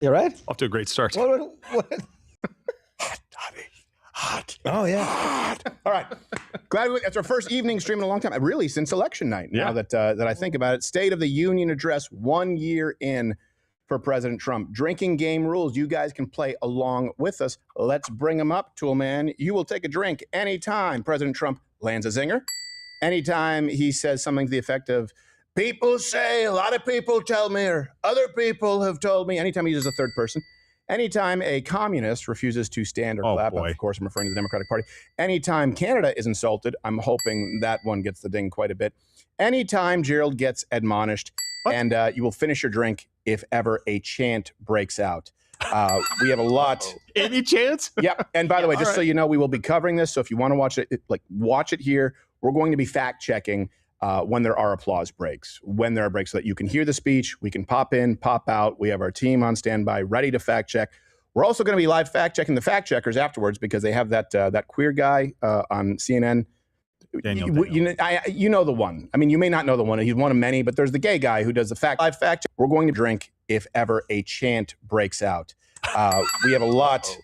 You right? Off to a great start. What? Hot, Tommy. Hot. Oh, yeah. Hot. All right. Glad it's our first evening stream in a long time. Really, since election night. Now that I think about it. State of the Union address 1 year in for President Trump. Drinking game rules. You guys can play along with us. Let's bring them up, Toolman. You will take a drink anytime President Trump lands a zinger. Anytime he says something to the effect of, people say, a lot of people tell me, or other people have told me. Anytime he uses a third person. Anytime a communist refuses to stand or clap, of course, I'm referring to the Democratic Party. Anytime Canada is insulted, I'm hoping that one gets the ding quite a bit. Anytime Gerald gets admonished, and you will finish your drink if ever a chant breaks out. We have a lot. Any chance? Yeah. And by the way, just so you know, we will be covering this. So if you want to watch it, watch it here. We're going to be fact checking when there are applause breaks, when there are breaks, so that you can hear the speech. We can pop in, pop out. We have our team on standby, ready to fact check. We're also going to be live fact checking the fact checkers afterwards, because they have that queer guy on CNN. Daniel. You know the one. I mean, you may not know the one. He's one of many, but there's the gay guy who does the live fact check. We're going to drink if ever a chant breaks out. We have a lot.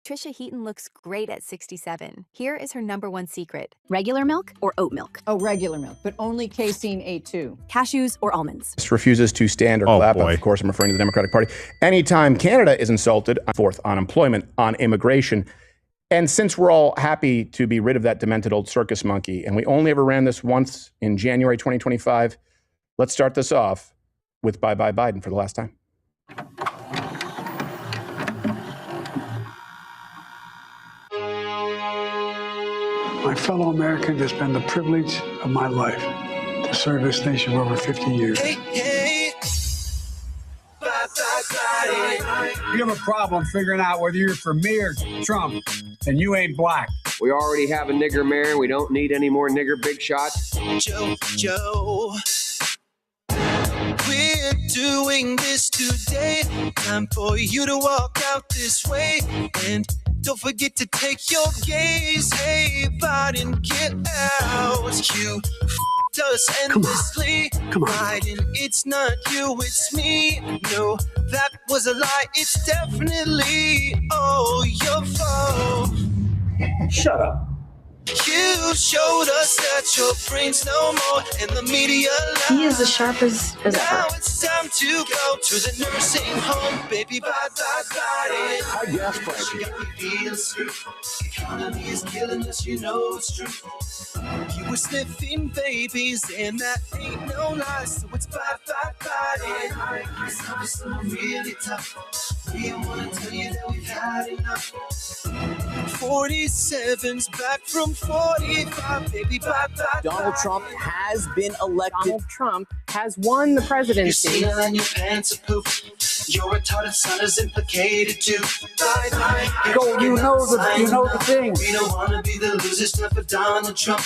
Trisha Heaton looks great at 67. Here is her #1 secret. Regular milk or oat milk? Oh, regular milk, but only casein A2. Cashews or almonds? Refuses to stand or clap. Of course, I'm referring to the Democratic Party. Anytime Canada is insulted, fourth on employment, on immigration. And since we're all happy to be rid of that demented old circus monkey, and we only ever ran this once in January 2025, let's start this off with Bye Bye Biden for the last time. My fellow Americans, it's been the privilege of my life to serve this nation for over 50 years. You have a problem figuring out whether you're for me or Trump, and you ain't black. We already have a nigger mayor. We don't need any more nigger big shots. Joe, we're doing this today. Time for you to walk out this way. And don't forget to take your gaze. Hey, Biden, get out. You f***ed us endlessly. Biden, it's not you, it's me. No, that was a lie. It's definitely all your fault. Shut up. You showed us that your brain's no more, and the media lies. He is as sharp as ever. Now it's time to go to the nursing home, baby. Bye, bye, bye. I guess, Frankie. Got me feeling sick. Economy is killing us, you know it's true. You were sniffing babies, and that ain't no lie. So it's bye, bye, bye. It's really tough. We don't want to tell you that we've had enough. 47's back from 45, baby, bye, bye, Donald Trump has been elected. Donald Trump has won the presidency. Your seal and your pants are pooped. Your retarded son is implicated too. Bye, bye. Go, you know the thing. We don't want to be the losers, not for Donald Trump.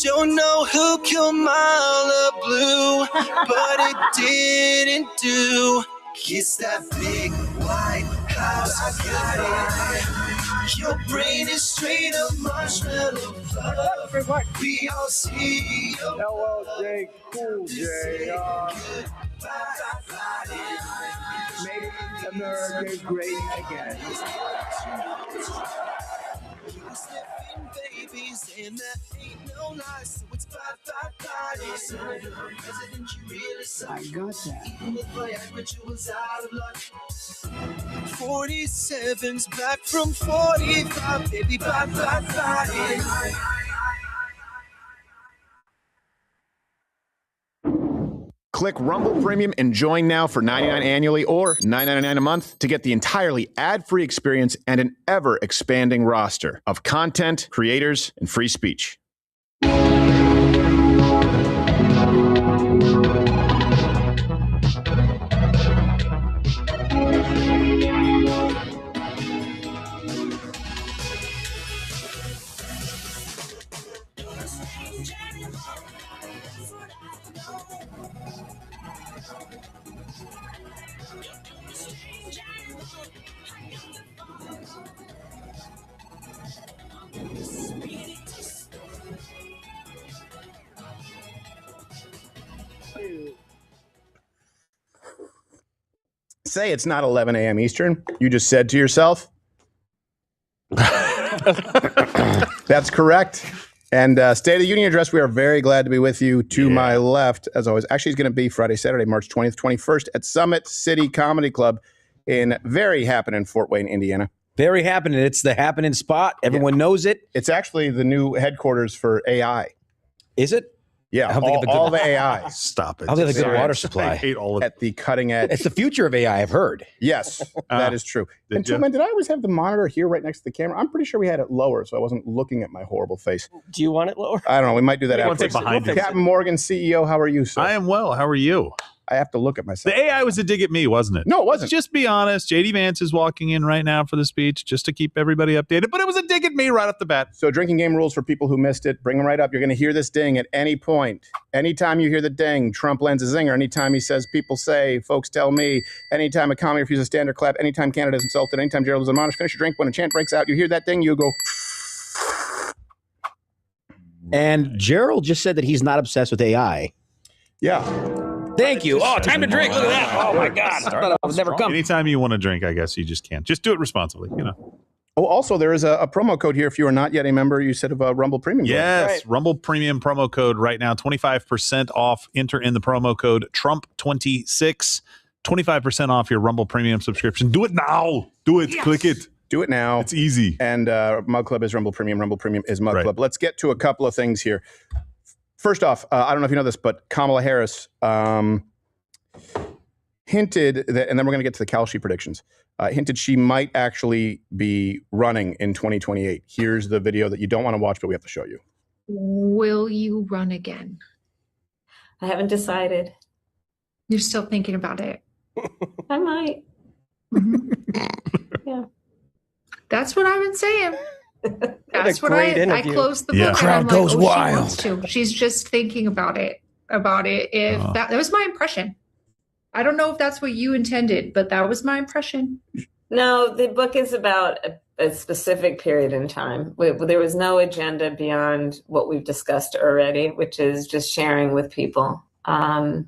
Don't know who killed Mala Blue, but it didn't do. Kiss that big white house. I got it. Your brain is straight up marshmallow love. We all see you. LLJ Cool J. Make America great again. Babies, and that ain't no lie, so it's bye, bye, bye. President, you really suck. I got that. Even with Viagra, you was out of luck. 47's back from 45, baby, bye, bye, bye. Click Rumble Premium and join now for $99 annually or $9.99 a month to get the entirely ad-free experience and an ever-expanding roster of content, creators, and free speech. say it's not 11 a.m. Eastern. You just said to yourself, that's correct. And State of the Union address, we are very glad to be with you. To my left, as always, actually, it's going to be Friday, Saturday, March 20th, 21st at Summit City Comedy Club in very happening Fort Wayne, Indiana. Very happening. It's the happening spot. Everyone knows it. It's actually the new headquarters for AI. Is it? Yeah, all the AI. Stop it. I'll get a good Serious. water I supply. hate all of At the cutting edge. It's the future of AI, I've heard. Yes, that is true. And ya? Two-Man, did I always have the monitor here right next to the camera? I'm pretty sure we had it lower, so I wasn't looking at my horrible face. Do you want it lower? I don't know. We might do that You want after. to take behind it. Captain Morgan, CEO, how are you, sir? I am well. How are you? I have to look at myself. The AI was a dig at me, wasn't it? No, it wasn't. Just be honest. JD Vance is walking in right now for the speech just to keep everybody updated, but it was a dig at me right off the bat. So drinking game rules for people who missed it. Bring them right up. You're going to hear this ding at any point. Anytime you hear the ding, Trump lands a zinger. Anytime he says, people say, folks tell me. Anytime a commie refuses a stand or clap. Anytime Canada is insulted. Anytime Gerald is admonished. Finish your drink. When a chant breaks out, you hear that ding, you go. And Gerald just said that he's not obsessed with AI. Yeah. Thank you. Oh, time to drink. Look at that. Oh, my God. I thought I was never coming. Anytime you want to drink, I guess you just can. Just do it responsibly, you know. Oh, also, there is a promo code here if you are not yet a member. You said of Rumble Premium. Yes, Right. Rumble Premium promo code right now, 25% off. Enter in the promo code Trump26, 25% off your Rumble Premium subscription. Do it now. Do it. Yes. Click it. Do it now. It's easy. And Mug Club is Rumble Premium. Rumble Premium is Mug Right. Club. Let's get to a couple of things here. First off, I don't know if you know this, but Kamala Harris hinted that, and then we're going to get to the Kalshi predictions, hinted she might actually be running in 2028. Here's the video that you don't want to watch, but we have to show you. Will you run again? I haven't decided. You're still thinking about it. I might. Yeah. That's what I've been saying. That's what I closed the book. Yeah. And Crowd I'm like, goes oh, wild. she wants to. She's just thinking about it. If that was my impression. I don't know if that's what you intended, but that was my impression. No, the book is about a specific period in time. There was no agenda beyond what we've discussed already, which is just sharing with people, the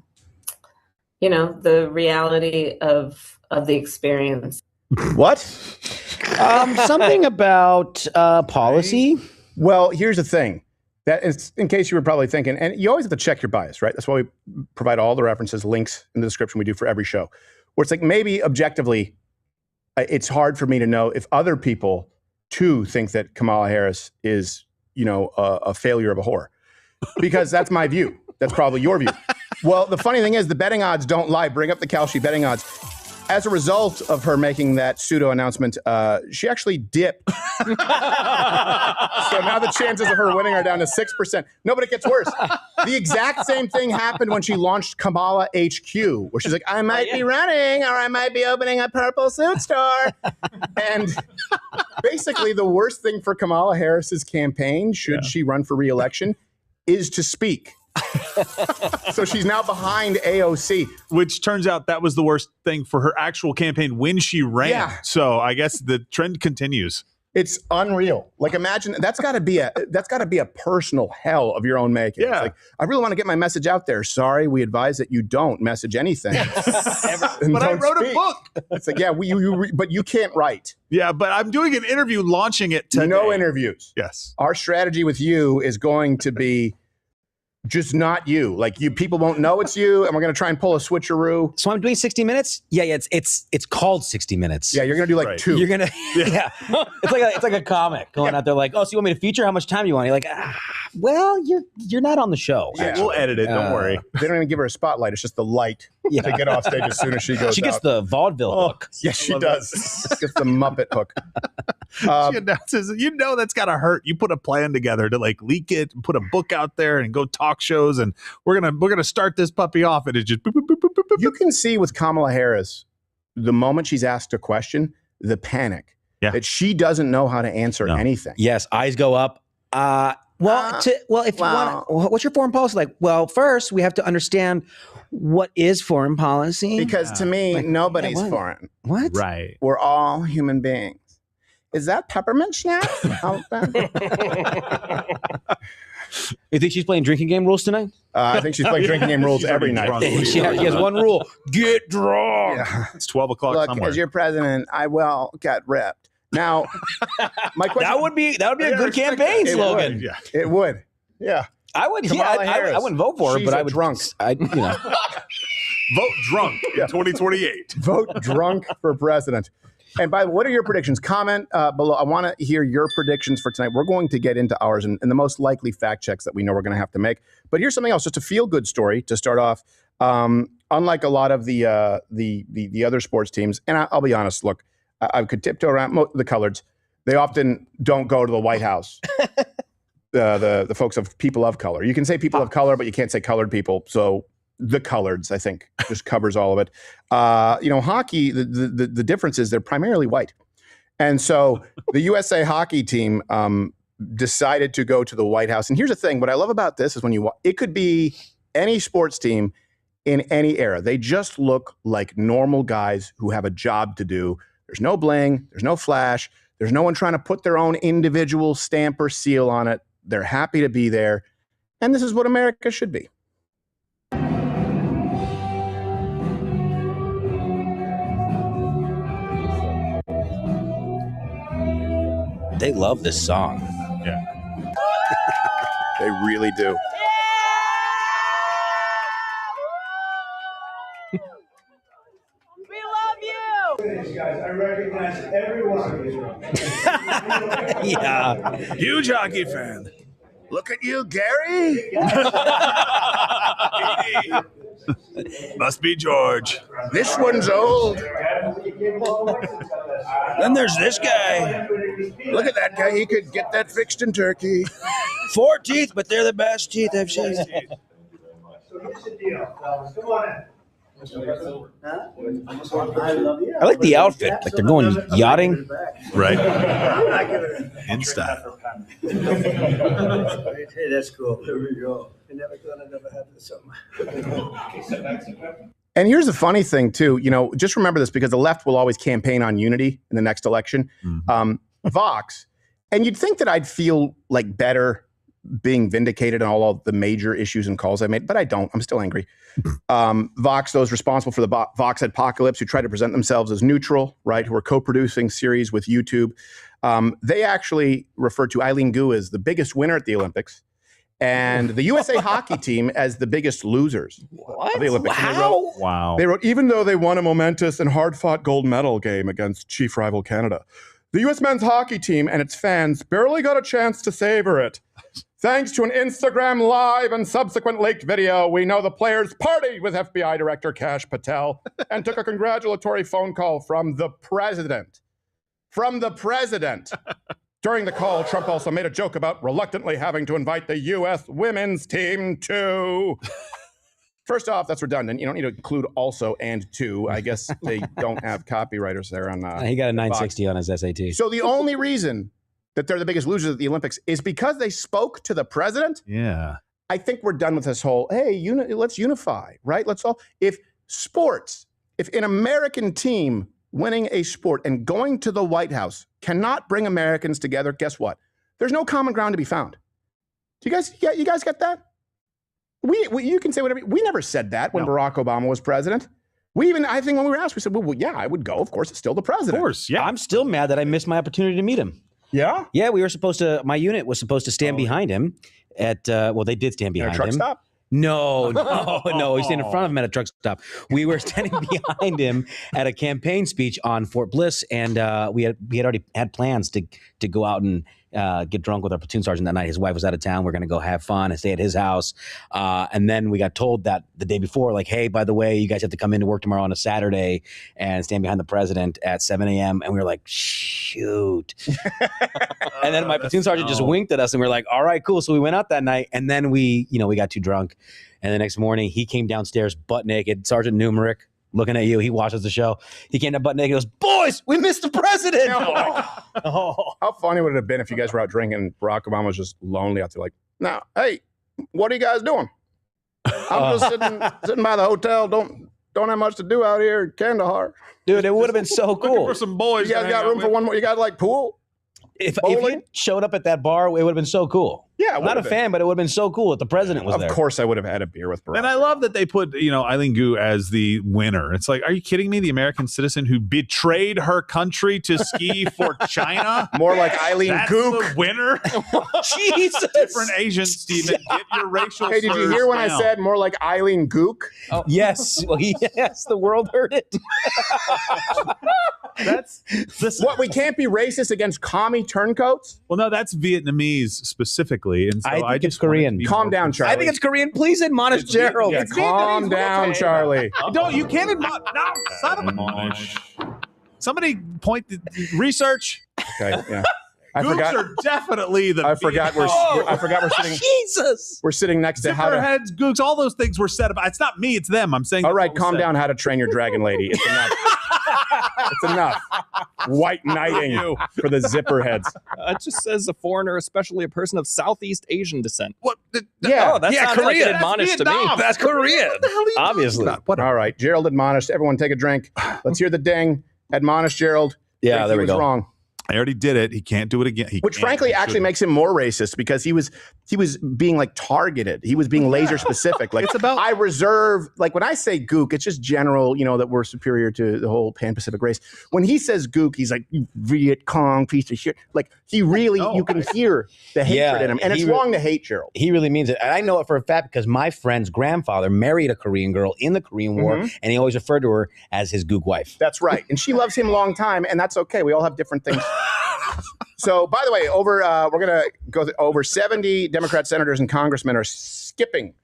reality of the experience. What? Something about policy. Well, here's the thing. That is, in case you were probably thinking, and you always have to check your bias, right? That's why we provide all the references, links in the description we do for every show. Where it's like maybe objectively, it's hard for me to know if other people too think that Kamala Harris is, a failure of a whore, because that's my view. That's probably your view. Well, the funny thing is, the betting odds don't lie. Bring up the Kalshi betting odds. As a result of her making that pseudo announcement, she actually dipped. So now the chances of her winning are down to 6%. No, but it gets worse. The exact same thing happened when she launched Kamala HQ, where she's like, I might be running, or I might be opening a purple suit store. And basically the worst thing for Kamala Harris's campaign, should she run for re-election, is to speak. So she's now behind AOC. Which turns out that was the worst thing for her actual campaign when she ran. Yeah. So I guess the trend continues. It's unreal. Like, imagine that's got to be a personal hell of your own making. Yeah. It's like, I really want to get my message out there. Sorry, we advise that you don't message anything. But I wrote a book. It's like, yeah, but you can't write. Yeah, but I'm doing an interview launching it today. No interviews. Yes. Our strategy with you is going to be just not you. Like, people won't know it's you, and we're going to try and pull a switcheroo. So I'm doing 60 Minutes? Yeah, it's called 60 Minutes. Yeah, you're going to do like 2. You're going to, yeah. It's like a comic going out there like, oh, so you want me to feature? How much time do you want? You're like, well, you're not on the show. Yeah. We'll edit it. Don't worry. They don't even give her a spotlight. It's just the light to get off stage as soon as she goes She gets out. the vaudeville hook. Yes, she does. Gets the Muppet hook. She announces, that's got to hurt. You put a plan together to like leak it and put a book out there and go talk shows, and we're gonna start this puppy off, and it just boop, boop, boop, boop, boop. You can see with Kamala Harris, the moment she's asked a question, the panic that she doesn't know how to answer anything. Yes, eyes go up. If you want, what's your foreign policy like? Well, first we have to understand what is foreign policy, because to me, nobody's foreign. What? Right. We're all human beings. Is that peppermint schnapps? You think she's playing drinking game rules tonight? I think she's playing drinking game rules every night. She has one rule: get drunk. Yeah. It's 12 o'clock Look, somewhere. as your president, I will get ripped. Now, my question. That would be a good campaign slogan. It would. Yeah. I would. Kamala Harris. I wouldn't vote for her, She's but a I would. drunk. Vote drunk in 2028. Vote drunk for president. And by the way, what are your predictions? Comment below. I want to hear your predictions for tonight. We're going to get into ours and the most likely fact checks that we know we're going to have to make. But here's something else, just a feel-good story to start off. Unlike a lot of the other sports teams, and I'll be honest, look, I could tiptoe around the coloreds. They often don't go to the White House. The folks of people of color. You can say people of color, but you can't say colored people. So the coloreds, I think, just covers all of it. Hockey, the difference is they're primarily white. And so the USA hockey team decided to go to the White House. And here's the thing. What I love about this is it could be any sports team in any era. They just look like normal guys who have a job to do. There's no bling. There's no flash. There's no one trying to put their own individual stamp or seal on it. They're happy to be there. And this is what America should be. They love this song. Yeah. They really do. Guys, I recognize every one of you. Yeah. Huge hockey fan. Look at you, Gary. Must be George. This one's old. Then there's this guy. Look at that guy. He could get that fixed in Turkey. 4 teeth, but they're the best teeth I've seen. So here's the deal, fellas. Come on in. I like the outfit. Like they're going yachting. Right. In style. Hey, that's cool. There we go. I never thought I'd ever have this something. And here's the funny thing, too. Just remember this because the left will always campaign on unity in the next election. Vox. And you'd think that I'd feel like better being vindicated on all of the major issues and calls I made, but I don't. I'm still angry. Vox, those responsible for the Vox Apocalypse, who try to present themselves as neutral, right, who are co-producing series with YouTube, they actually refer to Eileen Gu as the biggest winner at the Olympics and the USA hockey team as the biggest losers of the Olympics. Wow. They wrote, even though they won a momentous and hard-fought gold medal game against chief rival Canada, the U.S. men's hockey team and its fans barely got a chance to savor it. Thanks to an Instagram live and subsequent leaked video, we know the players partied with FBI Director Kash Patel and took a congratulatory phone call from the president. From the president. During the call, Trump also made a joke about reluctantly having to invite the U.S. women's team to. First off, that's redundant. You don't need to include also and to. I guess they don't have copywriters there on. He got a 960 on his SAT. So the only reason that they're the biggest losers at the Olympics is because they spoke to the president. Yeah. I think we're done with this whole, hey, let's unify, right? Let's all, if an American team winning a sport and going to the White House cannot bring Americans together, guess what? There's no common ground to be found. Do you guys get that? You can say whatever. We never said that when Barack Obama was president. I think when we were asked, we said, well, yeah, I would go. Of course, it's still the president. Of course, yeah. I'm still mad that I missed my opportunity to meet him. Yeah? Yeah, my unit was supposed to stand behind him at, they did stand behind him. At a truck stop? No. He's standing in front of him at a truck stop. We were standing behind him at a campaign speech on Fort Bliss, and we had already had plans to go out and get drunk with our platoon sergeant that night. His wife was out of town. We're going to go have fun and stay at his house. And then we got told that the day before, like, hey, by the way, you guys have to come into work tomorrow on a Saturday and stand behind the president at 7 a.m. And we were like, shoot. And then my platoon sergeant just winked at us and we were like, all right, cool. So we went out that night and then we got too drunk. And the next morning he came downstairs butt naked. Sergeant Numerick, looking at you. He watches the show. He came down butt naked. He goes, boys, we missed the president. How funny would it have been if you guys were out drinking and Barack Obama was just lonely out there like, now, hey, what are you guys doing? I'm just sitting by the hotel. Don't have much to do out here in Kandahar. Dude, it would have been so cool. Looking for some boys. You guys got room for one more? You guys like pool? If bowling. you showed up at that bar, it would have been so cool. Yeah, I'm not a fan, but it would have been so cool if the president was there. Of course, I would have had a beer with Barack. And I love that they put, Eileen Gu as the winner. It's like, are you kidding me? The American citizen who betrayed her country to ski for China? More like Eileen That's Gook. the winner? Jesus. Different Asian, Stephen. Get your racial Hey, did you slurs hear when down. I said more like Eileen Gook? Oh. Yes. Well, yes, the world heard it. Listen. What, we can't be racist against commie turncoats? Well, no, that's Vietnamese specifically. And so I think it's just wanted to Korean. be Calm more down, Charlie. I think it's Korean. Please admonish Gerald. Yeah, calm down, Charlie. You can't admonish. No, son of admonish. Somebody point the research. Okay, yeah. I Gooks forgot. are definitely the. I forgot we're sitting. Jesus. We're sitting next to how to. Zipperheads, Gooks, all those things were set up. It's not me, it's them. I'm saying. All right, what was calm said. down. How to Train Your Dragon Lady. It's enough. It's enough. White knighting for the zipperheads. It just says a foreigner, especially a person of Southeast Asian descent. What? Yeah. Oh, that sounds like Korean. an admonish to me. Vietnam. That's Korean. What the hell are you Obviously. talking about? All right, Gerald admonished. Everyone take a drink. Let's hear the ding. Admonish Gerald. Yeah, Think there he we was go. wrong. I already did it. He can't do it again. Which frankly actually makes him more racist because he was being like targeted. He was being laser specific. Like It's about- I reserve, like when I say gook, it's just general, that we're superior to the whole Pan-Pacific race. When he says gook, he's like, you Viet Cong piece of shit. Like he really, you can hear the hatred in him. And it's wrong to hate Gerald. He really means it. And I know it for a fact because my friend's grandfather married a Korean girl in the Korean War, and he always referred to her as his gook wife. That's right. And she loves him a long time, and that's okay. We all have different things. So, by the way, we're going to go over 70 Democrat senators and congressmen are skipping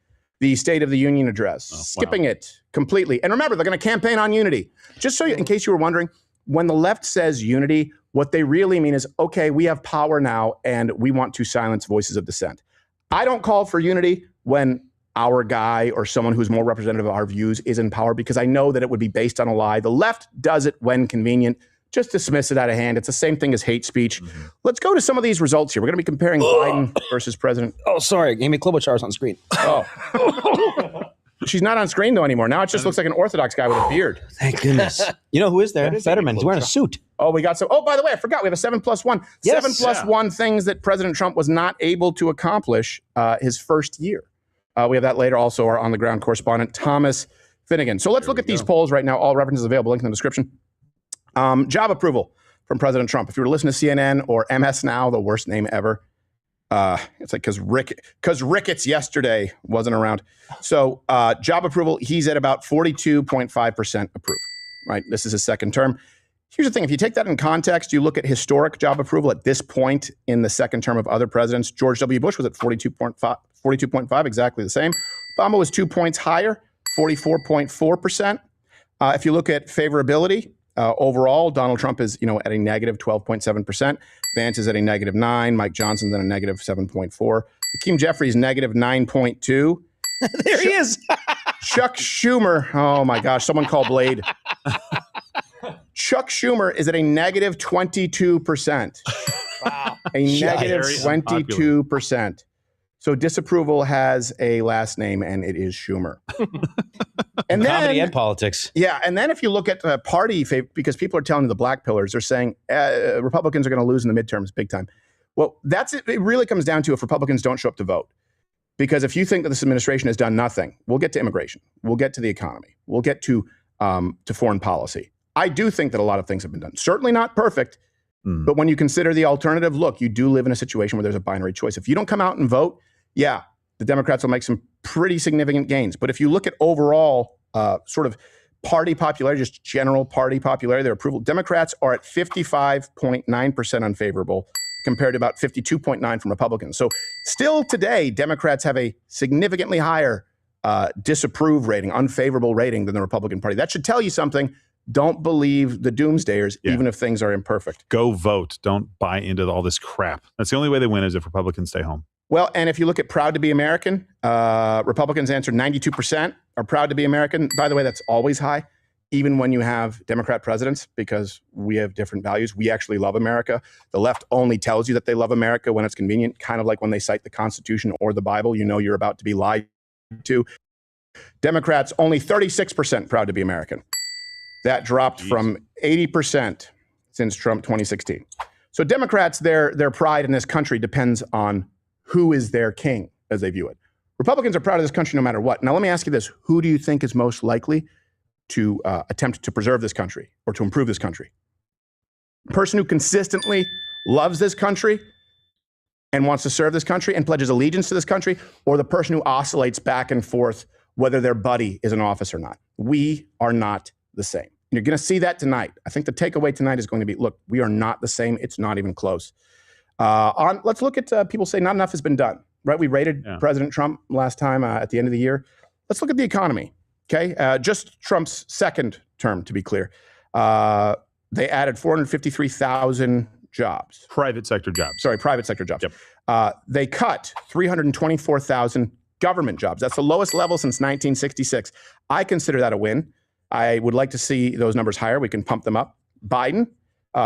the State of the Union address, skipping it completely. And remember, they're going to campaign on unity. Just so in case you were wondering, when the left says unity, what they really mean is, okay, we have power now, and we want to silence voices of dissent. I don't call for unity when our guy or someone who's more representative of our views is in power because I know that it would be based on a lie. The left does it when convenient. Just dismiss it out of hand. It's the same thing as hate speech. Let's go to some of these results here. We're going to be comparing Biden versus President. Oh, sorry. Amy Klobuchar's on screen. Oh. She's not on screen, though, anymore. Now it just looks like an Orthodox guy with a beard. Thank goodness. You know who is there? Fetterman. He's wearing a suit. Oh, we got some. Oh, by the way, I forgot. We have a 7+1. Yes. 7+1 things that President Trump was not able to accomplish his first year. We have that later. Also, our on-the-ground correspondent, Thomas Finnegan. So let's look at these polls right now. All references available. Link in the description. Job approval from President Trump. If you were to listen to CNN or MS Now, the worst name ever. It's like because Ricketts yesterday wasn't around. So job approval, he's at about 42.5% approve. Right, this is his second term. Here's the thing: if you take that in context, you look at historic job approval at this point in the second term of other presidents. George W. Bush was at 42.5, exactly the same. Obama was 2 points higher, 44.4%. If you look at favorability. Overall, Donald Trump is, at a negative 12.7%. Vance is at a negative 9. Mike Johnson's at a negative 7.4. Hakeem Jeffries, negative 9.2. There he is. Chuck Schumer. Oh my gosh, someone call Blade. Chuck Schumer is at a negative 22%. Wow. A negative 22%. So disapproval has a last name, and it is Schumer. And comedy and politics. Yeah, and then if you look at the party, because people are telling you the black pillars, they're saying Republicans are going to lose in the midterms big time. Well, that's it. It really comes down to if Republicans don't show up to vote. Because if you think that this administration has done nothing, we'll get to immigration, we'll get to the economy, we'll get to foreign policy. I do think that a lot of things have been done. Certainly not perfect, but when you consider the alternative, look, you do live in a situation where there's a binary choice. If you don't come out and vote, yeah, the Democrats will make some pretty significant gains. But if you look at overall sort of party popularity, just general party popularity, their approval, Democrats are at 55.9% unfavorable compared to about 52.9% from Republicans. So still today, Democrats have a significantly higher disapprove rating, unfavorable rating than the Republican Party. That should tell you something. Don't believe the doomsdayers, even if things are imperfect. Go vote. Don't buy into all this crap. That's the only way they win is if Republicans stay home. Well, and if you look at proud to be American, Republicans answered 92% are proud to be American. By the way, that's always high, even when you have Democrat presidents, because we have different values. We actually love America. The left only tells you that they love America when it's convenient, kind of like when they cite the Constitution or the Bible, you're about to be lied to. Democrats, only 36% proud to be American. That dropped from 80% since Trump 2016. So Democrats, their pride in this country depends on who is their king, as they view it. Republicans are proud of this country no matter what. Now, let me ask you this. Who do you think is most likely to attempt to preserve this country or to improve this country? The person who consistently loves this country and wants to serve this country and pledges allegiance to this country, or the person who oscillates back and forth whether their buddy is in office or not? We are not the same. You're going to see that tonight. I think the takeaway tonight is going to be, look, we are not the same. It's not even close. Let's look at people say not enough has been done, right? We rated President Trump last time at the end of the year. Let's look at the economy, okay? Just Trump's second term, to be clear. They added 453,000 jobs. Private sector jobs. Sorry, private sector jobs. Yep. They cut 324,000 government jobs. That's the lowest level since 1966. I consider that a win. I would like to see those numbers higher. We can pump them up. Biden,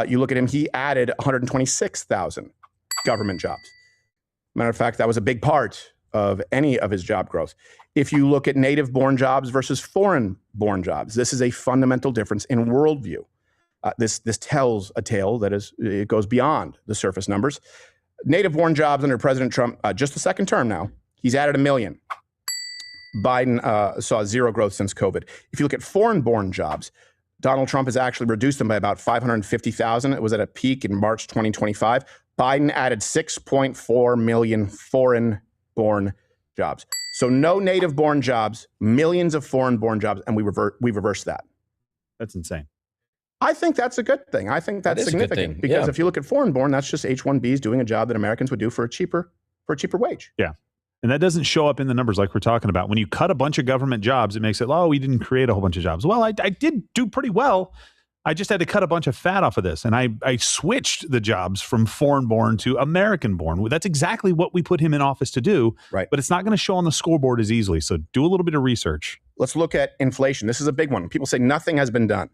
you look at him, he added 126,000 government jobs. Matter of fact, that was a big part of any of his job growth. If you look at native-born jobs versus foreign-born jobs, this is a fundamental difference in worldview. This tells a tale that it goes beyond the surface numbers. Native-born jobs under President Trump, just the second term now, he's added 1 million. Biden saw zero growth since COVID. If you look at foreign-born jobs, Donald Trump has actually reduced them by about 550,000. It was at a peak in March 2025. Biden added 6.4 million foreign-born jobs. So no native-born jobs, millions of foreign-born jobs, and we reversed that. That's insane. I think that's a good thing. I think that's significant because if you look at foreign-born, that's just H-1Bs doing a job that Americans would do for a cheaper wage. Yeah. And that doesn't show up in the numbers like we're talking about. When you cut a bunch of government jobs, it makes it, we didn't create a whole bunch of jobs. Well, I did do pretty well. I just had to cut a bunch of fat off of this. And I switched the jobs from foreign-born to American-born. That's exactly what we put him in office to do. Right. But it's not going to show on the scoreboard as easily. So do a little bit of research. Let's look at inflation. This is a big one. People say nothing has been done.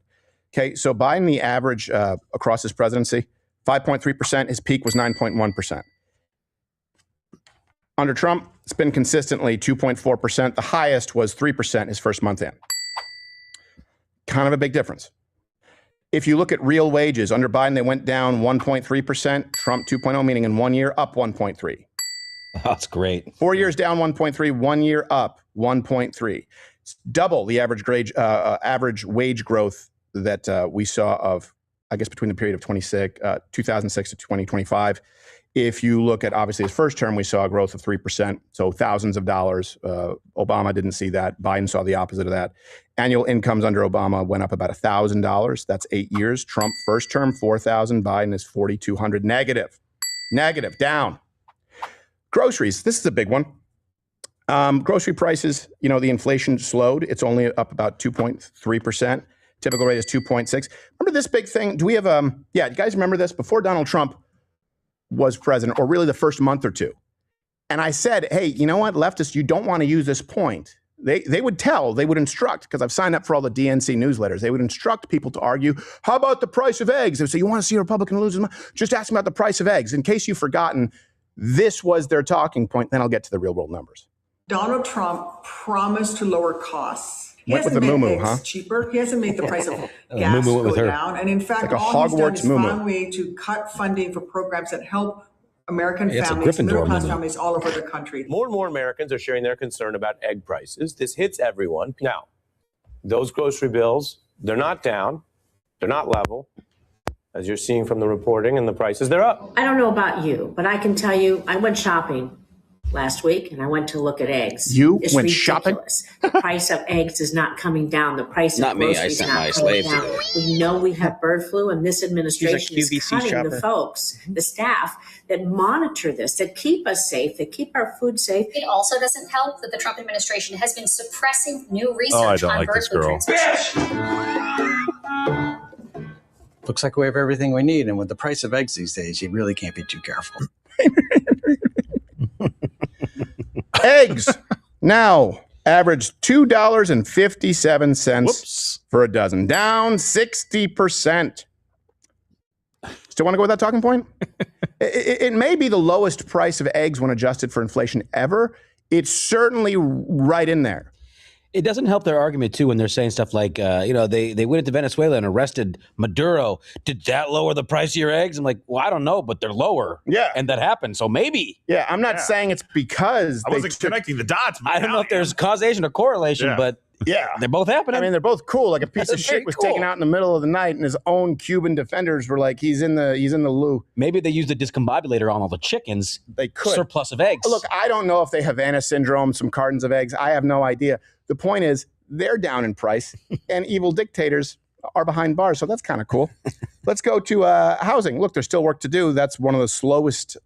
Okay, so Biden, the average across his presidency, 5.3%. His peak was 9.1%. Under Trump, it's been consistently 2.4%. The highest was 3% his first month in. Kind of a big difference. If you look at real wages, under Biden, they went down 1.3%. Trump 2.0, meaning in 1 year, up 1.3. That's great. 4 years down 1.3, 1 year up 1.3. It's double the average wage growth that we saw of, I guess, between the period of 2006 to 2025. If you look at, obviously, his first term, we saw a growth of 3%, so thousands of dollars. Obama didn't see that. Biden saw the opposite of that. Annual incomes under Obama went up about $1,000. That's 8 years. Trump, first term, $4,000. Biden is $4,200. Negative, down. Groceries, this is a big one. Grocery prices, the inflation slowed. It's only up about 2.3%. Typical rate is 2.6. Remember this big thing? Do we have, you guys remember this? Before Donald Trump was president, or really the first month or two. And I said, hey, you know what, leftists, you don't want to use this point. They would instruct, because I've signed up for all the DNC newsletters, they would instruct people to argue, how about the price of eggs? They would say, you want to see a Republican lose his mind? Just ask them about the price of eggs. In case you've forgotten, this was their talking point. Then I'll get to the real world numbers. Donald Trump promised to lower costs. He Went hasn't with the made moo-moo, eggs huh? cheaper. He hasn't made the price of gas go down. And in fact, like all he's done is moo-moo. find a way to cut funding for programs that help American It's a families, Gryffindor middle-class moo-moo. families all over the country. More and more Americans are sharing their concern about egg prices. This hits everyone. Now, those grocery bills, they're not down. They're not level. As you're seeing from the reporting and the prices, they're up. I don't know about you, but I can tell you, I went shopping last week and I went to look at eggs. You It's went ridiculous. The price of eggs is not coming down. The price Not of me. I groceries sent is my not slave coming to down. do it. We know we have bird flu, and this administration is QVC cutting shopper. the folks, the staff that monitor this, that keep us safe, that keep our food safe. It also doesn't help that the Trump administration has been suppressing new I research don't on like bird this flu girl. transmission. Looks like we have everything we need. And with the price of eggs these days, you really can't be too careful. Eggs now average $2.57 for a dozen, down 60%. Still want to go with that talking point? It may be the lowest price of eggs when adjusted for inflation ever. It's certainly right in there. It doesn't help their argument, too, when they're saying stuff like, they went into Venezuela and arrested Maduro. Did that lower the price of your eggs? I'm like, well, I don't know, but they're lower. Yeah. And that happened, so maybe. Yeah, I'm not saying it's because I wasn't connecting the dots. I don't know if there's causation or correlation, but yeah, they're both happening. I mean, they're both cool. Like a piece of They're shit very was cool. taken out in the middle of the night, and his own Cuban defenders were like, he's in the loo. Maybe they used the discombobulator on all the chickens. They could. Surplus of eggs. Look, I don't know if they Havana syndrome, some cartons of eggs. I have no idea. The point is, they're down in price, and evil dictators are behind bars. So that's kind of cool. Let's go to housing. Look, there's still work to do. That's one of the slowest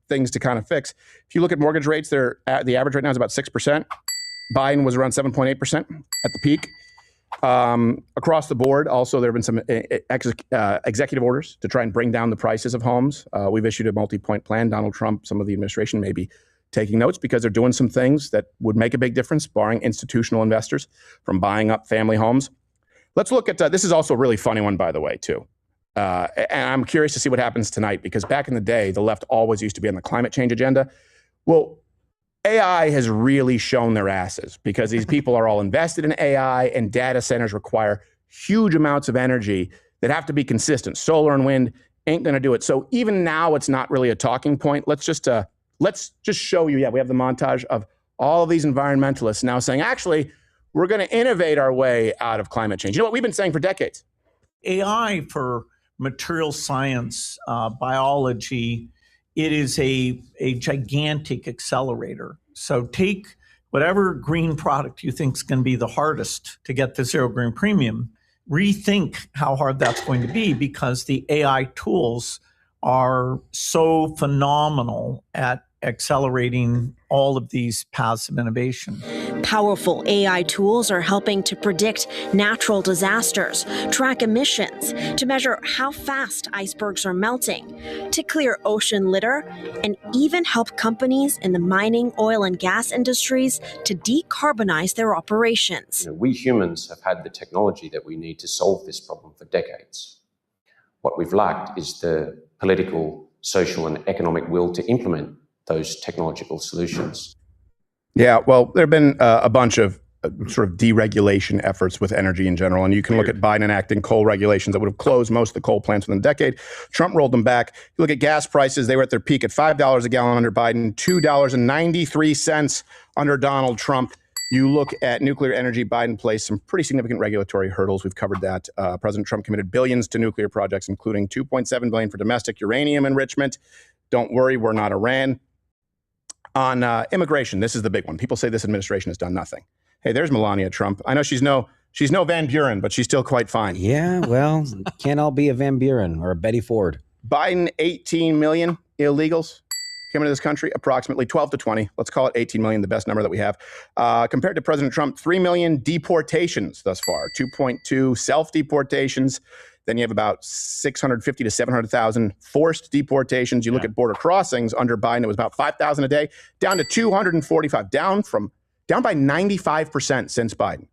things to kind of fix. If you look at mortgage rates, the average right now is about 6%. Biden was around 7.8% at the peak. Across the board, also, there have been some executive orders to try and bring down the prices of homes. We've issued a multi-point plan. Donald Trump, some of the administration may be taking notes because they're doing some things that would make a big difference, barring institutional investors from buying up family homes. Let's look at, this is also a really funny one, by the way, too. And I'm curious to see what happens tonight, because back in the day, the left always used to be on the climate change agenda. Well, AI has really shown their asses because these people are all invested in AI, and data centers require huge amounts of energy that have to be consistent. Solar and wind ain't going to do it. So even now, it's not really a talking point. Let's just show you. Yeah, we have the montage of all of these environmentalists now saying, actually, we're going to innovate our way out of climate change. You know what we've been saying for decades? AI for material science, biology, it is a gigantic accelerator. So take whatever green product you think is going to be the hardest to get the zero green premium, rethink how hard that's going to be, because the AI tools are so phenomenal at accelerating all of these paths of innovation. Powerful AI tools are helping to predict natural disasters, track emissions, to measure how fast icebergs are melting, to clear ocean litter, and even help companies in the mining, oil, and gas industries to decarbonize their operations. We humans have had the technology that we need to solve this problem for decades. What we've lacked is the political, social, and economic will to implement those technological solutions. Yeah, well, there have been a bunch of sort of deregulation efforts with energy in general. And you can look at Biden enacting coal regulations that would have closed most of the coal plants within a decade. Trump rolled them back. You look at gas prices, they were at their peak at $5 a gallon under Biden, $2.93 under Donald Trump. You look at nuclear energy, Biden placed some pretty significant regulatory hurdles. We've covered that. President Trump committed billions to nuclear projects, including $2.7 billion for domestic uranium enrichment. Don't worry, we're not Iran. On immigration, this is the big one. People say this administration has done nothing. Hey, there's Melania Trump. I know she's no Van Buren, but she's still quite fine. Yeah, well, can't all be a Van Buren or a Betty Ford. Biden, 18 million illegals came into this country, approximately 12 to 20. Let's call it 18 million, the best number that we have. Compared to President Trump, 3 million deportations thus far, 2.2 self-deportations. Then you have about 650 to 700,000 forced deportations. You look at border crossings under Biden, it was about 5,000 a day, down to 245, down by 95% since Biden.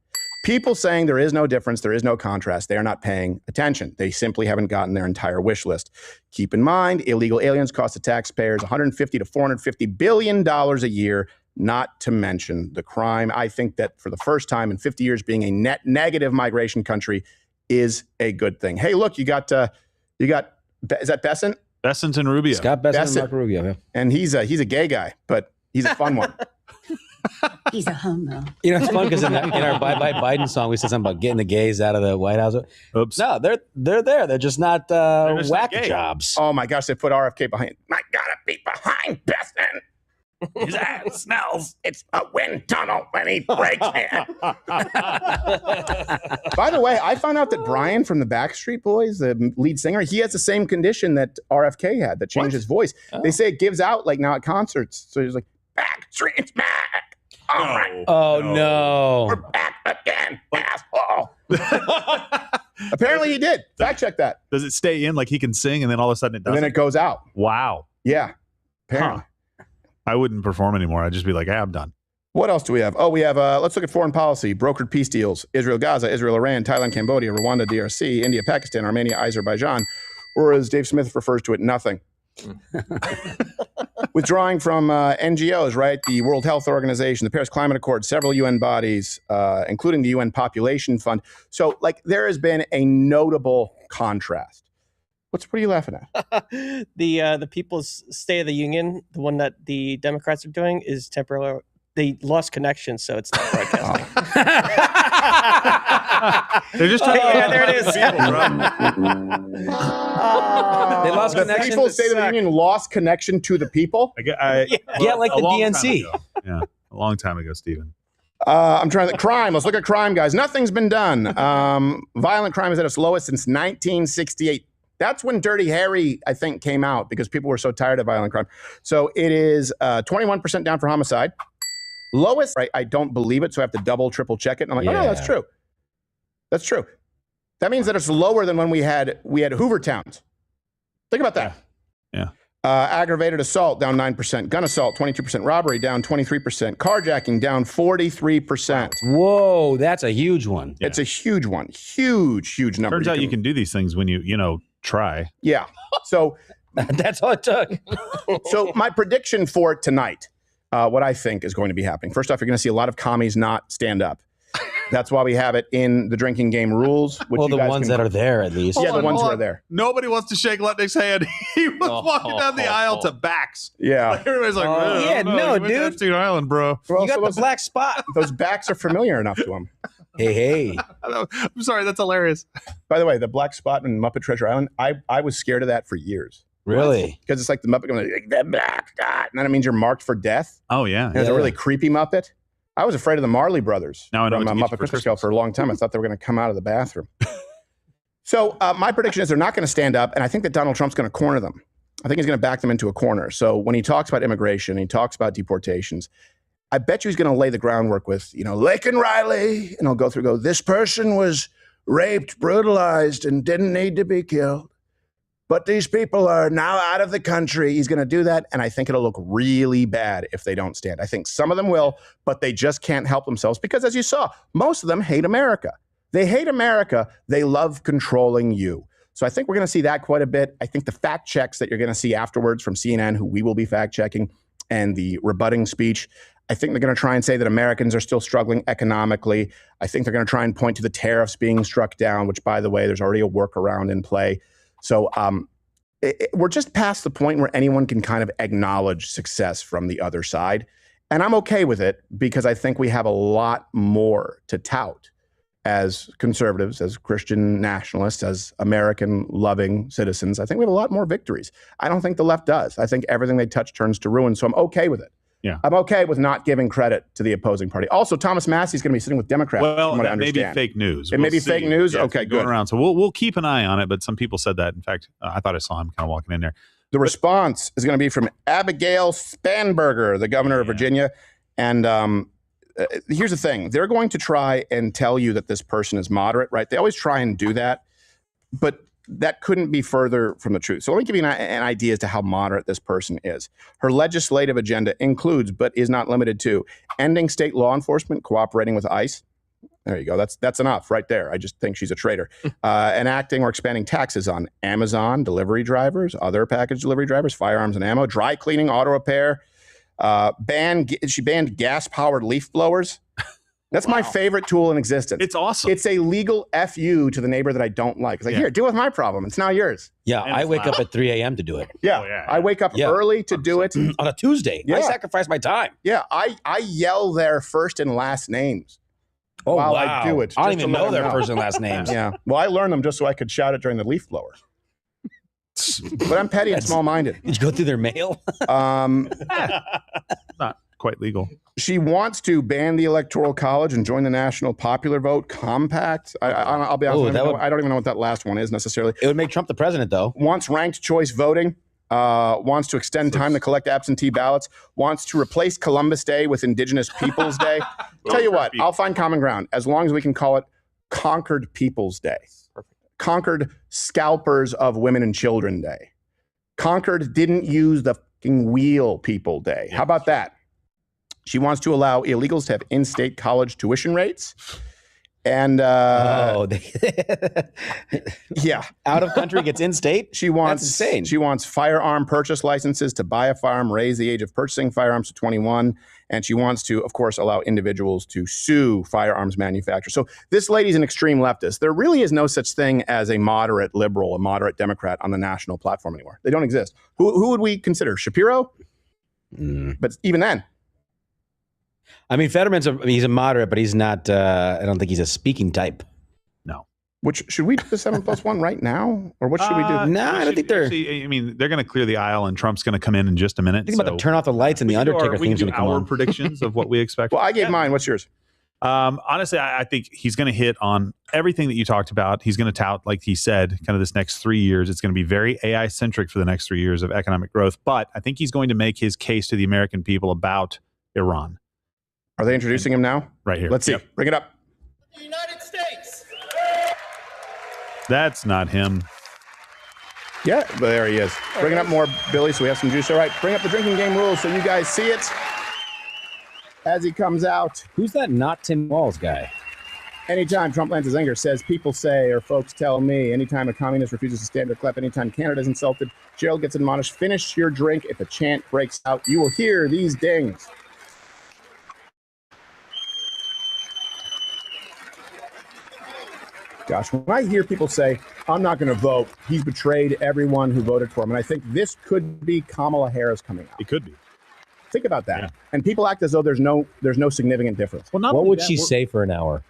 People saying there is no difference, there is no contrast. They are not paying attention. They simply haven't gotten their entire wish list. Keep in mind, illegal aliens cost the taxpayers $150 to $450 billion a year, not to mention the crime. I think that for the first time in 50 years, being a net negative migration country is a good thing. Hey, look, you got, is that Bessent? Bessent and Rubio. Scott Bessent and Marco Rubio, yeah. And he's a gay guy, but he's a fun one. He's a homo. You know, it's fun because in our Bye Bye Biden song, we said something about getting the gays out of the White House. Oops. No, they're there. They're just not whack jobs. Oh my gosh, they put RFK behind. I gotta be behind Bessent. His ass smells. It's a wind tunnel when he breaks it. By the way, I found out that Brian from the Backstreet Boys, the lead singer, he has the same condition that RFK had that changed his voice. Oh. They say it gives out like now at concerts. So he's like, Backstreet's back. All right. Oh, no. We're back again, asshole. Apparently he did. Fact check that. Does it stay in like he can sing and then all of a sudden it doesn't? And then it goes out. Wow. Yeah. Apparently. Huh. I wouldn't perform anymore. I'd just be like, hey, I'm done. What else do we have? Oh, we have, let's look at foreign policy. Brokered peace deals. Israel, Gaza, Israel, Iran, Thailand, Cambodia, Rwanda, DRC, India, Pakistan, Armenia, Azerbaijan. Or as Dave Smith refers to it, nothing. Withdrawing from NGOs, right? The World Health Organization, the Paris Climate Accord, several UN bodies, including the UN Population Fund. So, like, there has been a notable contrast. What are you laughing at? The People's State of the Union, the one that the Democrats are doing, is temporary. They lost connection, so it's not broadcasting. They're just talking yeah, there it is. They lost The connection. People's State of the Union lost connection to the people? Yeah, like the DNC. Yeah, a long time ago, Stephen. I'm trying to crime. Let's look at crime, guys. Nothing's been done. Violent crime is at its lowest since 1968. That's when Dirty Harry, I think, came out because people were so tired of violent crime. So it is 21% down for homicide. Lowest, I don't believe it, so I have to double, triple check it. And I'm like, oh, no, that's true. That's true. That means that it's lower than when we had Hoover Towns. Think about that. Yeah. Aggravated assault down 9%. Gun assault 22%. Robbery down 23%. Carjacking down 43%. Whoa, that's a huge one. It's a huge one. Huge number. Turns out you can do these things when you try. Yeah. So that's all it took. So my prediction for tonight, what I think is going to be happening. First off, you're going to see a lot of commies not stand up. That's why we have it in the drinking game rules. Which Well, the ones that are there, at least. Yeah, the ones who are there. Nobody wants to shake Lutnick's hand. He was walking down the aisle to backs. Yeah. Like, everybody's like, yeah, no, you went to dude. Epstein Island, bro. You got the black spot. Those backs are familiar enough to him. Hey. I'm sorry, that's hilarious. By the way, the black spot in Muppet Treasure Island, I was scared of that for years. Really? Because it's like the Muppet, like, the black spot. And then it means you're marked for death. Oh, yeah. And it's a really creepy Muppet. I was afraid of the Marley Brothers Now I know from what to get you Muppet for Christmas Christmas. Carol for a long time. I thought they were going to come out of the bathroom. So my prediction is they're not going to stand up, and I think that Donald Trump's going to corner them. I think he's going to back them into a corner. So when he talks about immigration, he talks about deportations, I bet you he's going to lay the groundwork with, Laken Riley, and he'll go, this person was raped, brutalized, and didn't need to be killed. But these people are now out of the country. He's going to do that, and I think it'll look really bad if they don't stand. I think some of them will, but they just can't help themselves because, as you saw, most of them hate America. They hate America. They love controlling you. So I think we're going to see that quite a bit. I think the fact checks that you're going to see afterwards from CNN, who we will be fact checking, and the rebutting speech, I think they're going to try and say that Americans are still struggling economically. I think they're going to try and point to the tariffs being struck down, which, by the way, there's already a workaround in play. So we're just past the point where anyone can kind of acknowledge success from the other side. And I'm okay with it because I think we have a lot more to tout as conservatives, as Christian nationalists, as American-loving citizens. I think we have a lot more victories. I don't think the left does. I think everything they touch turns to ruin. So I'm okay with it. Yeah. I'm okay with not giving credit to the opposing party. Also, Thomas Massey's going to be sitting with Democrats. Well, from what I that may be understand. fake news. It may We'll be see. fake news? Yeah, Okay, it's going good. around. So we'll keep an eye on it, but some people said that. In fact, I thought I saw him kind of walking in there. The response is going to be from Abigail Spanberger, the governor of Virginia. And here's the thing. They're going to try and tell you that this person is moderate, right? They always try and do that. But that couldn't be further from the truth. So let me give you an idea as to how moderate this person is. Her legislative agenda includes, but is not limited to, ending state law enforcement cooperating with ICE. There you go. That's enough right there. I just think she's a traitor. Enacting or expanding taxes on Amazon delivery drivers, other package delivery drivers, firearms and ammo, dry cleaning, auto repair. She banned gas-powered leaf blowers. That's my favorite tool in existence. It's awesome. It's a legal FU to the neighbor that I don't like. It's like, here, deal with my problem. It's now yours. Yeah, I wake up at 3 a.m. to do it. Yeah, I wake up early to do it. On a Tuesday. I sacrifice my time. Yeah, I yell their first and last names while I do it. I don't just even to let know them their first and last names. Yeah. Well, I learned them just so I could shout it during the leaf blower. But I'm petty and small-minded. Did you go through their mail? Not quite legal. She wants to ban the Electoral College and join the National Popular Vote Compact. I'll be honest, I don't even know what that last one is necessarily. It would make Trump the president, though. Wants ranked choice voting. Wants to extend time to collect absentee ballots. Wants to replace Columbus Day with Indigenous Peoples Day. Tell you what, I'll find common ground as long as we can call it Conquered Peoples Day. Conquered Scalpers of Women and Children Day. Conquered Didn't Use the Fucking Wheel People Day. How about that? She wants to allow illegals to have in-state college tuition rates. And yeah, out of country gets in state. She wants That's insane. She wants firearm purchase licenses to buy a firearm, raise the age of purchasing firearms to 21, and she wants to, of course, allow individuals to sue firearms manufacturers. So this lady's an extreme leftist. There really is no such thing as a moderate liberal, a moderate Democrat on the national platform anymore. They don't exist. Who would we consider? Shapiro? But even then. I mean, Fetterman's he's a moderate, but he's not. I don't think he's a speaking type. No. Which should we do the 7+1 right now, or what should we do? No, I don't think they're. I mean, they're going to clear the aisle, and Trump's going to come in just a minute. I think about to turn off the lights and the Undertaker we theme's can going do to come our on. predictions of what we expect. Well, I gave mine. What's yours? Honestly, I think he's going to hit on everything that you talked about. He's going to tout, like he said, kind of this next 3 years. It's going to be very AI centric for the next 3 years of economic growth. But I think he's going to make his case to the American people about Iran. Are they introducing him now? Right here. Let's see. Yep. Bring it up. United States. That's not him. Yeah, but there he is. Bring it up more, Billy, so we have some juice. All right, bring up the drinking game rules so you guys see it as he comes out. Who's that not Tim Walz guy? Anytime Trump lands his anger, says, people say, or folks tell me, anytime a communist refuses to stand or clap, anytime Canada is insulted, Gerald gets admonished, finish your drink. If a chant breaks out, you will hear these dings. Gosh, when I hear people say, I'm not going to vote, he's betrayed everyone who voted for him. And I think this could be Kamala Harris coming out. It could be. Think about that. Yeah. And people act as though there's no significant difference. Well, what would she say for an hour?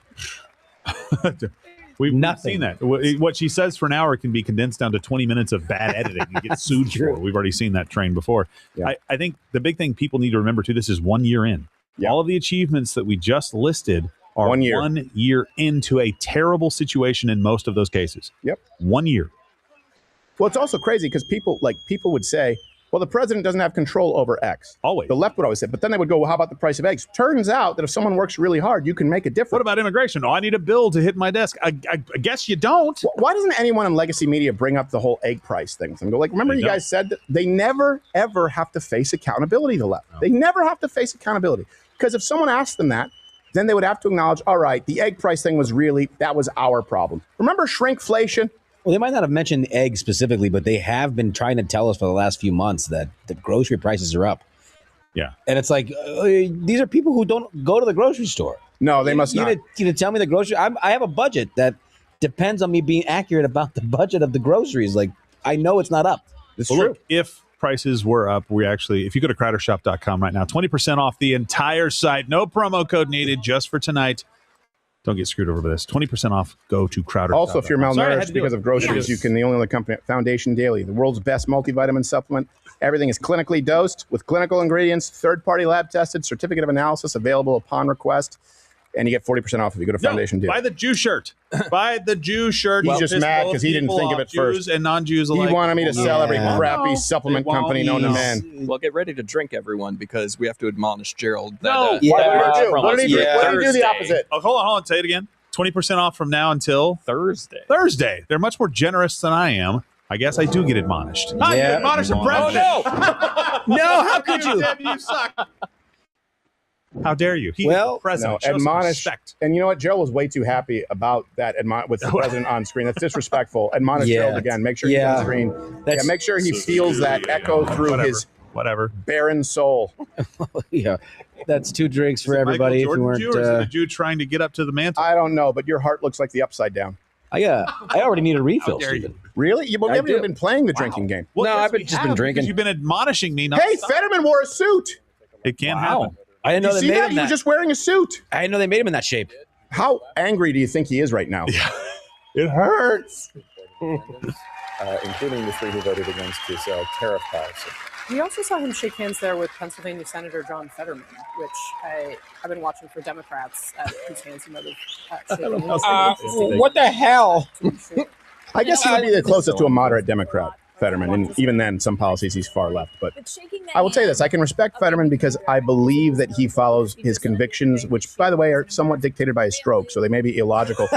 We've not seen that. What she says for an hour can be condensed down to 20 minutes of bad editing and get sued for. We've already seen that train before. Yeah. I think the big thing people need to remember, too, this is 1 year in. Yeah. All of the achievements that we just listed are 1 year into a terrible situation in most of those cases. Yep. 1 year. Well, it's also crazy because people would say, well, the president doesn't have control over X. Always. The left would always say, but then they would go, well, how about the price of eggs? Turns out that if someone works really hard, you can make a difference. What about immigration? Oh, I need a bill to hit my desk. I guess you don't. Why doesn't anyone in legacy media bring up the whole egg price thing? And go, like, remember you guys said that they never, ever have to face accountability, the left. No. They never have to face accountability. Because if someone asked them that, then they would have to acknowledge, all right, the egg price thing that was our problem. Remember shrinkflation? Well, they might not have mentioned eggs specifically, but they have been trying to tell us for the last few months that the grocery prices are up. Yeah. And it's like, these are people who don't go to the grocery store. No, they must not. You tell me the grocery, I have a budget that depends on me being accurate about the budget of the groceries. Like, I know it's not up. It's true. Look, if prices were up, if you go to crowdershop.com right now, 20% off the entire site. No promo code needed, just for tonight. Don't get screwed over by this. 20% off. Go to Crowder. Also, if you're malnourished because of groceries, you can. The only other company, Foundation Daily, the world's best multivitamin supplement. Everything is clinically dosed with clinical ingredients, third-party lab tested, certificate of analysis available upon request, and you get 40% off if you go to Foundation Daily. Buy the Jew shirt. Buy the Jew shirt. He's just mad because he didn't think of it first. Jews and non-Jews alike. He wanted me to sell every crappy supplement company known to man. Well, get ready to drink, everyone, because we have to admonish Gerald. What did he do? What did he do the opposite? Oh, hold on. Say it again. 20% off from now until Thursday. They're much more generous than I am. I guess I do get admonished. Yeah. You admonish the president. Oh, no. No, how could you? You suck. How dare you? He's the president. No, admonish. And you know what? Gerald was way too happy about that with the president on screen. That's disrespectful. Admonish Gerald again. Make sure he's on screen. Make sure he feels that echo through his barren soul. Yeah, that's 2 drinks for everybody. Michael Jordan Jew, or is it a Jew trying to get up to the mantle? I don't know, but your heart looks like the upside down. I already need a refill, Stephen. Really? You haven't even been playing the drinking game. Well, no, I've just been drinking. You've been admonishing me. Hey, Fetterman wore a suit. It can't happen. I didn't know they made him that. He was just wearing a suit. I didn't know they made him in that shape. How angry do you think he is right now? It hurts. Including the 3 who voted against his tariff policy. We also saw him shake hands there with Pennsylvania Senator John Fetterman, which I've been watching for Democrats whose hands he might have shaken. What the hell? I guess he would be the closest to a moderate Democrat, Fetterman, and even then, some policies he's far left. But I will say this: I can respect Fetterman because I believe that he follows his convictions, which, by the way, are somewhat dictated by his stroke, so they may be illogical.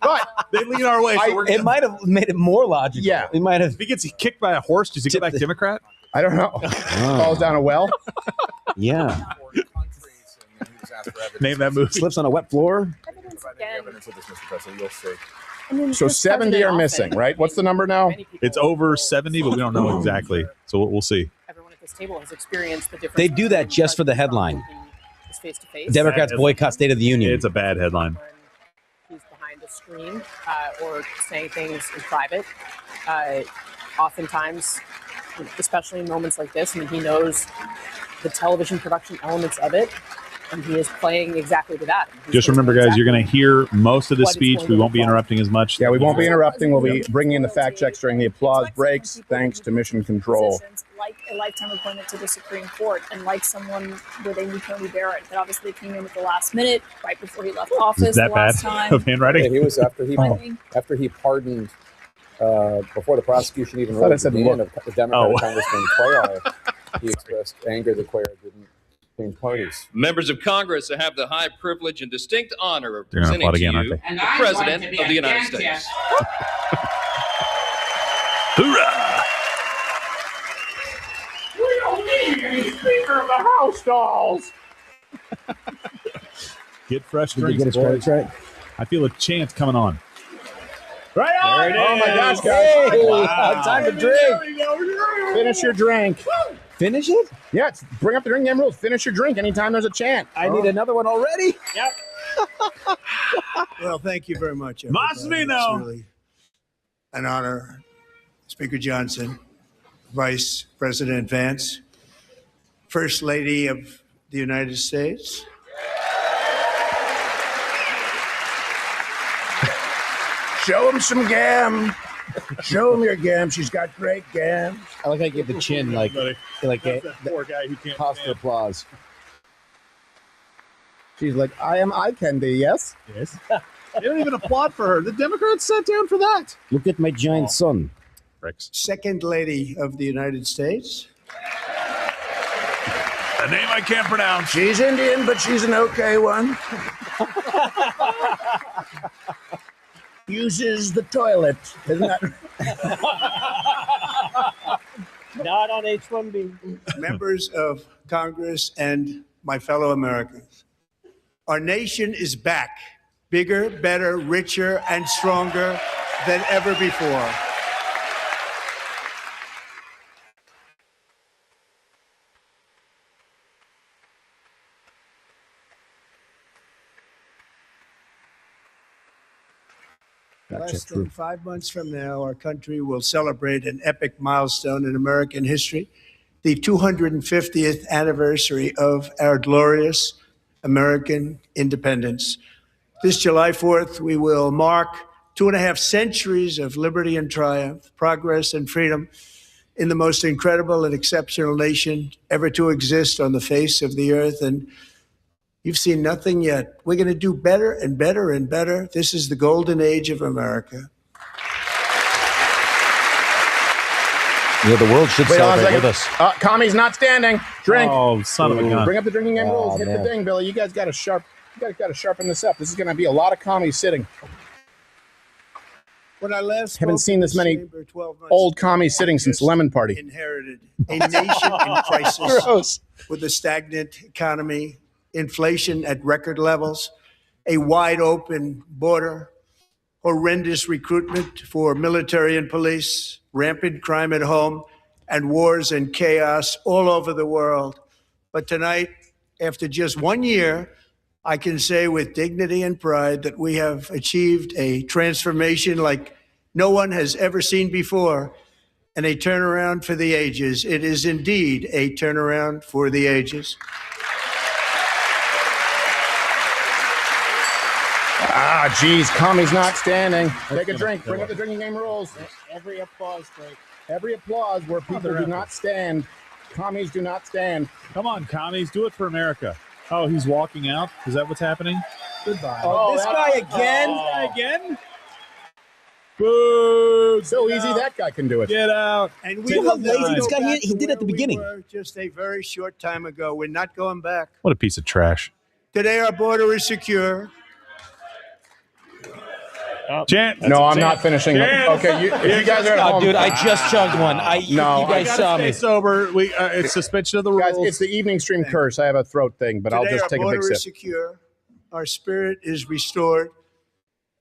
But they lean our way. It might have made it more logical. Yeah, it might have. If he gets kicked by a horse, does he get back Democrat? I don't know. Falls down a well. Yeah. Name that movie. Slips on a wet floor. once again. Evidence of this, Mr. President. You'll see. I mean, So this 70 president are often- missing, right? What's the number now? It's over 70, but we don't know exactly. So we'll see. Everyone at this table has experienced the difference. They do that just for the headline. Face to face. Democrats boycott State of the Union. It's a bad headline. He's behind a screen or saying things in private. Oftentimes, especially in moments like this, I mean, he knows the television production elements of it, and he is playing exactly to that. Just remember, guys, you're going to hear most of the What it's speech. going We to won't be look like. interrupting as much. Yeah, we won't be interrupting. We'll be bringing in the fact checks during the applause breaks, thanks to Mission Control. Like a lifetime appointment to the Supreme Court, and like someone where they knew Tony Barrett, that obviously came in at the last minute, right before he left office. Is that the last bad time. of handwriting? Yeah, he was after he pardoned before the prosecution even really began of the Democratic Congressman Cuellar. He expressed anger that Cuellar didn't change parties. Members of Congress have the high privilege and distinct honor of They're gonna presenting applaud to again, you aren't they? the President of the United States. Hoorah! We don't need any Speaker of the House dolls. Get fresh Did you drinks, get his boys. credits right? I feel a chance coming on. Right on! There it Oh my is. gosh, guys. Hey, Wow. time to drink. Finish your drink. Finish it? Yeah, bring up the drinking game rules. Finish your drink anytime there's a chant. I need another one already. Yep. Well, thank you very much. Massimino. It's really an honor. Speaker Johnson, Vice President Vance, First Lady of the United States. Show him some gam. Show him your gam. She's got great gam. I like how you give the chin like a Poor guy who can't pause for applause. She's like, I am eye candy, yes? Yes. They don't even applaud for her. The Democrats sat down for that. Look at my giant son. Rex. Second Lady of the United States. A name I can't pronounce. She's Indian, but she's an okay one. Uses the toilet. Isn't that? Not on H-1B. Members of Congress and my fellow Americans. Our nation is back, bigger, better, richer, and stronger than ever before. Less than 5 months from now, our country will celebrate an epic milestone in American history, the 250th anniversary of our glorious American independence. This July 4th, we will mark 2.5 centuries of liberty and triumph, progress and freedom in the most incredible and exceptional nation ever to exist on the face of the earth. And you've seen nothing yet. We're going to do better and better and better. This is the golden age of America. You know, the world should Wait, hold on a celebrate second. with us. Commie's not standing. Drink. Oh, son of a gun. Bring up the drinking game rules. Oh, Hit man. the ding, Billy. You guys got to sharpen this up. This is going to be a lot of commies sitting. When I last Haven't spoke seen in this this many chamber 12 months old ago, commies sitting since Lemon Party. inherited a nation in crisis Gross. with a stagnant economy, inflation at record levels, a wide open border, horrendous recruitment for military and police, rampant crime at home, and wars and chaos all over the world. But tonight, after just 1 year, I can say with dignity and pride that we have achieved a transformation like no one has ever seen before, and a turnaround for the ages. It is indeed a turnaround for the ages. Ah, geez, commie's not standing. Take a drink. Bring up the drinking game rules. Every applause break. Every applause where people do not stand. Commies do not stand. Come on, commies, do it for America. Oh, he's walking out. Is that what's happening? Goodbye. Oh, this guy again? This guy again? Boo! So Get easy out. that guy can do it. Get out. And Look how lazy this guy- go back he to did at the where we beginning. were just a very short time ago. We're not going back. What a piece of trash. Today, our border is secure. Chant. No, I'm not finishing. Okay, if you guys are at Oh, home. dude, I just chugged one. No. You guys Gotta saw stay me. sober. It's suspension of the rules. Guys, it's the evening stream curse. I have a throat thing, but I'll Today, just our take a border big is sip. secure. our spirit is restored.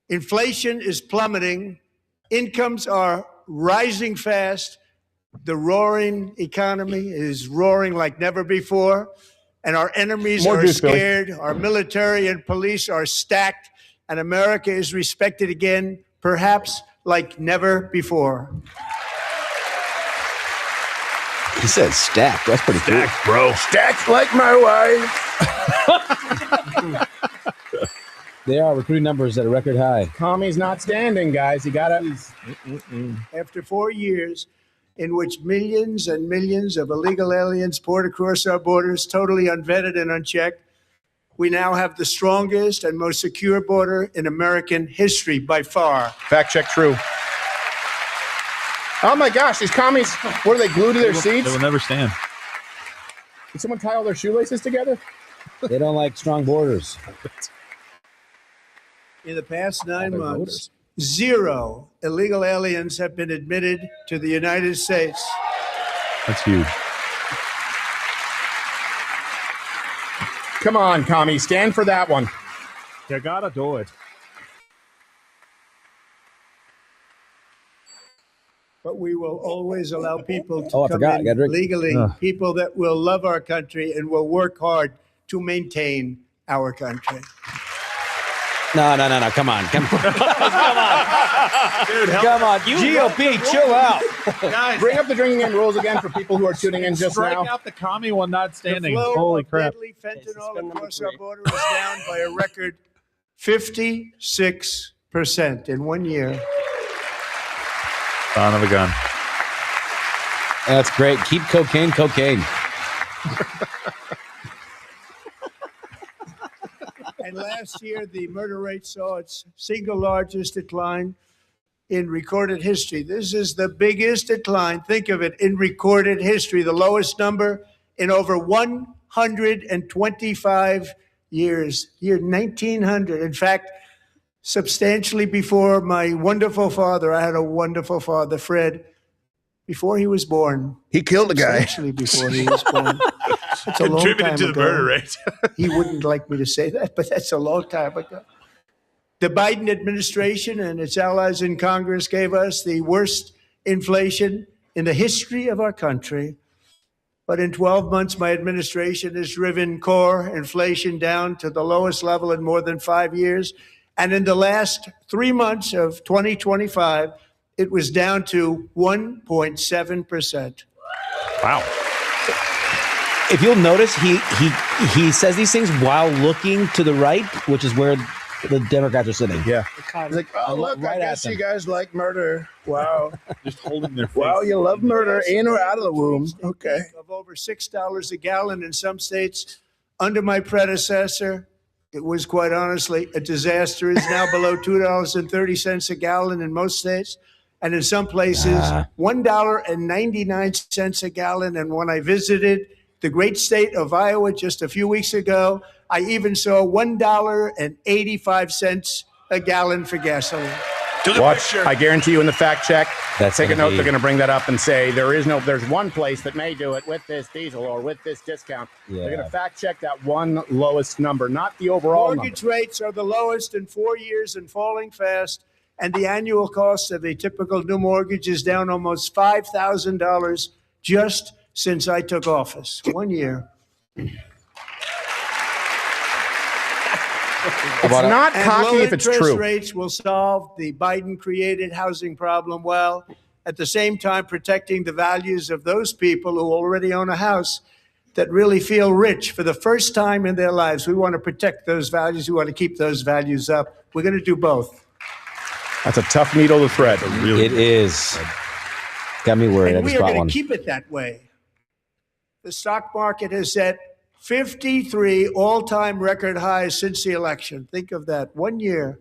Inflation is plummeting. Incomes are rising fast. The roaring economy is roaring like never before. And our enemies More are juice, Billy. scared. Our military and police are stacked. And America is respected again, perhaps like never before. He said stacked. That's pretty cool. Stacked, bro. Stacked like my wife. They are recruiting numbers at a record high. Tommy's not standing, guys. You gotta. After 4 years in which millions and millions of illegal aliens poured across our borders, totally unvetted and unchecked, we now have the strongest and most secure border in American history by far. Fact check true. Oh my gosh, these commies, what are they, glued to their seats? They will never stand. Did someone tie all their shoelaces together? They don't like strong borders. In the past 9 months, 0 illegal aliens have been admitted to the United States. That's huge. Come on, commie, stand for that one. You gotta do it. But we will always allow people to Oh, I come forgot. I gotta in drink. legally, Ugh. people that will love our country and will work hard to maintain our country. No. Come on. Dude, Come on. GOP, chill out. Guys, Bring up the drinking game rules again for people who are tuning in just strike now. out the commie one not standing. The flow Holy of crap. deadly fentanyl across our border is down by a record 56% in 1 year. Son of a gun. That's great. Keep cocaine. And last year, the murder rate saw its single largest decline in recorded history. This is the biggest decline, think of it, in recorded history, the lowest number in over 125 years, year 1900. In fact, substantially before my wonderful father, I had a wonderful father, Fred, before he was born. He killed a guy. Substantially before he was born. That's a long Contributed time to the ago. murder rate. He wouldn't like me to say that, but that's a long time ago. The Biden administration and its allies in Congress gave us the worst inflation in the history of our country. But in 12 months, my administration has driven core inflation down to the lowest level in more than 5 years. And in the last 3 months of 2025, it was down to 1.7%. Wow. If you'll notice, he says these things while looking to the right, which is where the Democrats are sitting. Yeah. He's like, oh, look, Right I at guess them. you guys like murder. Wow. Just holding their face. Wow, you love murder in or out of the womb. Okay. Of over $6 a gallon in some states. Under my predecessor, it was quite honestly a disaster. It's now below $2.30 a gallon in most states. And in some places, $1.99 a gallon. And when I visited the great state of Iowa just a few weeks ago, I even saw $1.85 a gallon for gasoline. Watch, I guarantee you in the fact check, That's take a gonna note, be- they're going to bring that up and say there's one place that may do it with this diesel or with this discount. They're going Yeah. to fact check that one lowest number, not the overall number. Mortgage rates are the lowest in 4 years and falling fast. And the annual cost of a typical new mortgage is down almost $5,000 just since I took office. 1 year. It's not And cocky low if it's interest true. rates will solve the Biden-created housing problem well, at the same time protecting the values of those people who already own a house that really feel rich for the first time in their lives. We want to protect those values. We want to keep those values up. We're going to do both. That's a tough needle to thread. It is. Got me worried. I And we just are bought going one. to keep it that way. The stock market has set 53 all-time record highs since the election. Think of that. 1 year.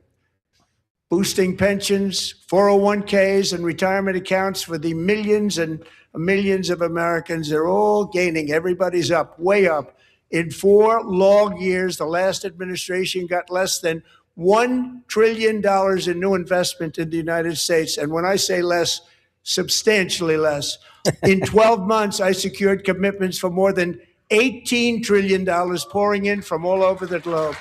Boosting pensions, 401ks, and retirement accounts for the millions and millions of Americans. They're all gaining. Everybody's up, way up. In 4 long years, the last administration got less than $1 trillion in new investment in the United States. And when I say less, substantially less. In 12 months, I secured commitments for more than $18 trillion pouring in from all over the globe.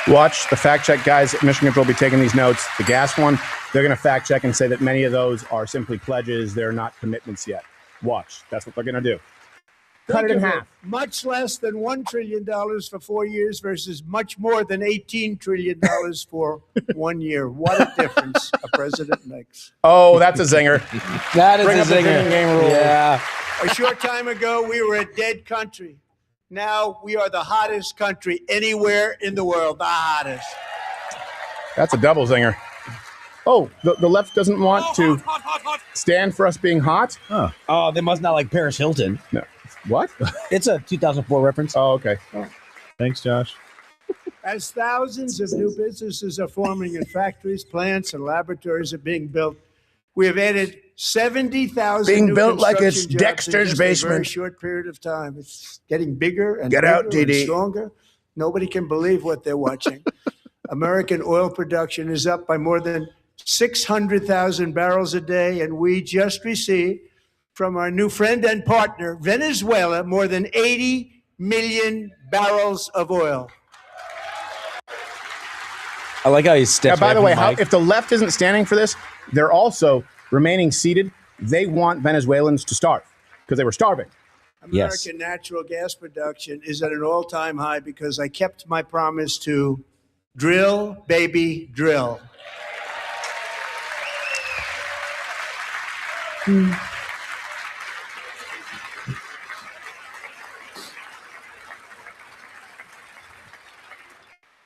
Watch the fact check guys at Mission Control be taking these notes. The gas one, they're going to fact check and say that many of those are simply pledges. They're not commitments yet. Watch. That's what they're going to do. Cut it in half. Much less than $1 trillion for 4 years versus much more than $18 trillion for 1 year. What a difference a president makes. Oh, that's a zinger. That is Bring a up the drinking zinger. game rule. Yeah. A short time ago, we were a dead country. Now we are the hottest country anywhere in the world. The hottest. That's a double zinger. Oh, the left doesn't want to stand for us being hot? Oh, they must not like Paris Hilton. No. What? It's a 2004 reference. Oh, okay. Thanks, Josh. As thousands of new businesses are forming and factories, plants, and laboratories are being built, we have added 70,000 Being new built like it's construction jobs Dexter's in just a very basement. short period of time. It's getting bigger and Get bigger out, and DD. stronger. Nobody can believe what they're watching. American oil production is up by more than 600,000 barrels a day, and we just received from our new friend and partner, Venezuela, more than 80 million barrels of oil. I like how he steps. By the way, Mike. if the left isn't standing for this, they're also remaining seated. They want Venezuelans to starve because they were starving. American natural gas production is at an all-time high because I kept my promise to drill, baby, drill.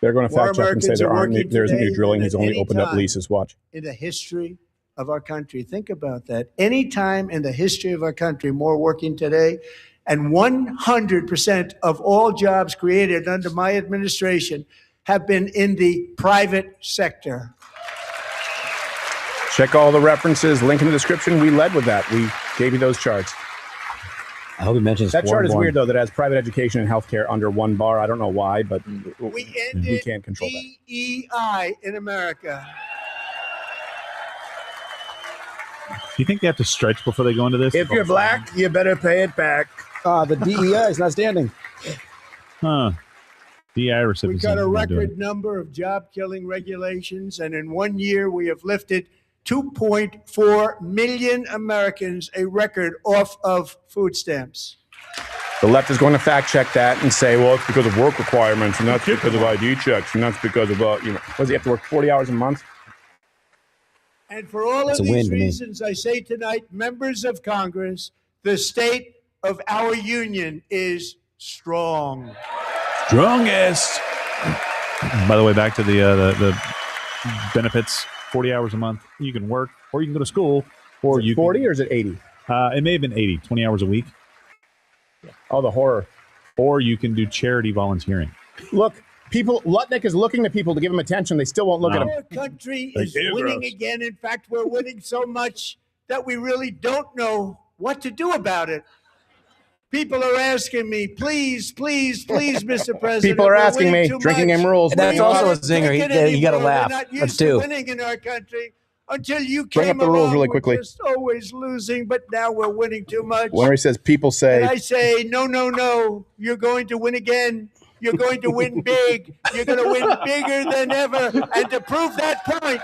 They're going to More fact check and say Americans there are isn't new working drilling. today He's only than opened up any leases. Watch. In the history of our country. Think about that. Any time in the history of our country, more working today, and 100% of all jobs created under my administration have been in the private sector. Check all the references. Link in the description. We led with that. We gave you those charts. I hope he mentions that chart is foreign-born. weird, though, that has private education and healthcare under one bar. I don't know why, but We we can't control that. DEI in America. Do you think they have to stretch before they go into this? If you're black, you better pay it back. The DEI is not standing. Huh. DEI We recipients. got a don't do it. record number of job-killing regulations, and in 1 year, we have lifted 2.4 million Americans, a record off of food stamps. The left is going to fact check that and say, well, it's because of work requirements, and that's because of ID checks, and that's because of, what does he have to work 40 hours a month? And for all That's of a win these to me. reasons, I say tonight, members of Congress, the state of our union is strong. Strongest. By the way, back to the benefits. 40 hours a month. You can work, or you can go to school, or Is it 40 or is it 80? It may have been 80, 20 hours a week. Oh, the horror. Or you can do charity volunteering. Look, Lutnick is looking at people to give him attention. They still won't look at him. Our country Like is Dave winning Gross. again. In fact, we're winning so much that we really don't know what to do about it. People are asking me, please, please, please, Mr. President. People are we're asking winning me, too drinking much. game rules. That's We also a aren't zinger. taking You got to anymore. laugh. We're not That's used to two. winning in our country until you Bring came up the rules along. really We're quickly. just always losing, but now we're winning too much. Whenever he says people And I say, say, no, no, no. You're going to win again. You're going to win big. You're going to win bigger than ever. And to prove that point,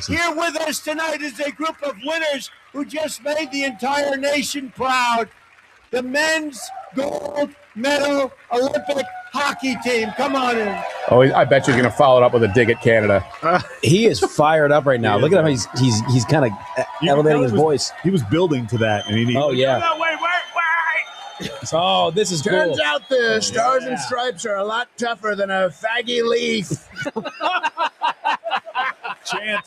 here with us tonight is a group of winners who just made the entire nation proud. The men's gold medal Olympic hockey team. Come on in. oh, I bet you're going to follow it up with a dig at Canada. He is fired up right now. Look at him. He's kind of elevating his voice. He was building to that, and he. Oh yeah. Oh, this is Turns cool. out the stars and stripes are a lot tougher than a faggy leaf. Chant.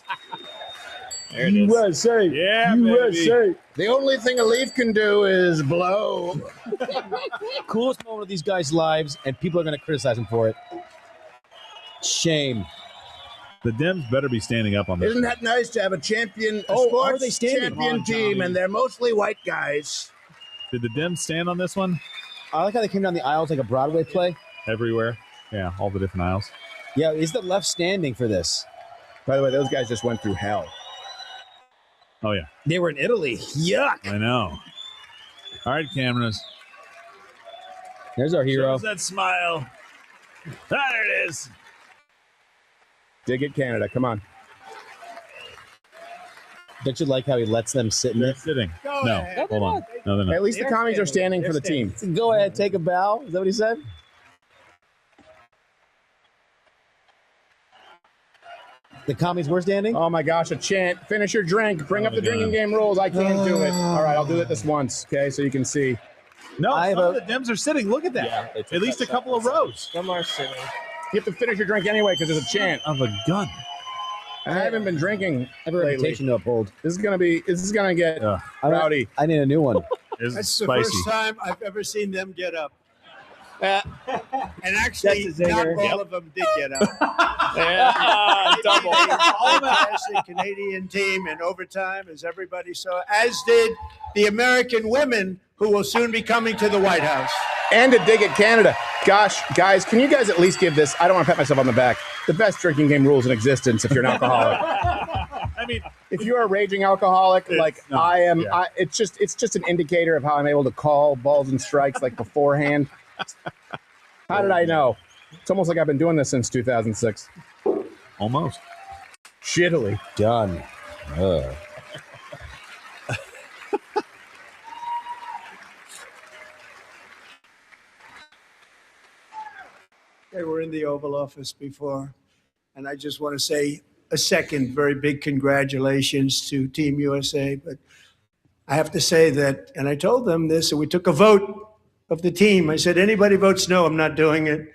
USA. Yeah, USA. The only thing a leaf can do is blow. Coolest moment of these guys' lives, and people are going to criticize him for it. Shame. The Dems better be standing up on this. Isn't that nice to have a champion, a Oh, sports are they standing? champion team, and they're mostly white guys? Did the Dems stand on this one? I like how they came down the aisles like a Broadway play. Everywhere. Yeah, all the different aisles. Yeah, is the left standing for this? By the way, those guys just went through hell. Oh, yeah. They were in Italy. Yuck. I know. All right, cameras. There's our hero. Shows that smile. There it is. Dig it, Canada. Come on. Don't you like how he lets them sit in They're it? sitting. No, hold on. No, they're not. At least the commies are standing for the team. Go ahead, take a bow. Is that what he said? The commies were standing? Oh my gosh, a chant. Finish your drink. Bring up the drinking game rules. I can't do it. All right, I'll do it this once, okay, so you can see. No, some of the Dems are sitting. Look at that. Yeah, at least a couple of rows. Some are sitting. You have to finish your drink anyway because there's a chant. Of a gun. I haven't been drinking. I have a reputation to uphold. This is gonna get rowdy. I need a new one. It's That's spicy. the first time I've ever seen them get up. And actually, That's a not zinger. all of them did get up. Double. Fantastic Canadian team in overtime, as everybody saw, as did the American women who will soon be coming to the White House. And to dig at Canada. Gosh, guys, can you guys at least give this? I don't want to pat myself on the back. The best drinking game rules in existence if you're an alcoholic. I mean, if you're a raging alcoholic, like no, I am, yeah. it's just an indicator of how I'm able to call balls and strikes like beforehand. How did I know? It's almost like I've been doing this since 2006. Almost. Shittily. Done. They were in the Oval Office before, and I just want to say a second very big congratulations to Team USA. But I have to say that, and I told them this, and we took a vote of the team. I said, anybody votes no, I'm not doing it.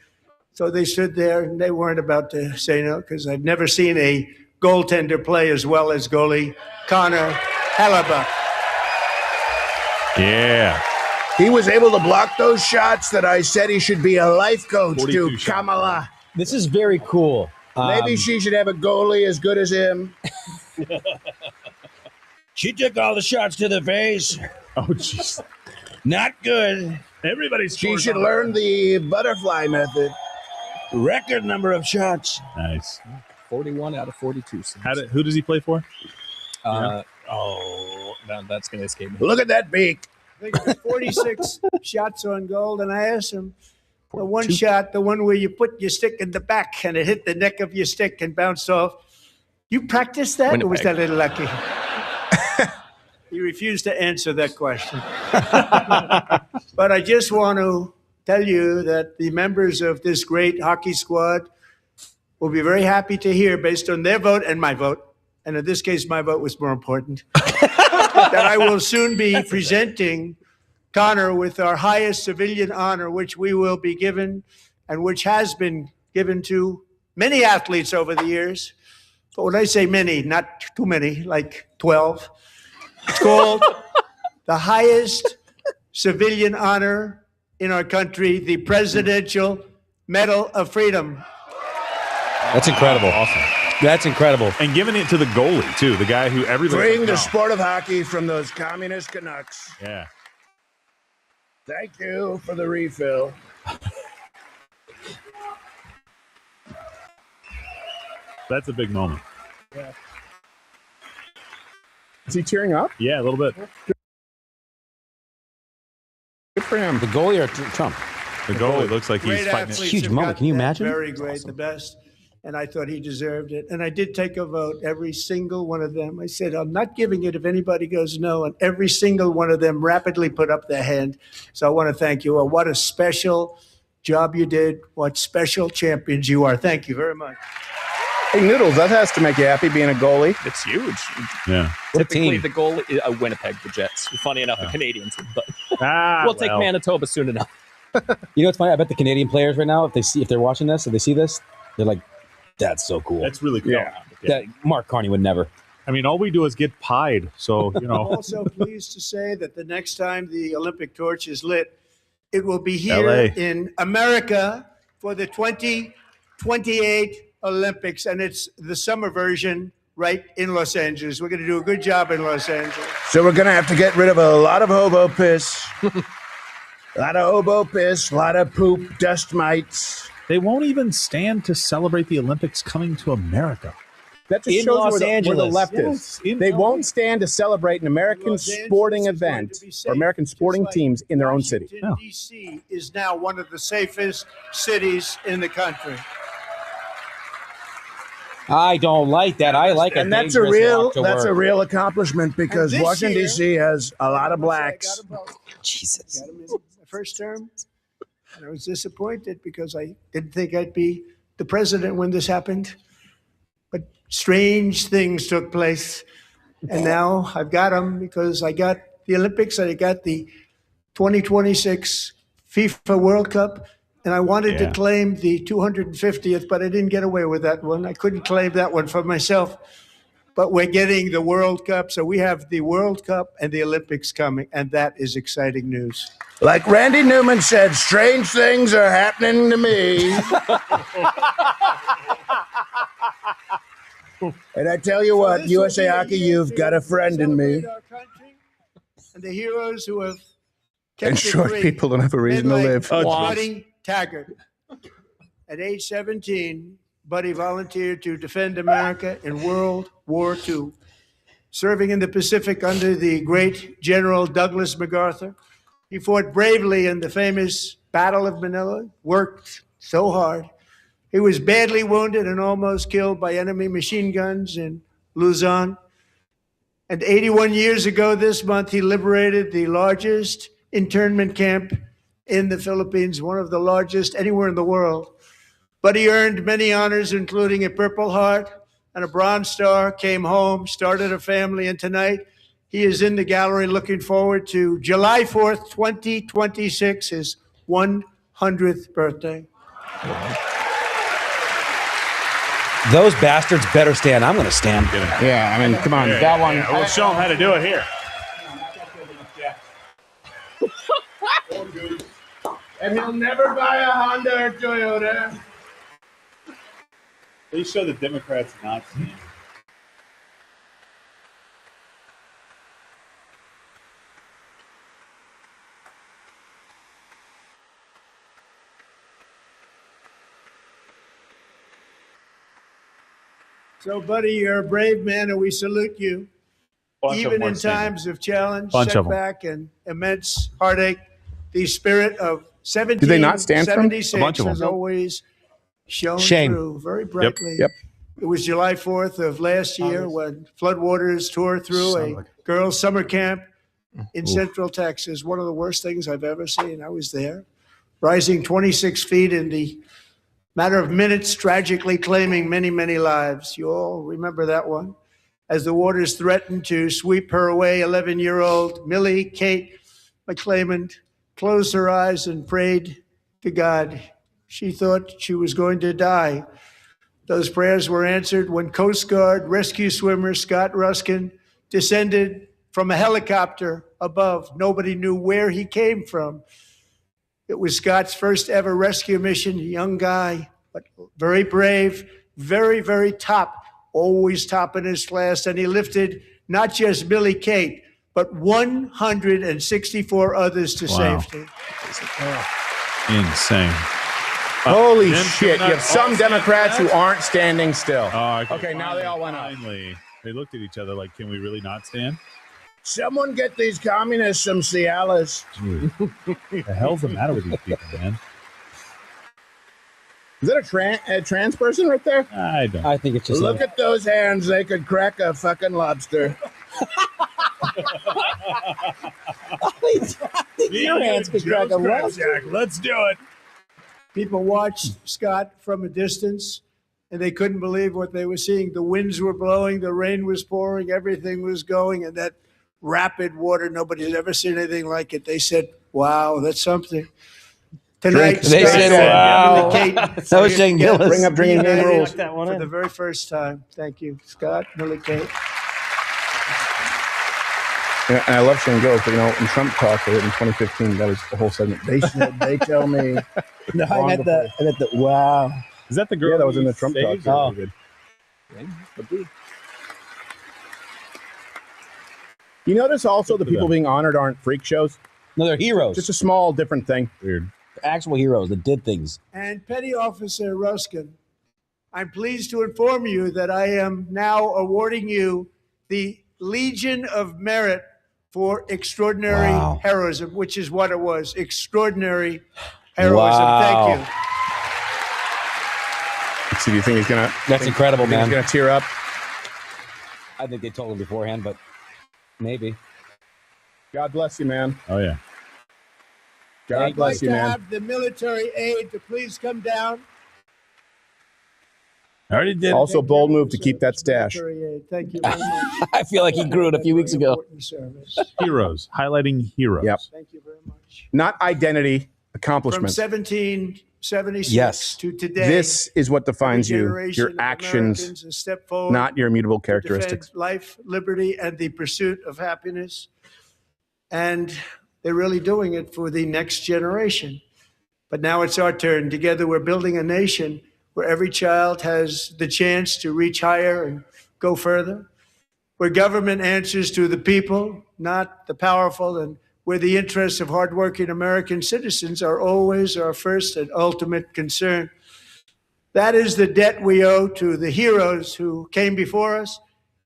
So they stood there, and they weren't about to say no, because I've never seen a goaltender play as well as goalie Connor Hellebuck. Yeah. He was able to block those shots that I said he should be a life coach to, Kamala. This is very cool. Maybe she should have a goalie as good as him. She took all the shots to the face. Oh, jeez. Not good. Everybody's. She should learn the butterfly method. Record number of shots. Nice. 41 out of 42. Who does he play for? Oh, that's going to escape me. Look at that beak. I think it was 46 shots on goal, and I asked him, the one shot, the one where you put your stick in the back and it hit the neck of your stick and bounced off. You practiced that, or was that a little lucky? He refused to answer that question. But I just want to tell you that the members of this great hockey squad will be very happy to hear, based on their vote and my vote, and in this case, my vote was more important, that I will soon be presenting Connor with our highest civilian honor, which we will be given and which has been given to many athletes over the years. But when I say many, not too many, like 12, it's called the highest civilian honor in our country, the Presidential Medal of Freedom. That's incredible. Awesome. That's incredible. And giving it to the goalie, too. The guy who everybody. Bring the sport of hockey from those communist Canucks. Yeah. Thank you for the refill. That's a big moment. Yeah. Is he tearing up? Yeah, a little bit. Good for him. The goalie or Trump? The goalie looks like he's Great fighting athletes it. Huge have moment. got Can you that. imagine? Very great, the best. And I thought he deserved it. And I did take a vote, every single one of them. I said, I'm not giving it if anybody goes no. And every single one of them rapidly put up their hand. So I want to thank you. What a special job you did. What special champions you are. Thank you very much. Hey, Noodles, that has to make you happy being a goalie. It's huge. Yeah. Typically, the goal is Winnipeg, the Jets. Funny enough, the Canadians, but Ah, we'll take Manitoba soon enough. You know what's funny? I bet the Canadian players right now, if they're watching this, if they see this, they're like, "That's so cool." That's really cool. Yeah. That Mark Carney would never. I mean, all we do is get pied. So, you I'm know. also pleased to say that the next time the Olympic torch is lit, it will be here LA. in America for the 2028 Olympics, and it's the summer version right in Los Angeles. We're going to do a good job in Los Angeles. So we're going to have to get rid of a lot of hobo piss. A lot of hobo piss, a lot of poop, dust mites. They won't even stand to celebrate the Olympics coming to America. That just In shows Los where the Angeles. left Yes, is. They won't stand to celebrate an American Los Angeles sporting is going event to be or safe, American sporting just like teams in their own city. Washington, D.C. is now one of the safest cities in the country. I don't like that. I like And a that's a dangerous walk to work. real accomplishment because And this Washington year- D.C. has a lot of I blacks. got a vote. Jesus. Got him in the first term, and I was disappointed because I didn't think I'd be the president when this happened. But strange things took place, and now I've got him because I got the Olympics and I got the 2026 FIFA World Cup, and I wanted to claim the 250th, but I didn't get away with that one. I couldn't claim that one for myself. But we're getting the World Cup, so we have the World Cup and the Olympics coming, and that is exciting news. Like Randy Newman said, strange things are happening to me. And I tell you what, this USA will be a Hockey, year you've to got a friend in me. celebrate our country and the heroes who have kept And it short free. people don't have a reason to Men live. like Oh, Buddy Taggart. At age 17, Buddy volunteered to defend America in World War II, serving in the Pacific under the great General Douglas MacArthur. He fought bravely in the famous Battle of Manila, worked so hard. He was badly wounded and almost killed by enemy machine guns in Luzon. And 81 years ago this month, he liberated the largest internment camp in the Philippines, one of the largest anywhere in the world. But he earned many honors, including a Purple Heart and a Bronze Star, came home, started a family, and tonight he is in the gallery looking forward to July 4th, 2026, his 100th birthday. Those bastards better stand. I'm going to stand. Yeah, I mean, come on. That one. We'll show them how to do it here. And he'll never buy a Honda or Toyota. They show the Democrats not seeing. So, buddy, you're a brave man, and we salute you. Bunch of Even them in weren't standing. times of challenge, Bunch of them. setback, and immense heartache, the spirit of Did they not stand for him? 1776 A bunch of has them. always shone Shame. through very brightly. Yep. It was July 4th of last year when floodwaters tore through a girls' summer camp in Central Texas. One of the worst things I've ever seen. I was there, rising 26 feet in the matter of minutes, tragically claiming many, many lives. You all remember that one. As the waters threatened to sweep her away, 11-year-old Millie Kate McClament closed her eyes and prayed to God. She thought she was going to die. Those prayers were answered when Coast Guard rescue swimmer Scott Ruskin descended from a helicopter above. Nobody knew where he came from. It was Scott's first ever rescue mission, a young guy, but very brave, very, very top, always top in his class. And he lifted not just Millie Kate, but 164 others to Wow. safety. Insane. Holy Jim, shit. You can we have not some all stand Democrats for who that? aren't standing still. Okay, Okay, now they all went up. Finally, they looked at each other like, can we really not stand? Someone get these communists some Cialis. The hell's the matter with these people, man? Is that a trans person right there? I don't. I think it's just Look at those hands. They could crack a fucking lobster. Your hands could crack a lobster. Jack, let's do it. People watched Scott from a distance, and they couldn't believe what they were seeing. The winds were blowing, the rain was pouring, everything was going, and that rapid water, nobody's ever seen anything like it. They said, wow, that's something. Tonight, They Scott said, and wow. Millie Kate That was Shane Gillis. Bring up drinking game reunited rules. That one for in. the very first time. Thank you, Scott, Millie Kate. Yeah, and I love Shane Gillis, but when Trump talked in 2015, that was the whole segment. They said, they tell me. No, I meant the wow. Is that the girl? Yeah, that was in you the Trump saved? talk. Oh. You notice also the people being honored aren't freak shows? No, they're heroes. Just a small different thing. Weird. Actual heroes that did things. And Petty Officer Ruskin, I'm pleased to inform you that I am now awarding you the Legion of Merit for extraordinary heroism, which is what it was, extraordinary heroism. Thank you. Let's see, do you think he's going to... That's incredible, man. He's going to tear up? I think they told him beforehand, but maybe. God bless you, man. Oh, yeah. God bless you, I'd like to man. have the military aid to please come down. I already did. Also, bold move to keep that stash. Military aid. Thank you very much. I feel like he grew it a few weeks ago. Important service. Heroes, highlighting heroes. Yep. Thank you very much. Not identity, From accomplishments. 1776 Yes. to today, This is what defines every you, generation your of actions, Americans has stepped forward not your immutable to characteristics. defend life, liberty, and the pursuit of happiness. And they're really doing it for the next generation. But now it's our turn. Together, we're building a nation where every child has the chance to reach higher and go further, where government answers to the people, not the powerful, and where the interests of hardworking American citizens are always our first and ultimate concern. That is the debt we owe to the heroes who came before us,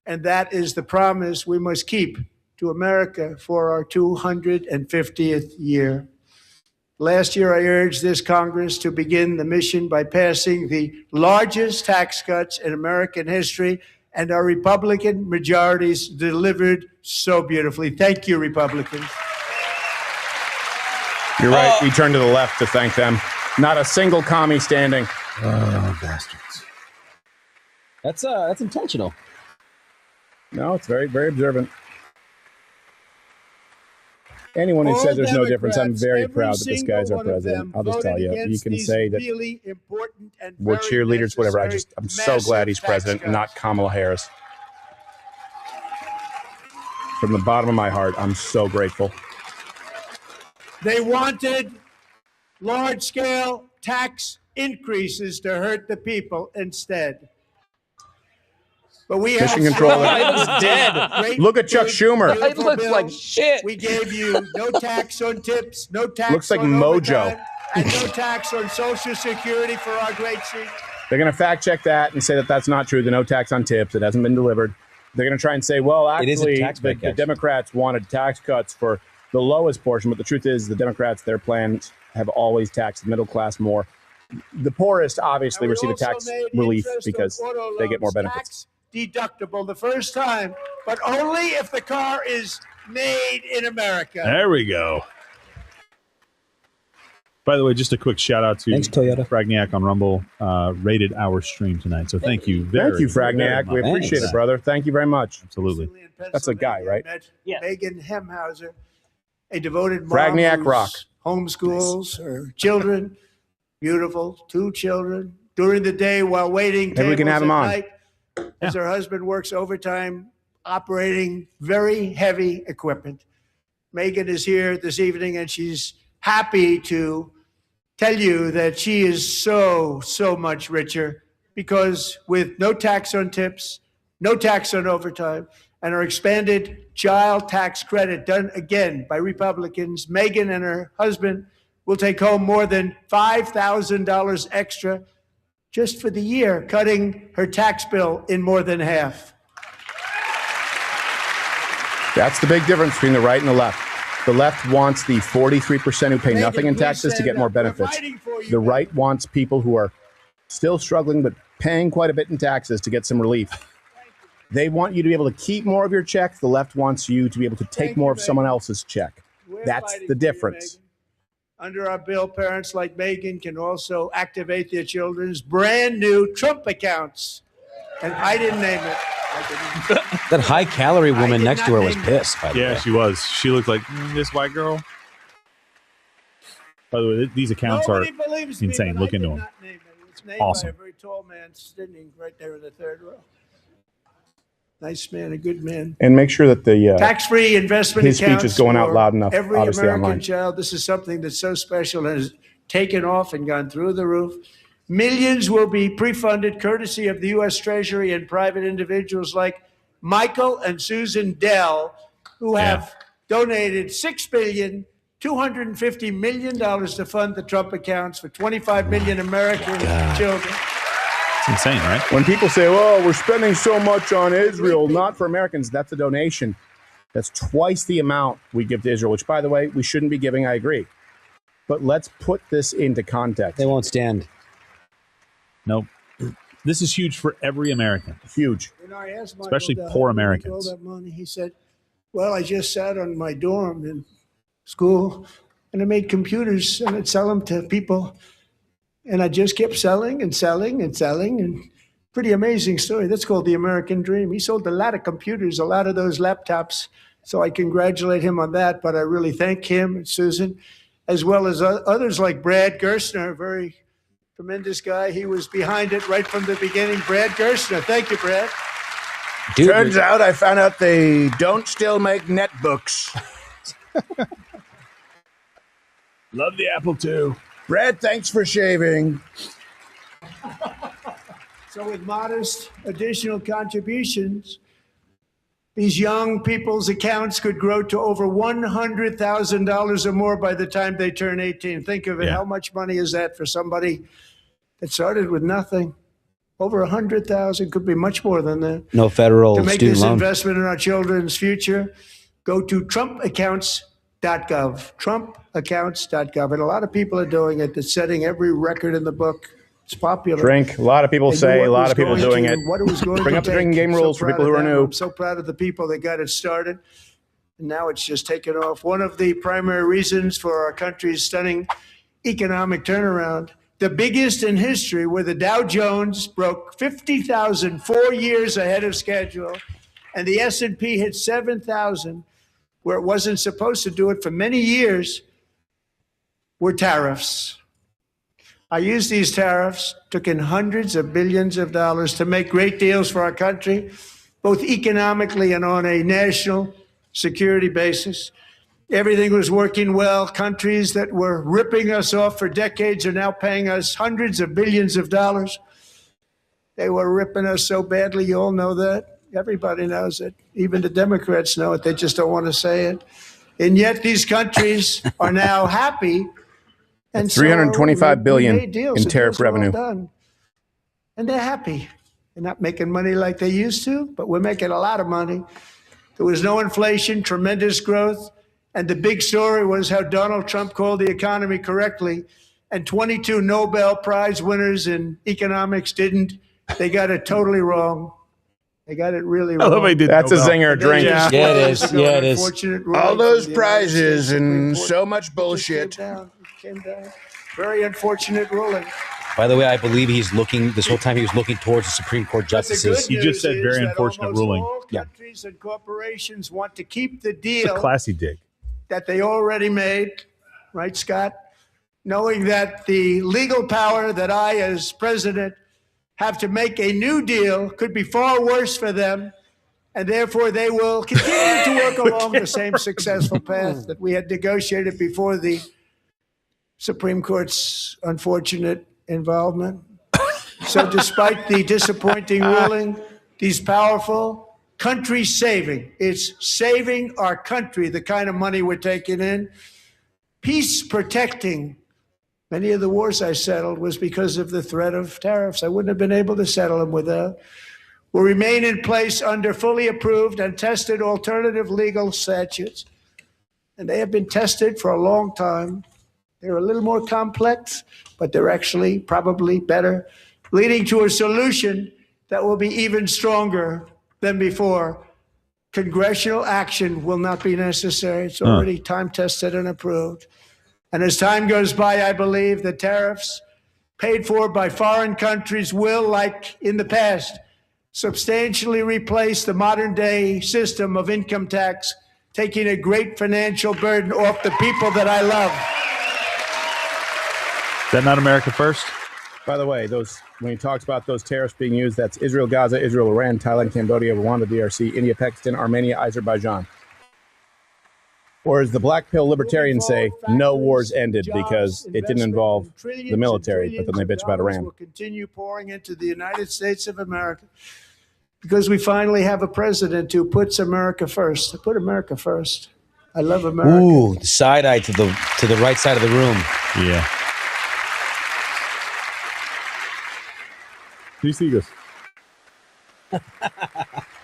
and that is the promise we must keep to America for our 250th year. Last year, I urged this Congress to begin the mission by passing the largest tax cuts in American history, and our Republican majorities delivered so beautifully. Thank you, Republicans. You're right. We turn to the left to thank them. Not a single commie standing. Oh, bastards. That's intentional. No, it's very, very observant. Anyone who says there's no difference, I'm very proud that this guy's our president. I'll just tell you. You can say that we're cheerleaders, whatever. I'm so glad he's president, not Kamala Harris. From the bottom of my heart, I'm so grateful. They wanted large-scale tax increases to hurt the people instead. But we have Mission control. dead. Look at Chuck Schumer. It looks like shit. We gave you no tax on tips, no tax Looks like on Mojo. overtime, and no tax on Social Security for our great seniors. They're going to fact check that and say that that's not true. The no tax on tips. It hasn't been delivered. They're going to try and say, well, actually, the Democrats wanted tax cuts for the lowest portion. But the truth is the Democrats, their plans have always taxed the middle class more. The poorest obviously receive a tax relief because they get more benefits. Deductible the first time, but only if the car is made in America. There we go. By the way, just a quick shout out to Fragniak on Rumble. Rated our stream tonight, so thank you Thank you, Fragniak. We appreciate it, brother. Thank you very much. Absolutely. That's a guy, right? Megan Hemhauser, a devoted mom Fragniak who's rock. homeschools her children, beautiful, 2 children, during the day while waiting Maybe we can tables have him at on. night, as her husband works overtime operating very heavy equipment. Megan is here this evening, and she's happy to tell you that she is so much richer because with no tax on tips, no tax on overtime, and our expanded child tax credit done again by Republicans, Megan and her husband will take home more than $5,000 extra just for the year, cutting her tax bill in more than half. That's the big difference between the right and the left. The left wants the 43% who pay nothing in taxes to get more benefits. The right wants people who are still struggling but paying quite a bit in taxes to get some relief. They want you to be able to keep more of your check. The left wants you to be able to take more of someone else's check. That's the difference. Under our bill, parents like Megan can also activate their children's brand new Trump accounts. And I didn't name it. That high-calorie woman next to her was pissed, by the way. Yeah, she was. She looked like this white girl. By the way, these accounts are insane. Look into them. It's named Awesome. by a very tall man sitting right there in the third row. Nice man, a good man. And make sure that the Tax-free investment his speech accounts is going out for loud enough, every obviously, American online. child. This is something that's so special and has taken off and gone through the roof. Millions will be pre-funded courtesy of the U.S. Treasury and private individuals like Michael and Susan Dell, who have donated $6,250 million to fund the Trump accounts for 25 million American children. It's insane, right? When people say, "Oh, we're spending so much on Israel, not for Americans," that's a donation. That's twice the amount we give to Israel, which, by the way, we shouldn't be giving. I agree. But let's put this into context. They won't stand. Nope. This is huge for every American. Huge. When I asked Michael Especially Dell, poor "Where did you get Americans. all that money?" He said, "Well, I just sat on my dorm in school, and I made computers, and I'd sell them to people, and I just kept selling and selling and selling, and pretty amazing story. That's called the American dream." He sold a lot of computers, a lot of those laptops, so I congratulate him on that, but I really thank him and Susan, as well as others like Brad Gerstner, a very tremendous guy. He was behind it right from the beginning. Brad Gerstner. Thank you, Brad. Dude, Turns out I found out they don't still make netbooks. Love the Apple II. Brad, thanks for shaving. So with modest additional contributions, these young people's accounts could grow to over $100,000 or more by the time they turn 18. Think of it. Yeah. How much money is that for somebody that started with nothing? Over 100,000, could be much more than that. No federal To make student this loan. investment in our children's future, go to trumpaccounts.gov, trumpaccounts.gov. And a lot of people are doing it. They're setting every record in the book. It's popular. Drink. A lot of people They knew say, what a lot was of people going doing to- it. what it was going Bring to up the take. drinking game I'm so rules for proud people who of are them. new. I'm so proud of the people that got it started. And now it's just taken off. One of the primary reasons for our country's stunning economic turnaround, the biggest in history, where the Dow Jones broke 50,000 4 years ahead of schedule, and the S&P hit 7,000, where it wasn't supposed to do it for many years, were tariffs. I used these tariffs, took in hundreds of billions of dollars to make great deals for our country, both economically and on a national security basis. Everything was working well. Countries that were ripping us off for decades are now paying us hundreds of billions of dollars. They were ripping us so badly, you all know that. Everybody knows it. Even the Democrats know it. They just don't want to say it. And yet these countries are now happy. And so $325 billion we made deals. in The tariff deals were all revenue. done. And they're happy. They're not making money like they used to, but we're making a lot of money. There was no inflation, tremendous growth. And the big story was how Donald Trump called the economy correctly. And 22 Nobel Prize winners in economics didn't. They got it totally wrong. They got it really wrong. I love how he did That's Nobel. a zinger. Drink. Yeah, it is. Yeah, it is. Unfortunate ruling All from those the United prizes States and Supreme so Court. much bullshit. Came down. Very unfortunate ruling. By the way, I believe he's looking, this whole time he was looking towards the Supreme Court But the justices. good You just said news very is that unfortunate almost ruling. All Yeah. countries and corporations want to keep the It's a deal classy dig. that they already made, right, Scott? Knowing that the legal power that I, as president, have to make a new deal could be far worse for them, and therefore they will continue to work along the same successful path that we had negotiated before the Supreme Court's unfortunate involvement. So despite the disappointing ruling, these powerful country saving, it's saving our country, the kind of money we're taking in, peace protecting. Many of the wars I settled was because of the threat of tariffs. I wouldn't have been able to settle them without. Will remain in place under fully approved and tested alternative legal statutes. And they have been tested for a long time. They're a little more complex, but they're actually probably better, leading to a solution that will be even stronger than before. Congressional action will not be necessary. It's already time tested and approved. And as time goes by, I believe the tariffs paid for by foreign countries will, like in the past, substantially replace the modern day system of income tax, taking a great financial burden off the people that I love. Is that not America first? By the way, when he talks about those tariffs being used, that's Israel, Gaza, Israel, Iran, Thailand, Cambodia, Rwanda, DRC, India, Pakistan, Armenia, Azerbaijan. Or as the black pill libertarians say, no wars ended because it didn't involve the military, but then they bitch about Iran. Will continue pouring into the United States of America because we finally have a president who puts America first. I put America first. I love America. Ooh, the side eye to the right side of the room. Yeah. You see this?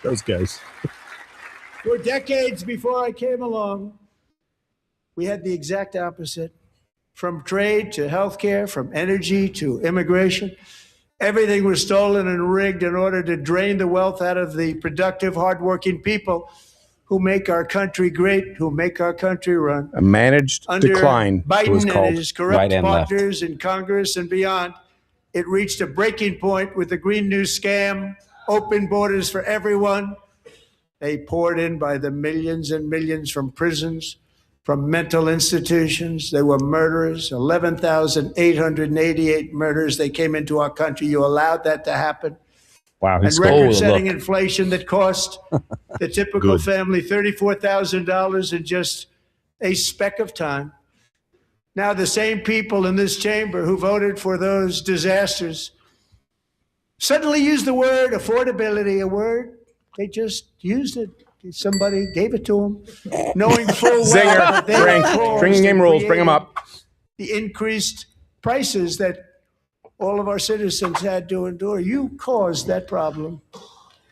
Those guys. For decades before I came along, we had the exact opposite. From trade to healthcare, from energy to immigration, everything was stolen and rigged in order to drain the wealth out of the productive, hardworking people who make our country great, who make our country run. A managed Under decline, it was Biden called. and his corrupt Right and left. partners in Congress and beyond, it reached a breaking point with the Green New scam, open borders for everyone. They poured in by the millions and millions from prisons, from mental institutions. They were murderers, 11,888 murders. They came into our country. You allowed that to happen. Wow. And record-setting inflation that cost the typical Good. family $34,000 in just a speck of time. Now the same people in this chamber who voted for those disasters suddenly use the word affordability, a word they just used it. Somebody gave it to them, knowing full well that they Zinger, caused drinking game and rules, bring them created up. the increased prices that all of our citizens had to endure. You caused that problem.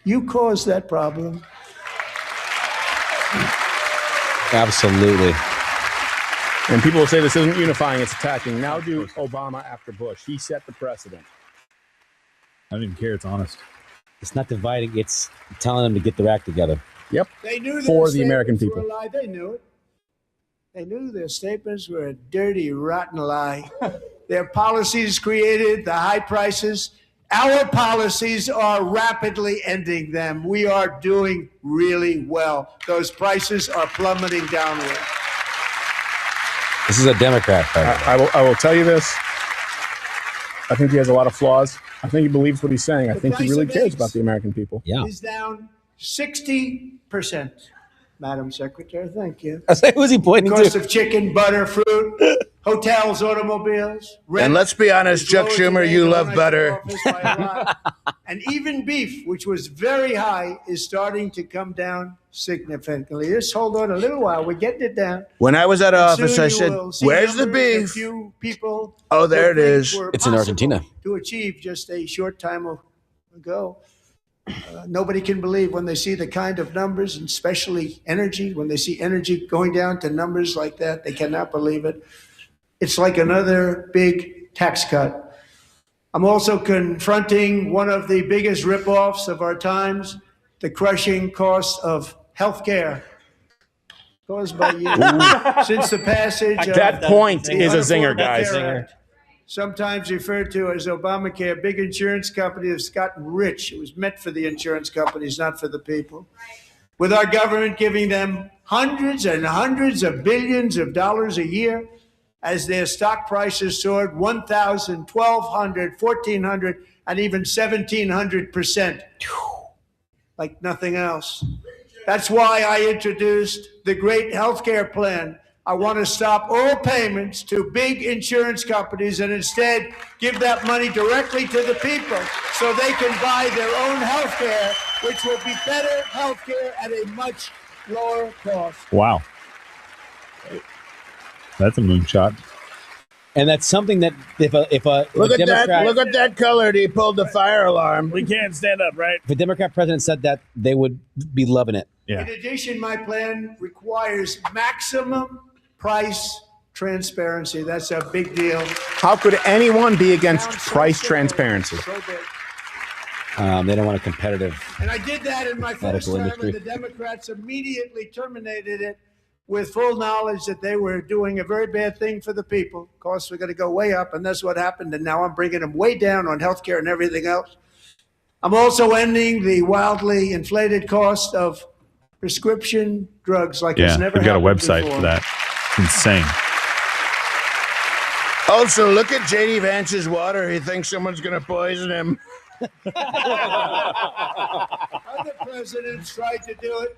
You caused that problem. Absolutely. And people will say this isn't unifying, it's attacking. Now do Obama after Bush. He set the precedent. I don't even care. It's honest. It's not dividing. It's telling them to get their act together. Yep. They knew For their the American statements were people. a lie. They knew it. They knew their statements were a dirty, rotten lie. Their policies created the high prices. Our policies are rapidly ending them. We are doing really well. Those prices are plummeting downward. This is a Democrat. I will tell you this. I think he has a lot of flaws. I think he believes what he's saying. I think he price really of cares eggs about the American people. Is down 60%. Madam Secretary, thank you. Who's he pointing Cost to? of chicken, butter, fruit, hotels, automobiles. And let's be honest, Chuck Schumer, you love butter. And even beef, which was very high, is starting to come down significantly. Just hold on a little while. We're getting it down. When I was at And office, soon I you said, will see "Where's the numbers that beef?" few people Oh, there would it think is. were It's in possible Argentina. to achieve just a short time ago. Nobody can believe when they see the kind of numbers, and especially energy, when they see energy going down to numbers like that, they cannot believe it. It's like another big tax cut. I'm also confronting one of the biggest ripoffs of our times, the crushing cost of health care caused by you. Since the passage of That point the is a zinger, Unaffordable guys. Care Act, sometimes referred to as Obamacare, big insurance company has gotten rich. It was meant for the insurance companies, not for the people. With our government giving them hundreds and hundreds of billions of dollars a year as their stock prices soared 1,000, 1,200, 1,400, and even 1,700%. Like nothing else. That's why I introduced the great healthcare plan. I want to stop all payments to big insurance companies and instead give that money directly to the people so they can buy their own health care, which will be better health care at a much lower cost. Wow. That's a moonshot. And that's something that if a Look at Democrat, that! Look at that color. He pulled the fire alarm. We can't stand up, right? if a Democrat president said that, they would be loving it. Yeah. In addition, my plan requires maximum price transparency. That's a big deal. How could anyone be against price transparency? So big. They don't want a competitive. And I did that in my first Medical term, industry. and the Democrats immediately terminated it with full knowledge that they were doing a very bad thing for the people. Of course, we're going to go way up, and that's what happened. And now I'm bringing them way down on health care and everything else. I'm also ending the wildly inflated cost of prescription drugs like it's Yeah. never We've got a happened website before. for that. It's insane. Also, look at J.D. Vance's water. He thinks someone's going to poison him. Other presidents tried to do it.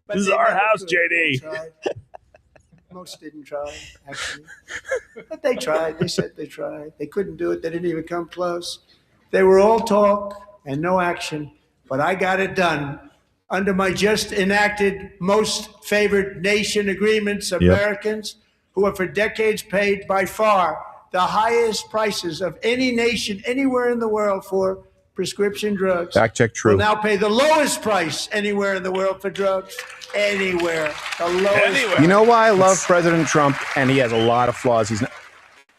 But This is they our never house, could. JD. They tried. Most didn't try, actually. But they tried. They said they tried. They couldn't do it. They didn't even come close. They were all talk and no action. But I got it done. Under my just enacted most favored nation agreements, Americans who have for decades paid by far the highest prices of any nation anywhere in the world for prescription drugs Fact check true. will now pay the lowest price anywhere in the world for drugs. Anywhere. The lowest. You know why I love President Trump? And he has a lot of flaws.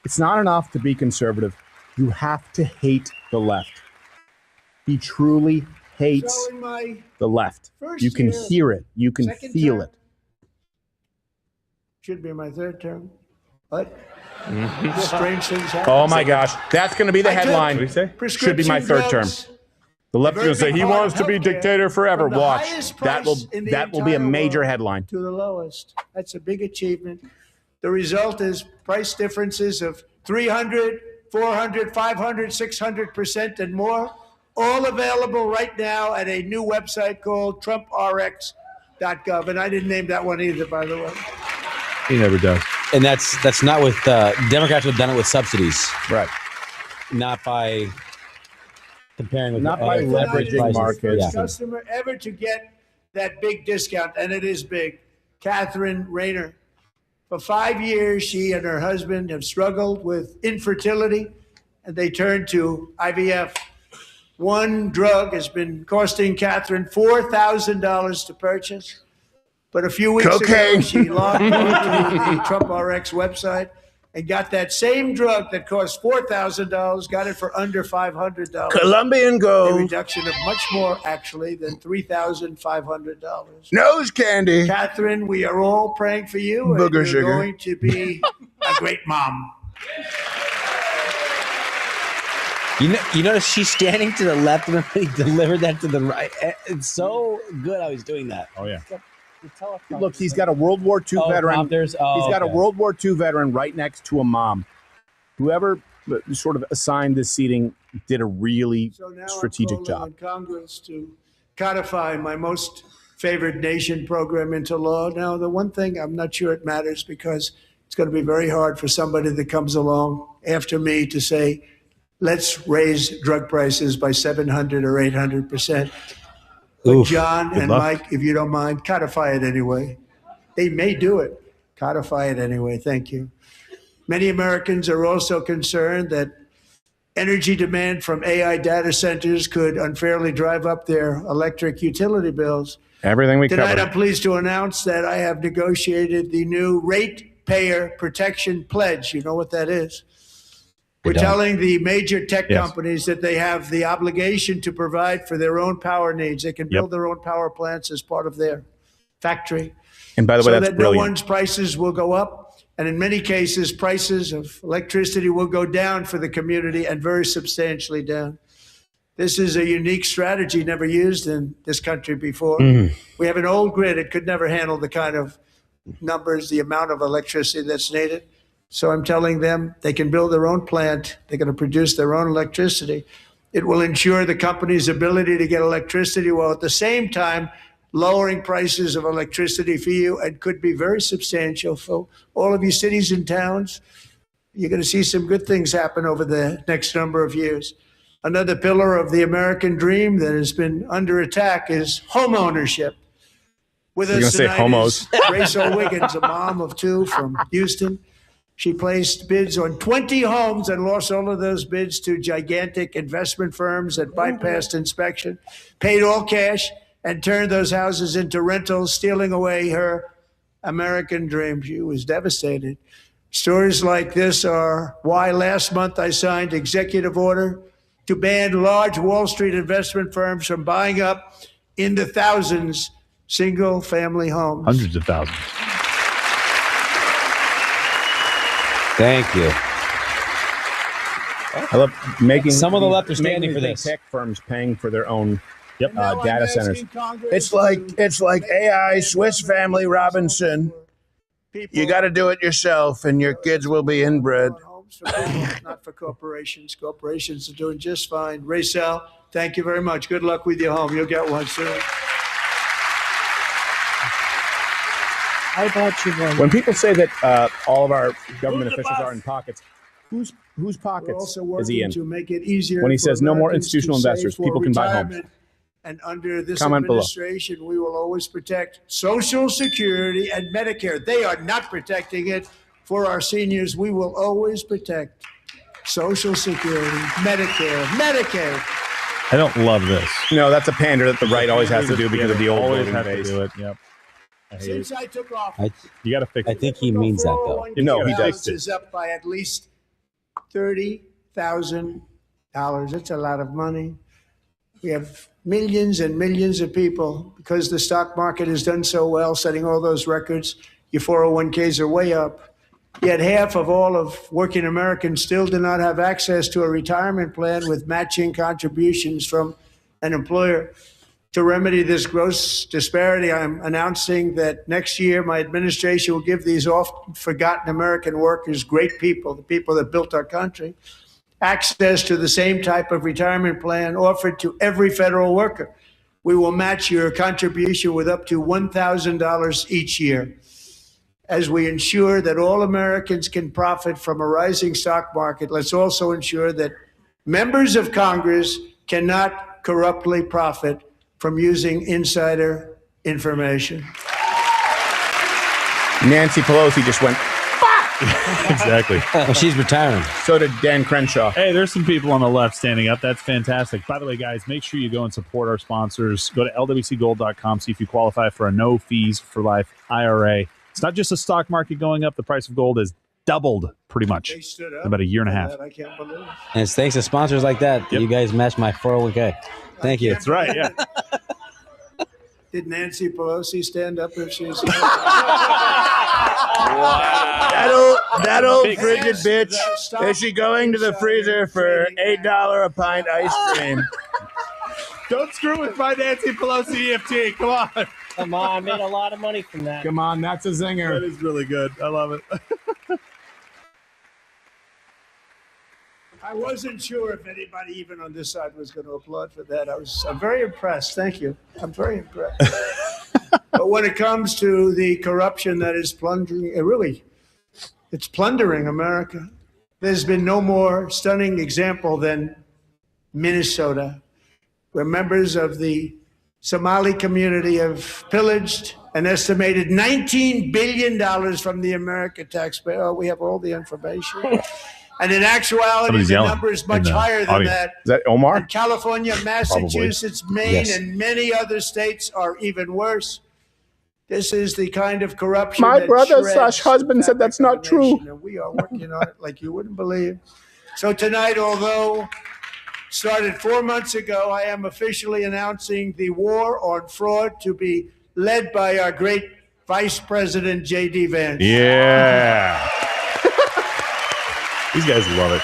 It's not enough to be conservative. You have to hate the left. He truly hates So in my the left. first You can year, hear it. You can second feel term. it. Should be my third term. What? Strange things happen. Oh my gosh. That's going to be the I took headline. Should be my third term. The left is going to say he wants to be dictator forever. From the Watch. highest That will price in the be a entire major world headline. to the lowest. That's a big achievement. The result is price differences of 300, 400, 500, 600% and more. All available right now at a new website called TrumpRx.gov. And I didn't name that one either, by the way. He never does. And that's not with Democrats would have done it with subsidies, right? Not by comparing with Not by leveraging prices. markets. Yeah. Customer ever to get that big discount, and it is big. Catherine Rayner. For 5 years, she and her husband have struggled with infertility, and they turned to IVF. One drug has been costing Catherine $4,000 to purchase. But a few weeks ago, Cocaine. she logged onto the Trump RX website and got that same drug that cost $4,000, got it for under $500. Colombian A gold. reduction of much more, actually, than $3,500. Nose candy. Catherine, we are all praying for you. And Booger you're sugar. going to be a great mom. You notice she's standing to the left and he delivered that to the right. It's so good how he's doing that. Oh yeah. Look, he's got a World War II veteran. prompters? Oh, He's got a okay. World War II veteran right next to a mom. Whoever sort of assigned this seating did a really So now strategic I'm job. calling on Congress to codify my most favored nation program into law. Now, the one thing I'm not sure it matters because it's going to be very hard for somebody that comes along after me to say, let's raise drug prices by 700 or 800%. But Oof. John Good and luck. Mike, if you don't mind, codify it anyway. They may do it. Codify it anyway. Thank you. Many Americans are also concerned that energy demand from AI data centers could unfairly drive up their electric utility bills. Everything we Tonight, covered. I'm pleased to announce that I have negotiated the new Ratepayer Protection Pledge. You know what that is? We're telling the major tech Yes. companies that they have the obligation to provide for their own power needs. They can build their own power plants as part of their factory. And by the way, so that's that brilliant. no one's prices will go up. And in many cases, prices of electricity will go down for the community and very substantially down. This is a unique strategy never used in this country before. We have an old grid. It could never handle the kind of numbers, the amount of electricity that's needed. So I'm telling them they can build their own plant. They're going to produce their own electricity. It will ensure the company's ability to get electricity while at the same time lowering prices of electricity for you and could be very substantial for all of you cities and towns. You're going to see some good things happen over the next number of years. Another pillar of the American dream that has been under attack is home ownership. With You're us gonna say tonight homos. is Rachel Wiggins, a mom of two from Houston. She placed bids on 20 homes and lost all of those bids to gigantic investment firms that bypassed inspection, paid all cash, and turned those houses into rentals, stealing away her American dream. She was devastated. Stories like this are why last month I signed executive order to ban large Wall Street investment firms from buying up in the thousands single-family homes. Hundreds of thousands. Thank you. I love making Some of the left are making standing these for big this. tech firms paying for their own data centers. It's like AI Swiss Family Robinson. You got to do it yourself, and your kids will be inbred. Homes for people, not for corporations. Corporations are doing just fine. Raysel, thank you very much. Good luck with your home. You'll get one soon. I bought you one. When people say that all of our government officials are in pockets, whose We're pockets also is he working in? to make it easier When he for says no more Americans to institutional save investors, for people can buy homes. retirement. And under this Comment below. administration, we will always protect Social Security and Medicare. They are not protecting it for our seniors. We will always protect Social Security, Medicare, Medicaid. I don't love this. No, that's a pander that the right always has to do because of the old always voting have to base. do it. Yep. I hate Since it. I took office, You got to fix it. I think he means that though. No, he does. balance is up by at least $30,000. That's a lot of money. We have millions and millions of people, because the stock market has done so well, setting all those records. Your 401ks are way up. Yet half of all of working Americans still do not have access to a retirement plan with matching contributions from an employer. To remedy this gross disparity, I'm announcing that next year my administration will give these often forgotten American workers, great people, the people that built our country, access to the same type of retirement plan offered to every federal worker. We will match your contribution with up to $1,000 each year. As we ensure that all Americans can profit from a rising stock market, let's also ensure that members of Congress cannot corruptly profit from using insider information. Nancy Pelosi just went, Exactly. Well, she's retiring. So did Dan Crenshaw. Hey, there's some people on the left standing up. That's fantastic. By the way, guys, make sure you go and support our sponsors. Go to lwcgold.com, see if you qualify for a no fees for life IRA. It's not just the stock market going up. The price of gold has doubled pretty much in about a year and a half. I can't believe it. And it's thanks to sponsors like that that you guys match my 401k. Thank you. That's right. Yeah. Did Nancy Pelosi stand up if she's... That old frigid bitch. Is she going to the freezer for $8 a pint ice cream? Don't screw with my Nancy Pelosi EFT. Come on. Come on, I made a lot of money from that. Come on, that's a zinger. That is really good. I love it. I wasn't sure if anybody even on this side was going to applaud for that. I'm very impressed. Thank you. I'm very impressed. But when it comes to the corruption that is plundering, it's plundering America. There's been no more stunning example than Minnesota, where members of the Somali community have pillaged an estimated $19 billion from the American taxpayer. Oh, we have all the information. And in actuality, the number is much higher than that. Is that Omar? And California, Massachusetts, Maine, Yes. and many other states are even worse. This is the kind of corruption. My that brother shreds / husband said that's not the nation, true. and we are working on it like you wouldn't believe. So tonight, although started 4 months ago, I am officially announcing the war on fraud to be led by our great Vice President J.D. Vance. Yeah. These guys love it.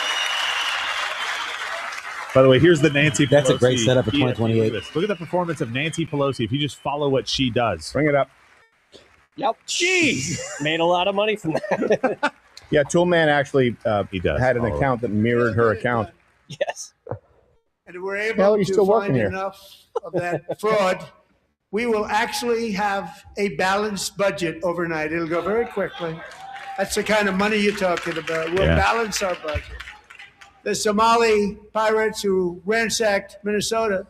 By the way, here's the Nancy Pelosi. That's a great setup for EFT. 2028. Look at this. Look at the performance of Nancy Pelosi. If you just follow what she does. Bring it up. Yep. Jeez. Made a lot of money from that. Yeah, Toolman actually he does. had an account that mirrored her account. Yes. And we're Hell, able you're to still working find here. enough of that fraud. We will actually have a balanced budget overnight. It'll go very quickly. That's the kind of money you're talking about. We'll Yeah. balance our budget. The Somali pirates who ransacked Minnesota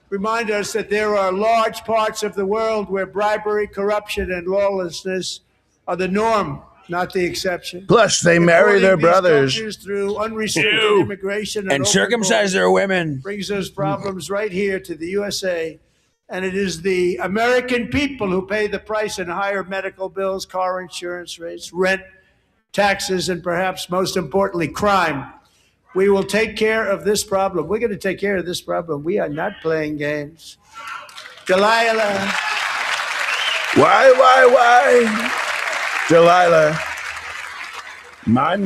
remind us that there are large parts of the world where bribery, corruption, and lawlessness are the norm, not the exception. Plus, they marry their Importing these brothers. cultures through unrestricted Ew. immigration And open circumcise borders their women. brings those problems right here to the USA. And it is the American people who pay the price in higher medical bills, car insurance rates, rent, taxes, and perhaps most importantly, crime. We will take care of this problem. We're going to take care of this problem. We are not playing games. Delilah. Why? Delilah. My.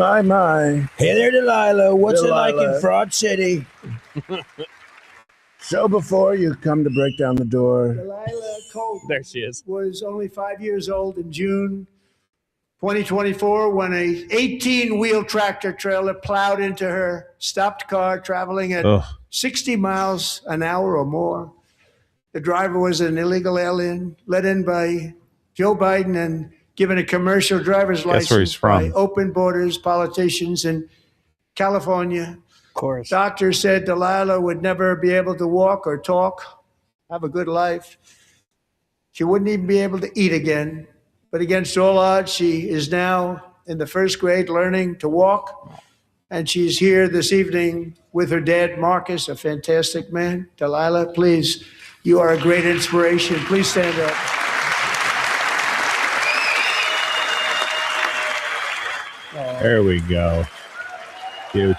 Hey there, Delilah. What's it like in Fraud City? So before you come to break down the door, Delilah Colt There she is. was only 5 years old in June 2024 when a 18-wheel tractor trailer plowed into her stopped car traveling at 60 miles an hour or more. The driver was an illegal alien let in by Joe Biden and given a commercial driver's Guess where he's license from. by open borders politicians in California. Of course. Doctors said Delilah would never be able to walk or talk, have a good life. She wouldn't even be able to eat again. But against all odds, she is now in the first grade learning to walk And she's here this evening with her dad, Marcus, a fantastic man. Delilah, please, you are a great inspiration. Please stand up. There we go. Cute.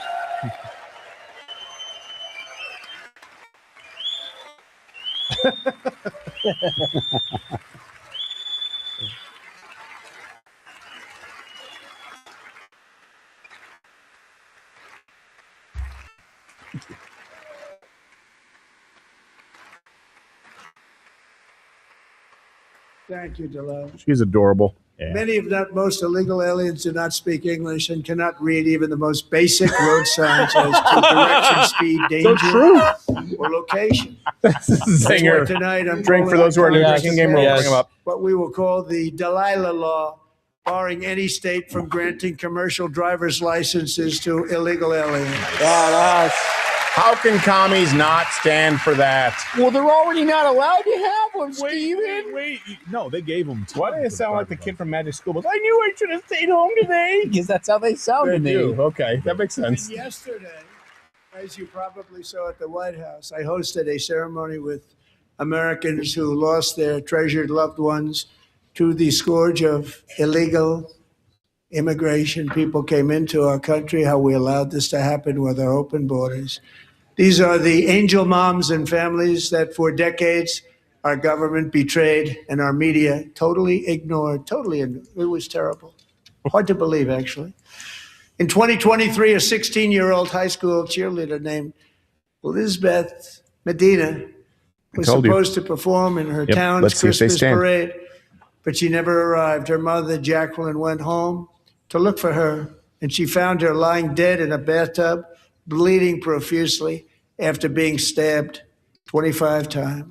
Thank you, Delilah. She's adorable. Many, if not most, illegal aliens do not speak English and cannot read even the most basic road signs as to direction, speed, danger, or location. Zinger. Tonight, I'm Drink for calling those who are in the on drinking game. We'll bring them up. What we will call the Delilah Law, barring any state from granting commercial driver's licenses to illegal aliens. How can commies not stand for that? Well, they're already not allowed to have one, Steven. Wait. No, they gave them. Why do they sound like the kid from Magic School Bus? I knew I should have stayed home today. Because that's how they sound to They me. do. Okay, that makes sense. And yesterday, as you probably saw at the White House, I hosted a ceremony with Americans who lost their treasured loved ones to the scourge of illegal immigration. People came into our country, how we allowed this to happen with our open borders. These are the angel moms and families that for decades our government betrayed and our media totally ignored. It was terrible. Hard to believe, actually. In 2023, a 16-year-old high school cheerleader named Elizabeth Medina was supposed to perform in her town's Christmas parade, but she never arrived. Her mother, Jacqueline, went home to look for her, and she found her lying dead in a bathtub, bleeding profusely after being stabbed 25 times.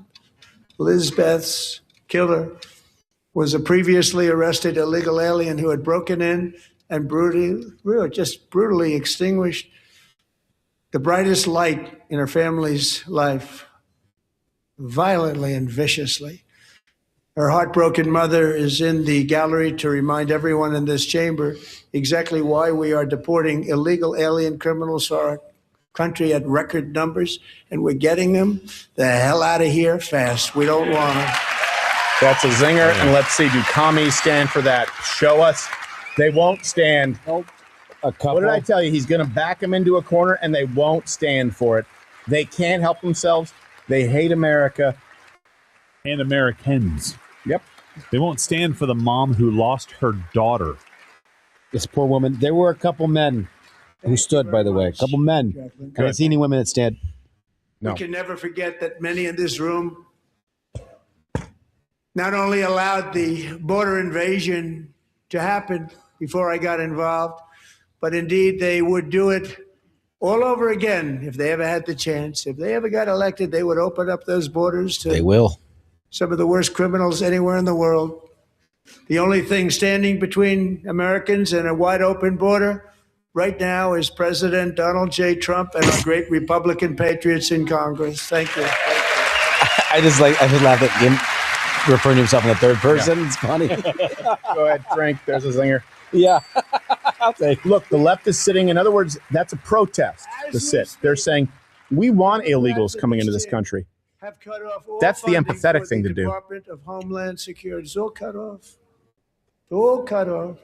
Elizabeth's killer was a previously arrested illegal alien who had broken in and brutally extinguished the brightest light in her family's life, violently and viciously. Her heartbroken mother is in the gallery to remind everyone in this chamber exactly why we are deporting illegal alien criminals to our country at record numbers, and we're getting them the hell out of here fast. We don't want them. That's a zinger, and let's see, do commies stand for that? Show us. They won't stand. Nope. What did I tell you? He's going to back them into a corner, and they won't stand for it. They can't help themselves. They hate America. And Americans. Yep. They won't stand for the mom who lost her daughter. This poor woman. There were a couple men who stood, by the way. A couple men. I haven't seen any women that stand. No. We can never forget that many in this room not only allowed the border invasion to happen before I got involved, but indeed they would do it all over again if they ever had the chance. If they ever got elected, they would open up those borders to some of the worst criminals anywhere in the world. The only thing standing between Americans and a wide open border right now is President Donald J. Trump and our great Republican patriots in Congress. Thank you. I just laugh at him referring to himself in the third person. Yeah. It's funny. Go ahead, Frank. There's a zinger. Yeah. I'll take. Look, the left is sitting. In other words, that's a protest to sit. They're saying, we want illegals coming into this country. Have cut off all that's the funding empathetic for thing the to do. Department of Homeland Security. It's all cut off. All cut off.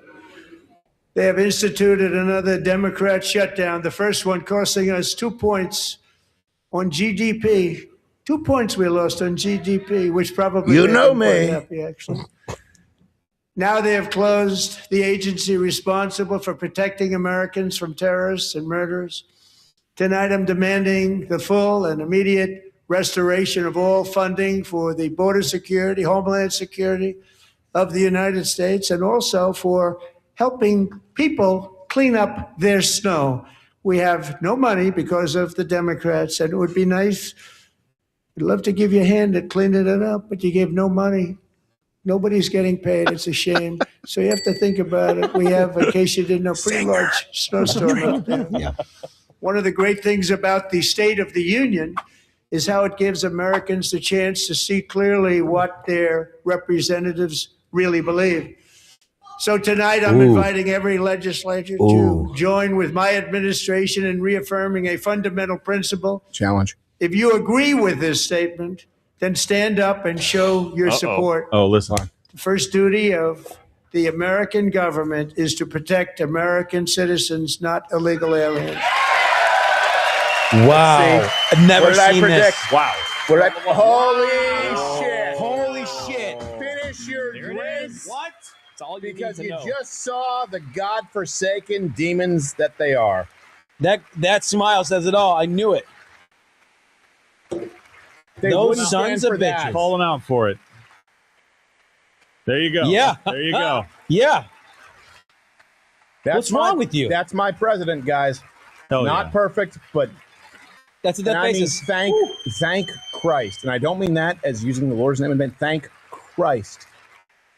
They have instituted another Democrat shutdown, the first one costing us 2 points on GDP. 2 points we lost on GDP, which probably You know made them me. quite happy, actually. Now they have closed the agency responsible for protecting Americans from terrorists and murderers. Tonight I'm demanding the full and immediate restoration of all funding for the border security, homeland security of the United States, and also for helping people clean up their snow. We have no money because of the Democrats, and it would be nice. We'd love to give you a hand at cleaning it up, but you gave no money. Nobody's getting paid. It's a shame. So you have to think about it. We have, in case you didn't know, pretty large snowstorm up there. Yeah. One of the great things about the State of the Union is how it gives Americans the chance to see clearly what their representatives really believe. So tonight I'm inviting every legislature to join with my administration in reaffirming a fundamental principle. Challenge. If you agree with this statement, then stand up and show your support. Oh, listen. The first duty of the American government is to protect American citizens, not illegal aliens. Wow. I've never seen this. Wow. What did I, holy shit. Holy shit. Finish your drink. What? It's all you Because need to you know. just saw the godforsaken demons that they are. That smile says it all. I knew it. They Those wouldn't stand sons of for that. bitches. Call them out for it. There you go. Yeah. There you go. Yeah. That's What's wrong with you? That's my president, guys. Hell Not yeah. perfect, but That's what and that I face mean, is. thank Christ. And I don't mean that as using the Lord's name in vain. Thank Christ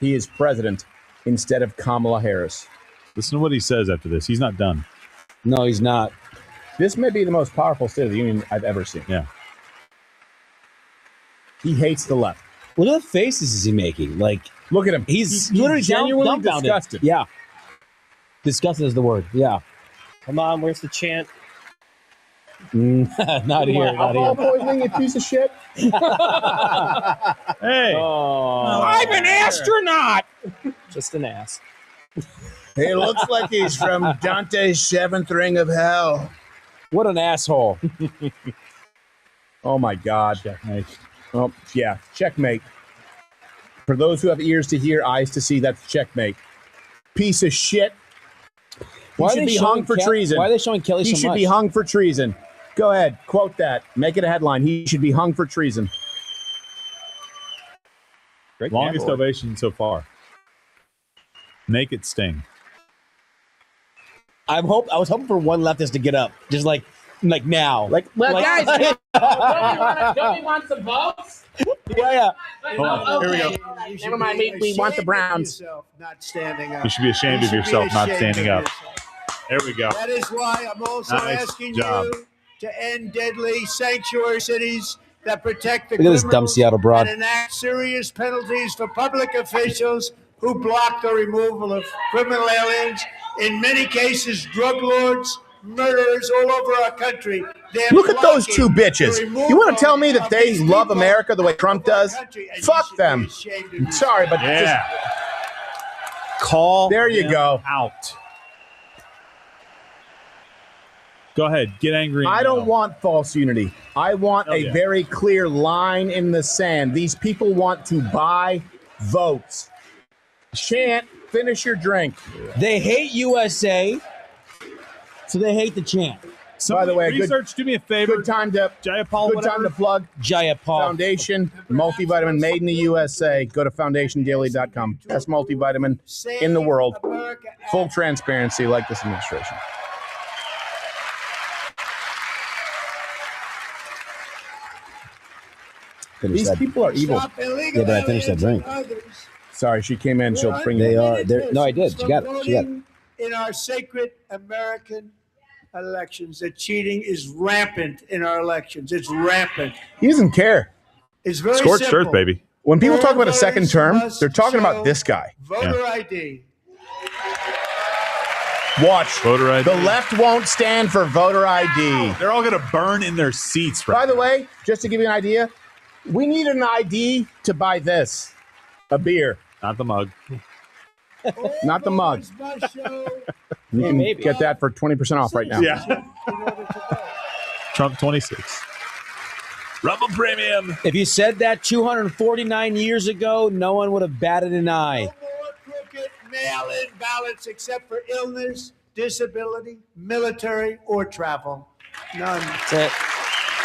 he is president instead of Kamala Harris. Listen to what he says after this. He's not done. No, he's not. This may be the most powerful State of the Union I've ever seen. Yeah. He hates the left. What other faces is he making? Like, look at him. He's literally genuinely dumbfounded. disgusted. Yeah. Disgusted is the word. Yeah. Come on, where's the chant? Not here. Not Alcohol here. poisoning, you piece of shit. Hey. I'm an astronaut. Just an ass. He looks like he's from Dante's Seventh Ring of Hell. What an asshole. Oh, my God. Checkmate. Oh, yeah. Checkmate. For those who have ears to hear, eyes to see, that's checkmate. Piece of shit. He should be hung for treason. Why are they showing Kelly He so should much? be hung for treason. Go ahead. Quote that. Make it a headline. He should be hung for treason. Great Longest ovation so far. Make it sting. I was hoping for one leftist to get up, just like now. Well, guys, don't we want some votes? Yeah. Hold on. Here we go. Never mind. We want the Browns. Not standing up. You should be ashamed of yourself not standing up. There we go. That is why I'm also Nice asking job. you to end deadly sanctuary cities that protect the Look at this dumb criminals Seattle broad. and enact serious penalties for public officials who block the removal of criminal aliens. In many cases, drug lords, murderers all over our country. They're Look at those blocking two bitches. the removal You want to tell me that of they these love people America the way Trump does? country, and you Fuck should them. be ashamed of I'm you. sorry, but Yeah. just Call there you them go. out. Go ahead. Get angry. I don't want false unity. I want Oh, a yeah. very clear line in the sand. These people want to buy votes. Chant, finish your drink. They hate USA, so they hate the chant. By the way, research. Do me a favor. Good time to Jayapal, good whatever. time to plug Jayapal. Foundation multivitamin made in the USA. Go to foundationdaily.com. Best multivitamin in the world. Full transparency like this administration. These people are evil. Stop illegal Yeah, but I finished that aliens drink. and others. Sorry, she came in. She'll bring They you. are. No, I did. She got it. She got it. In our sacred American elections, the cheating is rampant in our elections. It's rampant. He doesn't care. It's very Scorched simple. earth, baby. When people talk about a All second voters term, must they're talking show about this guy. Voter ID. Watch. Voter ID. The left won't stand for voter ID. They're all going to burn in their seats. Right By the way, just to give you an idea, we need an ID to buy this. A beer. Not the mug. Not the mug. You can get that for 20% off right now. Yeah. Trump 26. Rumble Premium. If you said that 249 years ago, no one would have batted an eye. Crooked mail-in ballots except for illness, disability, military, or travel. None. That's it.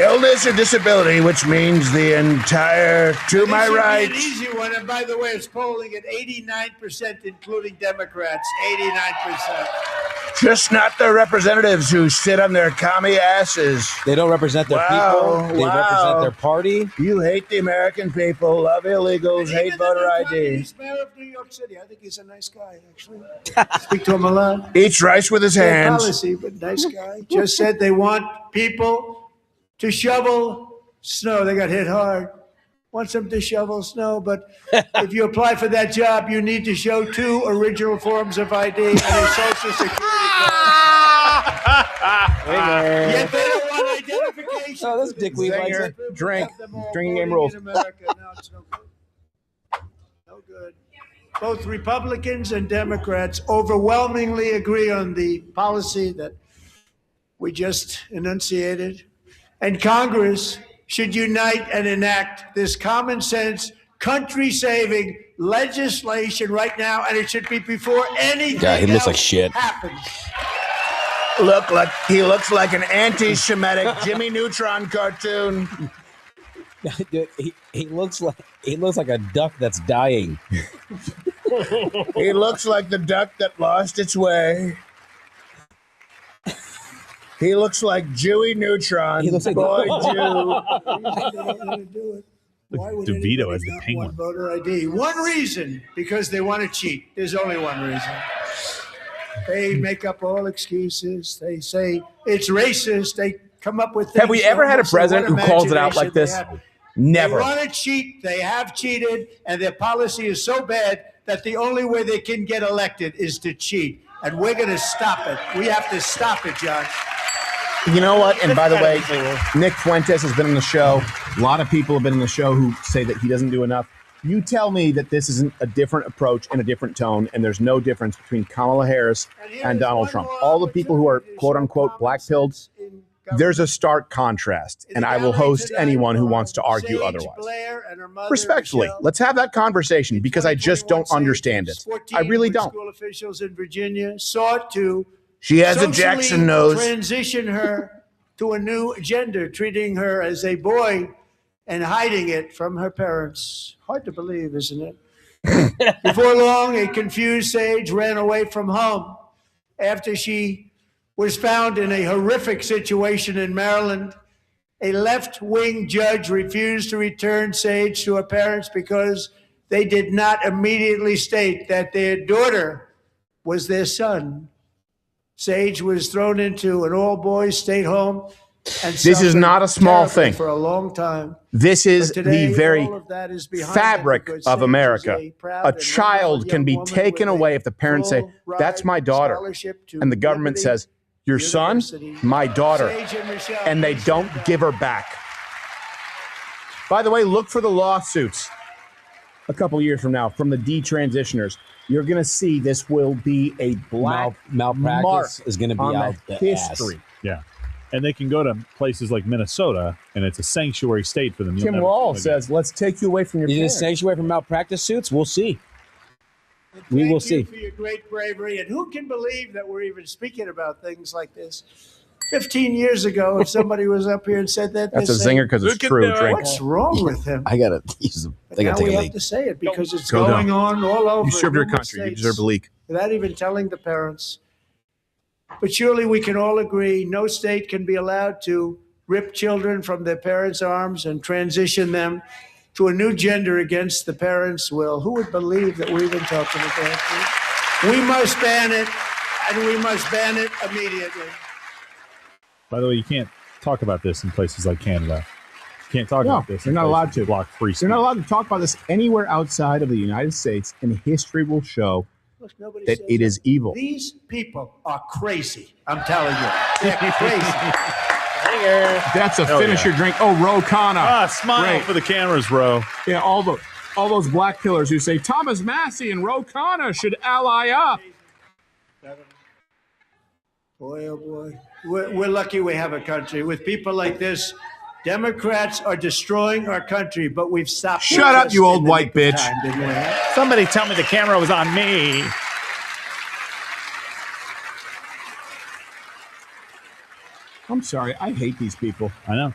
Illness or disability, which means the entire to my This should right. be an easy one, and by the way, it's polling at 89%, including Democrats. 89%. Just not the representatives who sit on their commie asses. They don't represent their people. They represent their party. You hate the American people, love illegals, hate voter ID. He's mayor of New York City. I think he's a nice guy, actually. Speak to him a lot. Eats rice with his Their hands. policy, but nice guy. Just said they want people to shovel snow. They got hit hard. wants them to shovel snow, but if you apply for that job, you need to show 2 original forms of ID and a social security card. Yet they don't want identification. Oh, this dickweed likes Zinger, it. drinking game rules. In America. No, it's no good. No good. Both Republicans and Democrats overwhelmingly agree on the policy that we just enunciated. And Congress should unite and enact this common sense, country-saving legislation right now, and it should be before anything Yeah, he looks else like shit. happens. He looks like an anti-Semitic Jimmy Neutron cartoon. Dude, he looks like a duck that's dying. He looks like the duck that lost its way. He looks like Jewy Neutron. He looks like Boy Jew. DeVito as the penguin. Voter ID. One reason, because they want to cheat. There's only one reason. They make up all excuses. They say it's racist. They come up with things. Have we ever had a president who calls it out like this? Never. They want to cheat. They have cheated, and their policy is so bad that the only way they can get elected is to cheat. And we're going to stop it. We have to stop it, John. You know what? And by the way, Nick Fuentes has been on the show. A lot of people have been on the show who say that he doesn't do enough. You tell me that this isn't a different approach and a different tone, and there's no difference between Kamala Harris and Donald Trump. All the people who are quote-unquote black-pilled, there's a stark contrast, and I will host anyone who wants to argue otherwise. Respectfully, let's have that conversation because I just don't understand it. I really don't. School officials in Virginia sought to She has a socially Jackson nose. transition her to a new gender, treating her as a boy and hiding it from her parents. Hard to believe, isn't it? Before long, a confused Sage ran away from home after she was found in a horrific situation in Maryland. A left-wing judge refused to return Sage to her parents because they did not immediately state that their daughter was their son. Sage was thrown into an all-boys state home. And This is not a small terribly thing. for a long time. This is But today, the very all of that is behind fabric them because of Sage America. is a proud A and child wonderful can be young woman taken with away a if the parents say, full that's my ride daughter. scholarship to And the government Liberty says, your son, University. my daughter. Sage and Michelle, And they don't give her back. By the way, look for the lawsuits a couple years from now from the detransitioners. You're going to see this will be a black malpractice mark is going to be on out the the history. ass. Yeah. And they can go to places like Minnesota, and it's a sanctuary state for them. You'll Tim never Wall again. says, let's take you away from your You parents. just sanctuary from malpractice suits? We'll see. We will Thank you see. for your great bravery. And who can believe that we're even speaking about things like this? 15 years ago, if somebody was up here and said that, That's a they'd say, zinger because it's "Look at true. that. Drink. What's wrong with him? I got to use them. But I now got to we take a have leak. to say it because it's Go going down. on all over. You served your numerous country. You states deserve a leak. without even telling the parents. But surely we can all agree no state can be allowed to rip children from their parents' arms and transition them to a new gender against the parents' will. Who would believe that we're even talking about this? We must ban it, and we must ban it immediately. By the way, you can't talk about this in places like Canada. You can't talk No, about this. you're in not places allowed to. that block free speech. You're not allowed to talk about this anywhere outside of the United States, and history will show Look, nobody that says it is evil. These people are crazy. I'm telling you. They're crazy. That's a Hell finish yeah. your drink. Oh, Ro Khanna. Smile Great. for the cameras, bro. Yeah, all those black pillars who say Thomas Massey and Ro Khanna should ally up. Boy, oh boy. We're lucky we have a country. With people like this, Democrats are destroying our country, but we've stopped. Shut up, you old white bitch. Didn't we? Somebody tell me the camera was on me. I'm sorry. I hate these people. I know.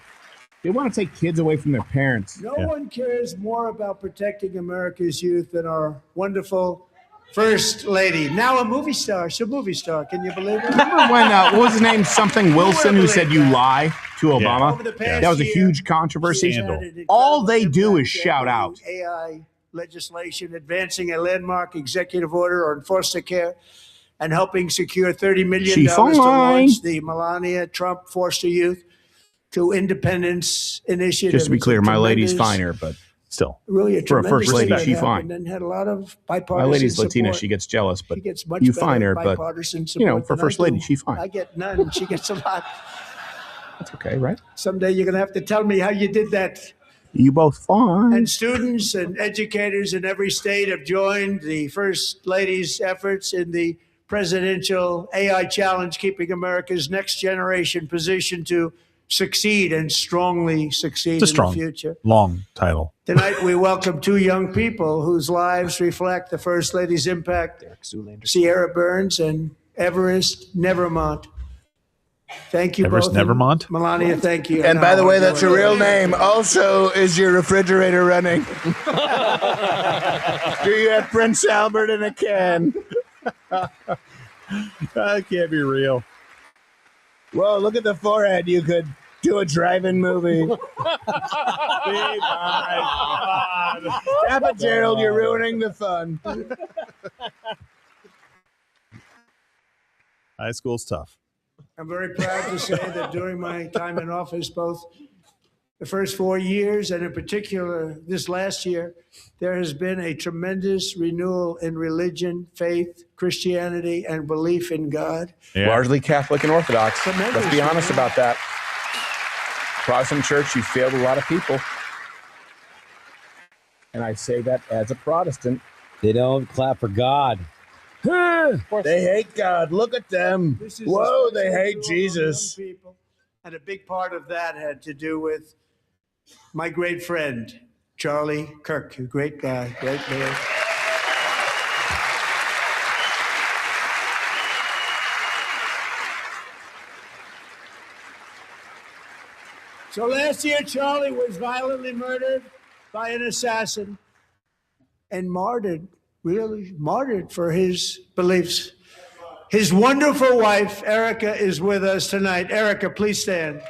They want to take kids away from their parents. No one cares more about protecting America's youth than our wonderful First Lady. Now a movie star. She's a movie star. Can you believe it? Remember when, what was his name? Something Wilson, who said you lie to Obama? Over the past That was a year, huge controversy. she's had an incredible All they do is impact shout on out. AI legislation, advancing a landmark executive order on foster care, and helping secure $30 million Chief to online. launch the Melania Trump Foster Youth to Independence Initiative. Just to be It's a clear, my lady's tremendous finer, but still. Really a For a tremendous first lady, thing that she happened fine. And had a lot of My bipartisan lady's Latina. support. She gets jealous, but She gets much you better find her. But bipartisan you know, support for than I first lady, do. she fine. I get none, and she gets a lot. That's okay, right? Someday you're going to have to tell me how you did that. You both fine. And students and educators in every state have joined the First Lady's efforts in the presidential AI challenge, keeping America's next generation positioned to succeed and strongly succeed It's a in strong, the future. long title. Tonight, we welcome two young people whose lives reflect the First Lady's impact, Sierra Burns and Everest Nevermont. Thank you Everest both. And Nevermont? Melania, thank you. And by the way, that's a Howard. real name. Also, is your refrigerator running? Do you have Prince Albert in a can? That can't be real. Whoa, look at the forehead. You could do a drive-in movie. Stop it, Gerald. You're ruining the fun. High school's tough. I'm very proud to say that during my time in office, both the first 4 years and in particular this last year, there has been a tremendous renewal in religion, faith, Christianity, and belief in God. Largely Catholic and Orthodox. Tremendous, Let's be honest man. about that. Protestant church, you failed a lot of people. And I say that as a Protestant. They don't clap for God. They hate God. Look at them. This is Whoa, they especially hate true among Jesus. young people. And a big part of that had to do with my great friend, Charlie Kirk, a great guy, great man. So last year, Charlie was violently murdered by an assassin and martyred, really martyred for his beliefs. His wonderful wife, Erica, is with us tonight. Erica, please stand.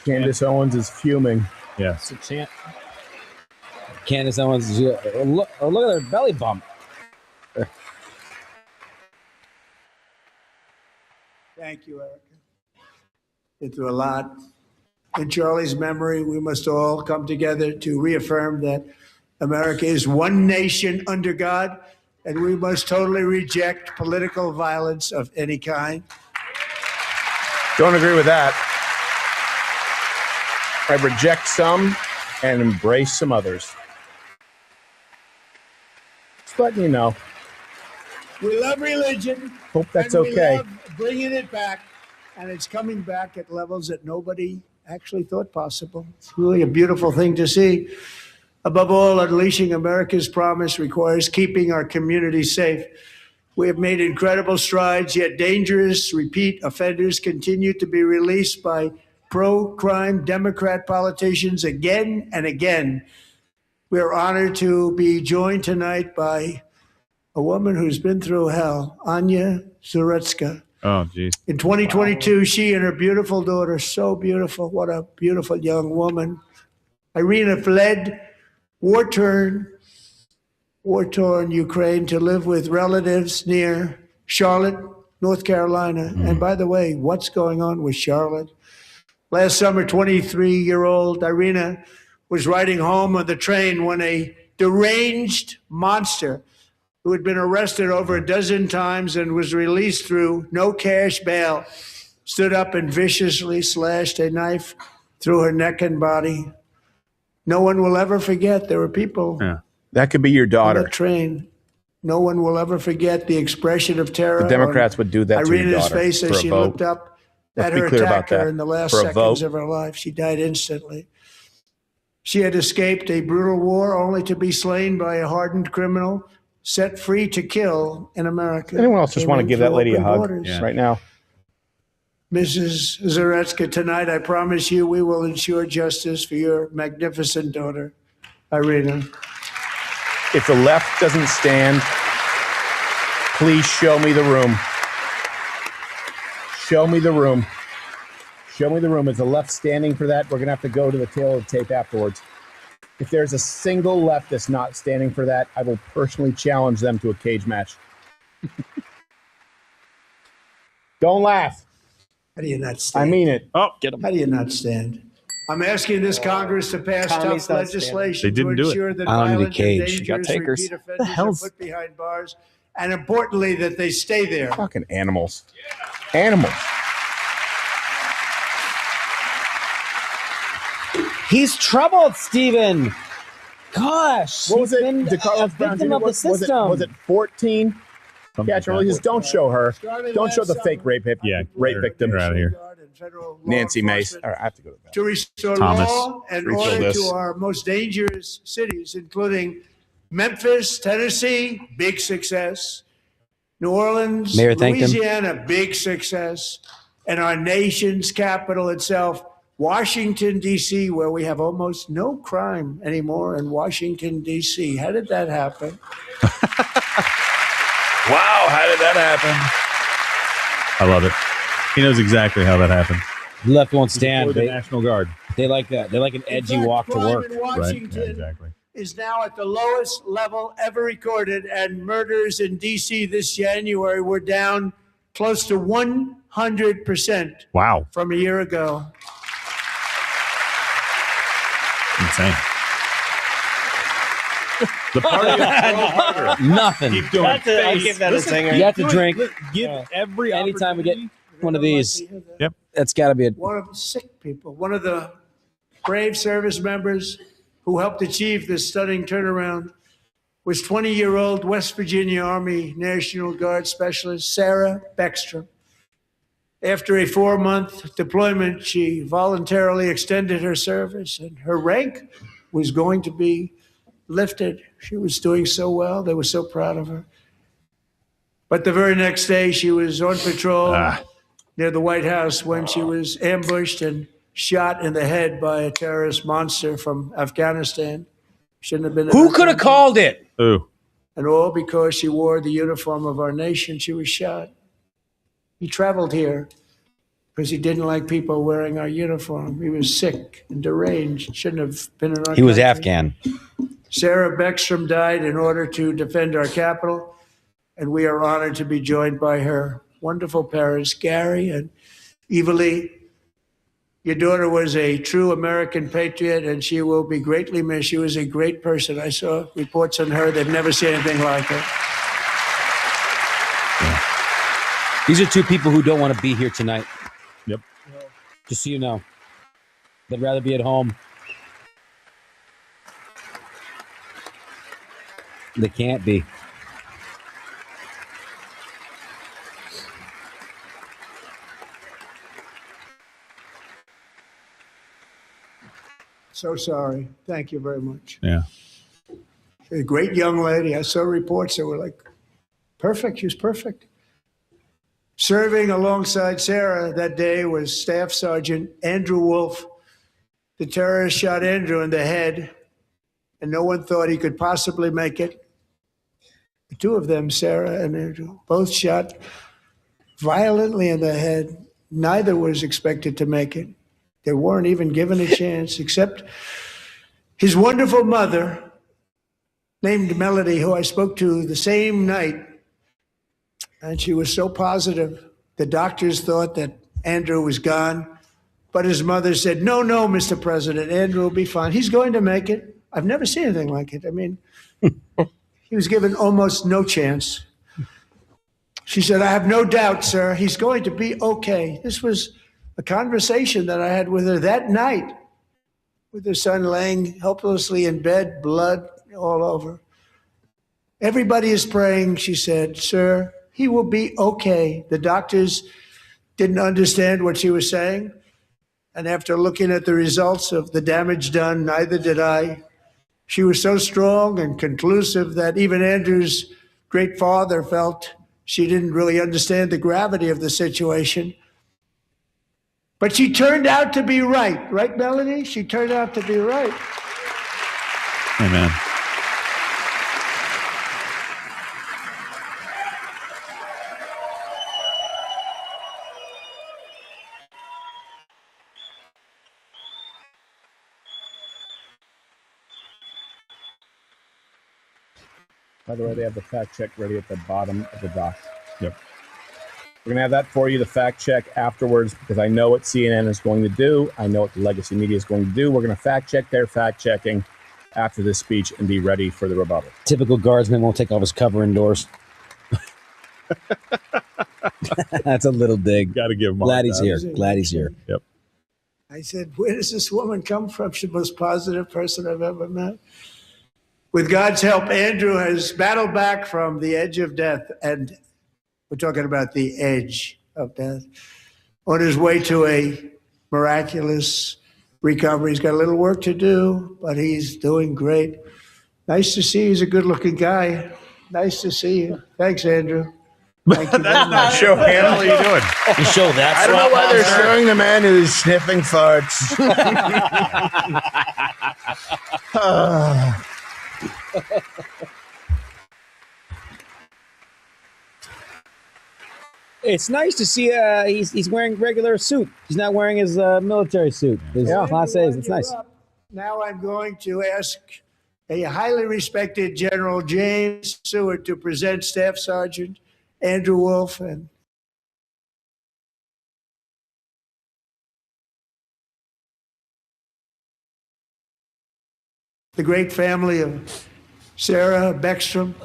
Candace Owens is fuming. Yes. It's a chant. Candace Owens, look at her belly bump. Thank you, Erica. Been through a lot. In Charlie's memory, we must all come together to reaffirm that America is one nation under God, and we must totally reject political violence of any kind. Don't agree with that. I reject some and embrace some others. Just letting you know. We love religion. Hope that's and we okay. love bringing it back, and it's coming back at levels that nobody actually thought possible. It's really a beautiful thing to see. Above all, unleashing America's promise requires keeping our communities safe. We have made incredible strides, yet dangerous repeat offenders continue to be released by pro-crime Democrat politicians again and again. We are honored to be joined tonight by a woman who's been through hell, Anya Zaretska. Oh, geez. In 2022, she and her beautiful daughter, so beautiful, what a beautiful young woman, Irina, fled war-torn Ukraine to live with relatives near Charlotte, North Carolina. And by the way, what's going on with Charlotte? Last summer, 23-year-old Irina was riding home on the train when a deranged monster who had been arrested over a dozen times and was released through no cash bail, stood up and viciously slashed a knife through her neck and body. No one will ever forget. There were people That could be your on daughter. the train. No one will ever forget the expression of terror. The Democrats on would do that to your Irina's daughter face for as a she vote. looked up Let's at be her clear about attacker that. in the last For a seconds vote. of her life. She died instantly. She had escaped a brutal war only to be slain by a hardened criminal set free to kill in America. Anyone else just Came want to in give that through lady a open hug borders. right now? Mrs. Zaretska, tonight I promise you we will ensure justice for your magnificent daughter, Irina. If the left doesn't stand, please show me the room. Show me the room. Show me the room. Is the left standing for that? We're going to have to go to the tail of the tape afterwards. If there's a single leftist not standing for that, I will personally challenge them to a cage match. Don't laugh. How do you not stand? I mean it. Oh, How do you not stand? I'm asking this Congress to pass Tommy's tough not standing. legislation They didn't to do it. ensure that I don't need a violent and cage. You got dangerous takers. repeat offenders are put behind bars, and importantly, that they stay there. Fucking animals. Animals. He's troubled, Steven. Gosh. What was he's it? been DeCarlos a Brown victim Jr. of the Was it, system. was it 14? Catch and releases. Don't show her. Starting Don't show the last fake summer, rape victim. You're out of here. and federal law Nancy Mace. enforcement All right, I have to go to bed. to restore Thomas, law and refill order this. to our most dangerous cities, including Memphis, Tennessee, big success. New Orleans, Mayor thanked him. Louisiana, big success. And our nation's capital itself, Washington, D.C., where we have almost no crime anymore in Washington, D.C. How did that happen? Wow, how did that happen? I love it. He knows exactly how that happened. Left won't stand. Deployed the They, National Guard. they like that. They like an edgy fact, walk to crime work. in Right. Washington Yeah, exactly. is now at the lowest level ever recorded, and murders in D.C. this January were down close to 100% Wow. from a year ago. Insane. The party is so harder. Nothing. Keep doing I'll face. give that a zinger. You have to drink. Give every Anytime we get one of these, Yep. that's got to be a. One of the sick people, one of the brave service members who helped achieve this stunning turnaround was 20-year-old West Virginia Army National Guard Specialist Sarah Beckstrom. After a 4-month deployment, she voluntarily extended her service, and her rank was going to be lifted. She was doing so well. They were so proud of her. But the very next day, she was on patrol near the White House when she was ambushed and shot in the head by a terrorist monster from Afghanistan. Shouldn't have been. Who could have called it? Ooh. And all because she wore the uniform of our nation, she was shot. He traveled here because he didn't like people wearing our uniform. He was sick and deranged. Shouldn't have been in our He was country. Afghan. Sarah Beckstrom died in order to defend our capital, and we are honored to be joined by her wonderful parents, Gary and Eva Lee. Your daughter was a true American patriot, and she will be greatly missed. She was a great person. I saw reports on her. They've never seen anything like her. These are two people who don't want to be here tonight. Yep. Just so you know. They'd rather be at home. They can't be. So sorry. Thank you very much. Yeah. A great young lady. I saw reports that were like, perfect. She was perfect. Serving alongside Sarah that day was Staff Sergeant Andrew Wolf. The terrorist shot Andrew in the head, and no one thought he could possibly make it. The two of them, Sarah and Andrew, both shot violently in the head. Neither was expected to make it. They weren't even given a chance, except his wonderful mother, named Melody, who I spoke to the same night. And she was so positive. The doctors thought that Andrew was gone. But his mother said, no, Mr. President, Andrew will be fine. He's going to make it. I've never seen anything like it. I mean, he was given almost no chance. She said, I have no doubt, sir, he's going to be okay. This was a conversation that I had with her that night, with her son laying helplessly in bed, blood all over. Everybody is praying, she said, sir, he will be okay. The doctors didn't understand what she was saying. And after looking at the results of the damage done, neither did I. She was so strong and conclusive that even Andrew's great father felt she didn't really understand the gravity of the situation. But she turned out to be right. Right, Melanie? She turned out to be right. Amen. By the way, they have the fact check ready at the bottom of the doc. Yep. We're going to have that for you, the fact check afterwards, because I know what CNN is going to do. I know what the legacy media is going to do. We're going to fact check their fact checking after this speech and be ready for the rebuttal. Typical guardsman won't take off his cover indoors. That's a little dig. Got to give him Glad he's here. Glad he's here. Yep. I said, where does this woman come from? She's the most positive person I've ever met. With God's help, Andrew has battled back from the edge of death, and we're talking about the edge of death, on his way to a miraculous recovery. He's got a little work to do, but he's doing great. Nice to see you. He's a good-looking guy. Nice to see you. Thanks, Andrew. Thank you very much. Show him. How are you doing? You show that. I don't know why they're showing the man who's sniffing farts. It's nice to see he's wearing regular suit. He's not wearing his military suit. His Class A's. It's nice. Now I'm going to ask a highly respected General James Seward to present Staff Sergeant Andrew Wolf and the great family of Sarah Beckstrom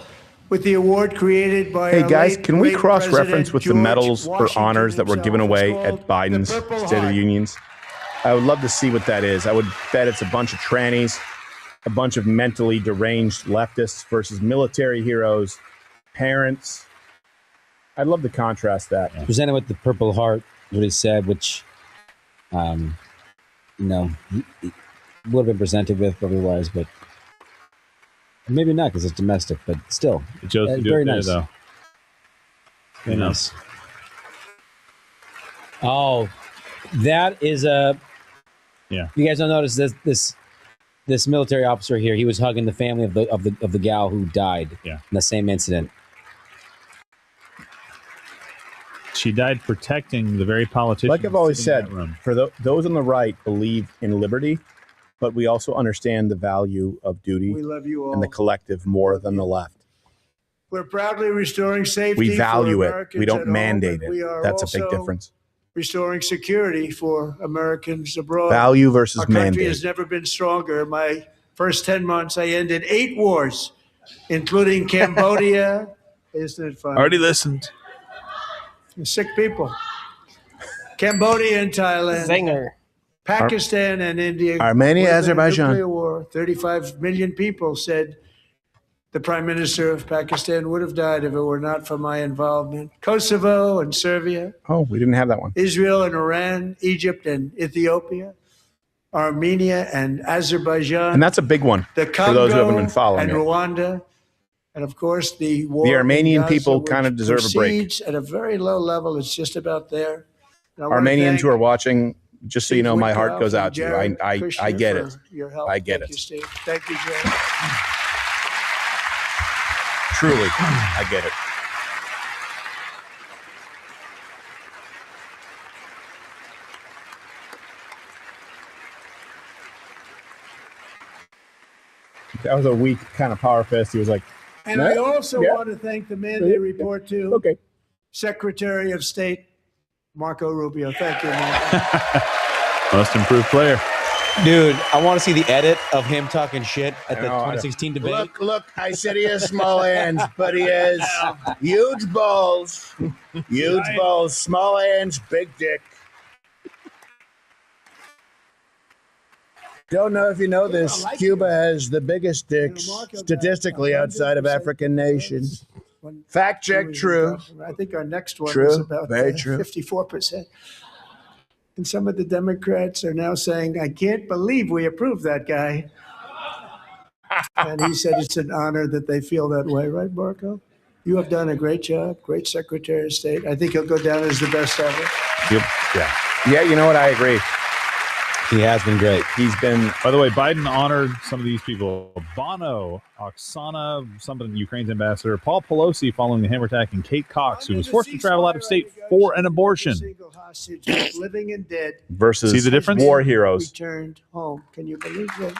with the award created by Hey our guys, late, can we great cross-reference President with the George medals or Washington honors that were himself. given It's away called at Biden's the Purple State of the Heart. Unions? I would love to see what that is. I would bet it's a bunch of trannies, a bunch of mentally deranged leftists versus military heroes, parents. I'd love to contrast that. Presented with the Purple Heart, what he said, which, he would have been presented with otherwise, but maybe not because it's domestic, but still. Very nice. Though. Very nice. Oh, that is a. Yeah. You guys don't notice this military officer here. He was hugging the family of the gal who died. Yeah. In the same incident. She died protecting the very politicians. Like I've always sitting in said, that room. for those on the right believe in liberty, but we also understand the value of duty We love you all. and the collective more than the left. We're proudly restoring safety. We value for it. Americans We at don't home, mandate and we it. are That's a big also difference. Restoring security for Americans abroad. Value versus Our country mandate. has never been stronger. In my first 10 months, I ended 8 wars, including Cambodia. Isn't it fun? Already listened. Sick people. Cambodia and Thailand. Zinger. Pakistan and India. Armenia, With a Azerbaijan. nuclear war. 35 million people said the Prime Minister of Pakistan would have died if it were not for my involvement. Kosovo and Serbia. Oh, we didn't have that one. Israel and Iran, Egypt and Ethiopia, Armenia and Azerbaijan, And that's a big one the for Congo those who haven't been following and it. Rwanda, and of course the war. The Armenian in Gaza, people which kind of deserve a break. proceeds at a very low level. It's just about there. And I wanna Armenians thank who are watching, just so you know, my heart Woodcock goes and out to you. Jared I Kushner get it. for your help. I get Thank it. you, Steve. Thank you, Jared. Truly, I get it. That was a weak kind of power fist. He was like, And "No? I also Yeah. want to thank the man they report to, Secretary of State Marco Rubio. Thank you, Marco. Most improved player. Dude, I want to see the edit of him talking shit at the I know, I 2016 debate. Look, I said he has small hands, but he has huge balls. Huge balls, small hands, big dick. Don't know if you know this. Cuba has the biggest dicks statistically outside of African nations. Fact check, true. I think our next one True, was about very true. 54%. And some of the Democrats are now saying, I can't believe we approved that guy. And he said it's an honor that they feel that way, right, Marco? You have done a great job, great Secretary of State. I think he'll go down as the best ever. Yep. Yeah. yeah, you know what? I agree. He has been great. He's been. By the way, Biden honored some of these people: Bono, Oksana, something Ukraine's ambassador, Paul Pelosi following the hammer attack, and Kate Cox, who was forced to travel out of state for an abortion. Hostage, living and dead. Versus See the difference? war heroes. Returned home. Can you believe that?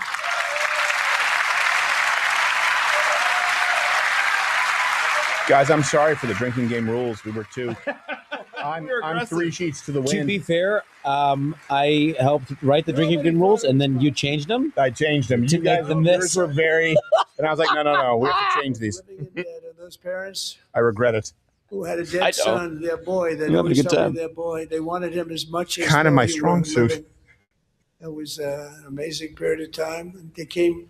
Guys, I'm sorry for the drinking game rules. We were too I'm 3 sheets to the To wind. be fair, I helped write the drinking game rules, and then you changed them. I changed them. To You guys make them yours this. were very, and I was like, no, we have to change these. Those parents I regret it. who had a I dead know. son, their boy, that You're having a was good time. their boy. They wanted him as much as Kind of though my he strong were suit. living. It was an amazing period of time. And they came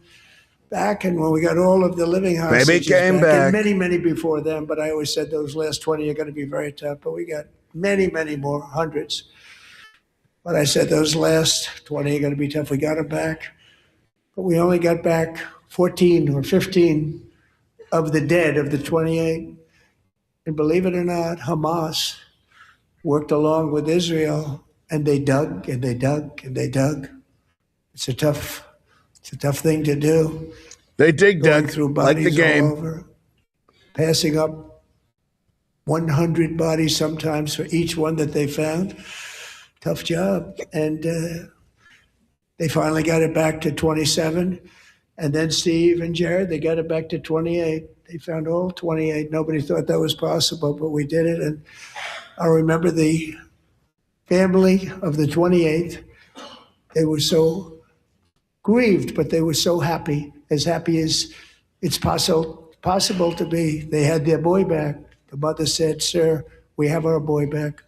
back, and when we got all of the living hostages Baby came back. and many before them, but I always said those last 20 are going to be very tough, but we got many more, hundreds. But I said those last 20 are going to be tough. We got them back, but we only got back 14 or 15 of the dead of the 28. And believe it or not, Hamas worked along with Israel, and they dug and they dug and they dug. It's a tough thing to do. They dig, Going Doug, through like bodies the game. all over, passing up 100 bodies sometimes for each one that they found. Tough job. And they finally got it back to 27. And then Steve and Jared, they got it back to 28. They found all 28. Nobody thought that was possible, but we did it. And I remember the family of the 28th. They were so grieved, but they were so happy as it's possible to be. They had their boy back. The mother said, "Sir, we have our boy back."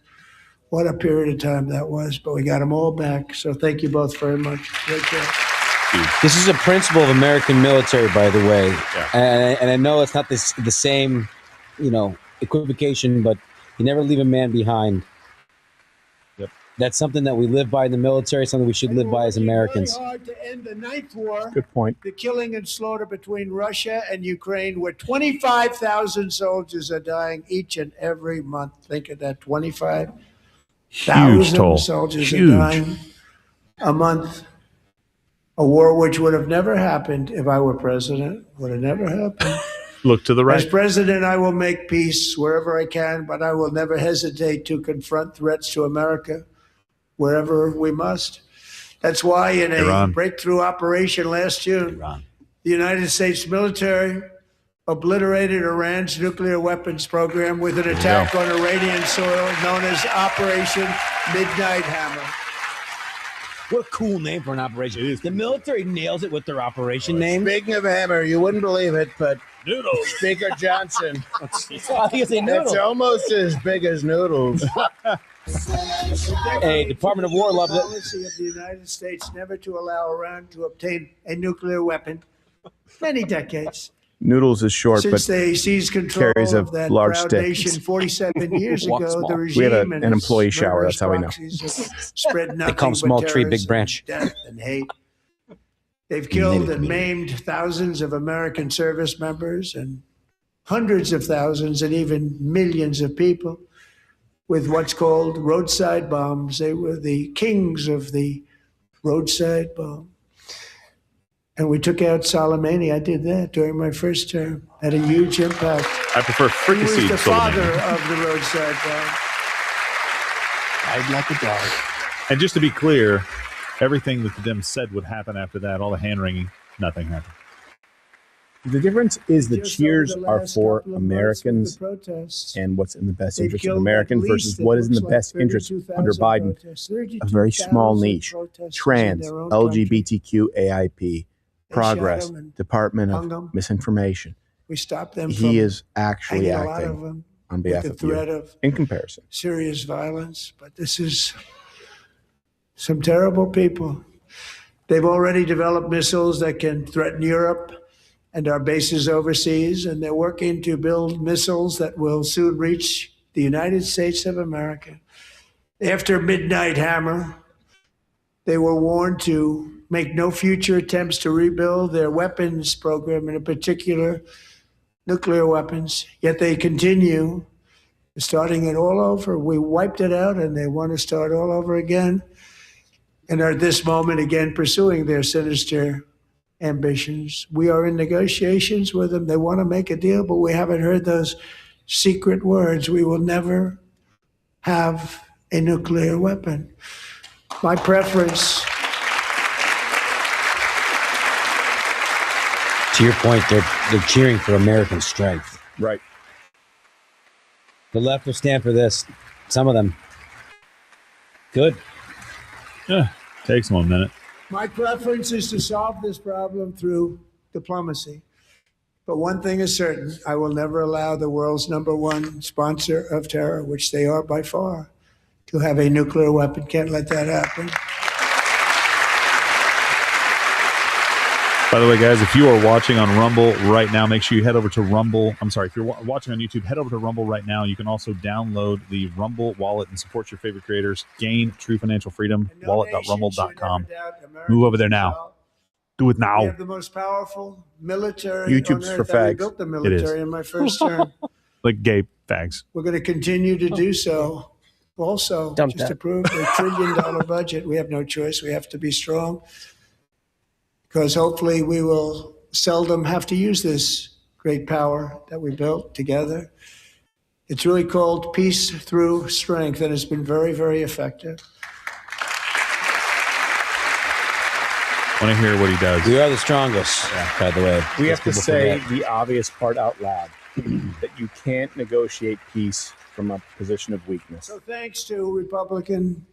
What a period of time that was, but we got them all back. So thank you both very much. Great job. This is a principle of American military, by the way, and I know it's not the same, equivocation, but you never leave a man behind. Yep. That's something that we live by in the military, something we should live by as Americans. Very hard to end the ninth war. Good point. The killing and slaughter between Russia and Ukraine, where 25,000 soldiers are dying each and every month. Think of that, 25,000 toll. soldiers Huge. are dying a month. A war which would have never happened if I were president. Would have never happened. Look to the As right. president, I will make peace wherever I can, but I will never hesitate to confront threats to America wherever we must. That's why in a Iran. breakthrough operation last June, the United States military obliterated Iran's nuclear weapons program with an attack on Iranian soil known as Operation Midnight Hammer. What a cool name for an operation. The military nails it with their operation name. Speaking of hammer, you wouldn't believe it, but Noodles. Speaker Johnson. I think it's a noodle. It's almost as big as noodles. Hey, Department of War loves it. Policy of the United States never to allow Iran to obtain a nuclear weapon. Many decades. Noodles is short, Since but they seized control carries a of that large proud stick. nation 47 years Walk ago, small. the We regime had and an its employee shower, murderous that's how we know. proxies have spread nothing call 'em but small tree, big terrorism, branch. death and hate. They've killed and maimed thousands of American service members and hundreds of thousands and even millions of people with what's called roadside bombs. They were the kings of the roadside bomb. And we took out Soleimani. I did that during my first term. Had a huge impact. I prefer He was fricassee the Soleimani. father of the roadside bomb. I'd like a dog. And just to be clear, everything that the Dems said would happen after that, all the hand-wringing, nothing happened. The difference is the Just cheers over the are last for couple of months with Americans the protests, and what's in the best they've interest of killed Americans at versus least, it what is in the looks like, best interest 32,000 under Biden. protests, A very small 32,000 niche. protesters in Trans, their own country. LGBTQ, AIP, Progress, them and Department hung of them. Misinformation. We stopped them He from is actually hanging a lot of acting them on with behalf the of threat you. of In comparison. serious violence, but this is some terrible people. They've already developed missiles that can threaten Europe and our bases overseas, and they're working to build missiles that will soon reach the United States of America. After Midnight Hammer, they were warned to make no future attempts to rebuild their weapons program, and in particular, nuclear weapons. Yet they continue, starting it all over. We wiped it out, and they want to start all over again, and are at this moment again pursuing their sinister ambitions. We are in negotiations with them. They want to make a deal, but we haven't heard those secret words. We will never have a nuclear weapon. My preference. To your point, they're cheering for American strength. Right. The left will stand for this. Some of them. Good. Yeah, takes 1 minute. My preference is to solve this problem through diplomacy. But one thing is certain, I will never allow the world's #1 sponsor of terror, which they are by far, to have a nuclear weapon. Can't let that happen. By the way, guys, if you are watching on Rumble right now, make sure you head over to Rumble. I'm sorry, if you're watching on YouTube, head over to Rumble right now. You can also download the Rumble wallet and support your favorite creators. Gain true financial freedom. Wallet.rumble.com. Move over there now. Do it now. We have the most powerful military YouTube's on for earth. I fags. rebuilt the It military is. in my first term. Like gay fags. We're going to continue to do so. Also, Dump just that. to prove a $1 trillion budget, we have no choice. We have to be strong because hopefully we will seldom have to use this great power that we built together. It's really called peace through strength, and it's been very, very effective. I want to hear what he does. We are the strongest, by the way. We Because have to people say forget. the obvious part out loud that you can't negotiate peace from a position of weakness. So thanks to Republican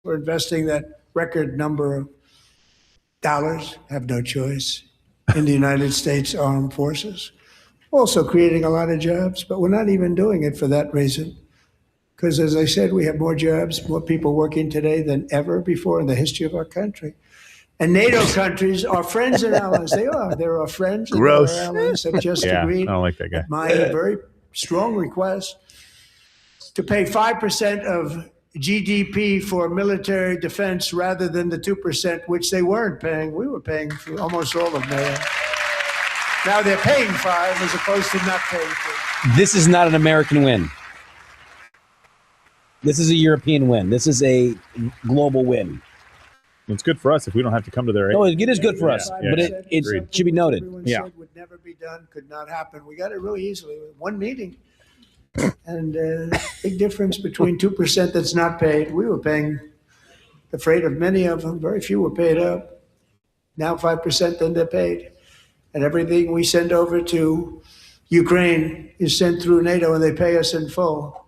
for investing that record number of dollars, have no choice, in the United States Armed Forces. Also creating a lot of jobs, but we're not even doing it for that reason. Because as I said, we have more jobs, more people working today than ever before in the history of our country. And NATO countries are friends and allies. They are. They're our friends and Gross. our allies have just Yeah, agreed I don't like that guy. my very strong request to pay 5% of GDP for military defense rather than the 2%, which they weren't paying. We were paying for almost all of NATO. Now they're paying 5 as opposed to not paying 2. This is not an American win. This is a European win. This is a global win. It's good for us if we don't have to come to their aid. No, it is good for us, Yeah, but yeah, it agreed. should be noted. Everyone Yeah. said would never be done, could not happen. We got it really easily with one meeting. And big difference between 2% that's not paid. We were paying the freight of many of them. Very few were paid up. Now 5%, then they're paid. And everything we send over to Ukraine is sent through NATO, and they pay us in full.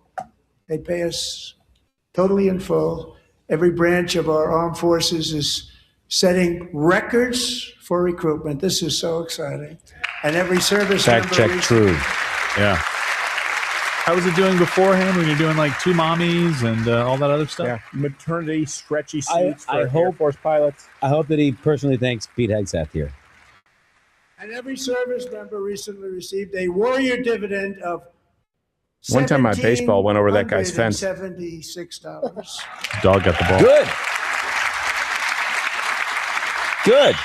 They pay us totally in full. Every branch of our armed forces is setting records for recruitment. This is so exciting. And every service Fact member check receives- true. Yeah. How was it doing beforehand when you're doing like 2 mommies and all that other stuff? Yeah, maternity stretchy I suits for Air hope- Force pilots. I hope that he personally thanks Pete Hegseth here. And every service member recently received a warrior dividend of One time my baseball went over that guy's fence. $176. Dog got the ball. Good. Good.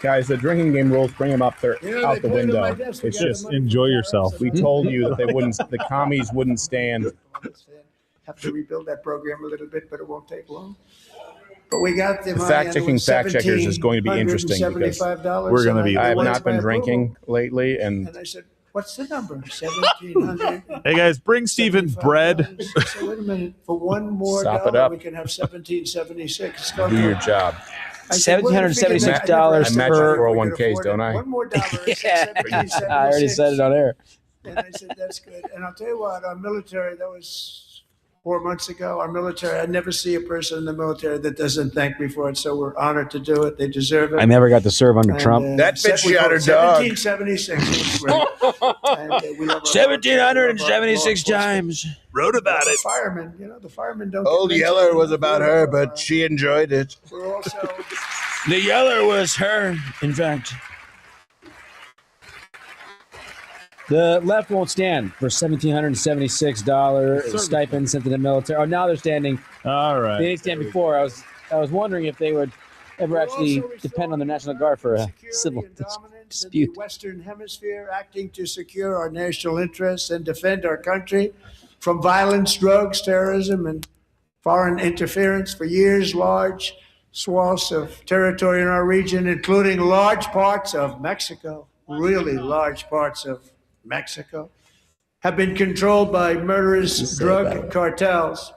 Guys, the drinking game rules, bring them up. They're You know, out they the put it on my window. desk. We It's got the just money enjoy yourself. We told you that they wouldn't. The commies wouldn't stand. Have to rebuild that program a little bit, but it won't take long. But we got the The money, fact-checking and it was fact checkers is going to be interesting because $1,775, we're gonna and be- I I have went not to my been approval, drinking lately, and And I said, what's the number? $1,700. Hey guys, bring Steven bread. So wait a minute. For one more Sop it dollar, up. we can have $1,776. do your job. I said, we're gonna figure that out. $1,776 I match per- your We can 401ks, afford it. don't I? One more dollar. It's Yeah, $1,776. I already said it on air. And I said, that's good. And I'll tell you what, our military, that was 4 months ago, our military, I never see a person in the military that doesn't thank me for it. So we're honored to do it. They deserve it. I never got to serve under And, Trump. That bitch shot her dog. 1776. It was great. And, we love our 1,776 law enforcement. times. Wrote about The it. firemen, you know, the firemen don't. Old get mentioned. Yeller was about her, but she enjoyed it. We're also. The Yeller was her, in fact. The left won't stand for $1,776 stipend sent to the military. Oh, now they're standing. All They right. didn't stand before. I was wondering if they would ever actually depend on the National Guard for a civil and dominance in dispute. the Western Hemisphere, acting to secure our national interests and defend our country from violence, drugs, terrorism, and foreign interference. For years, large swaths of territory in our region, including large parts of Mexico, really large parts of Mexico, have been controlled by murderous drug cartels.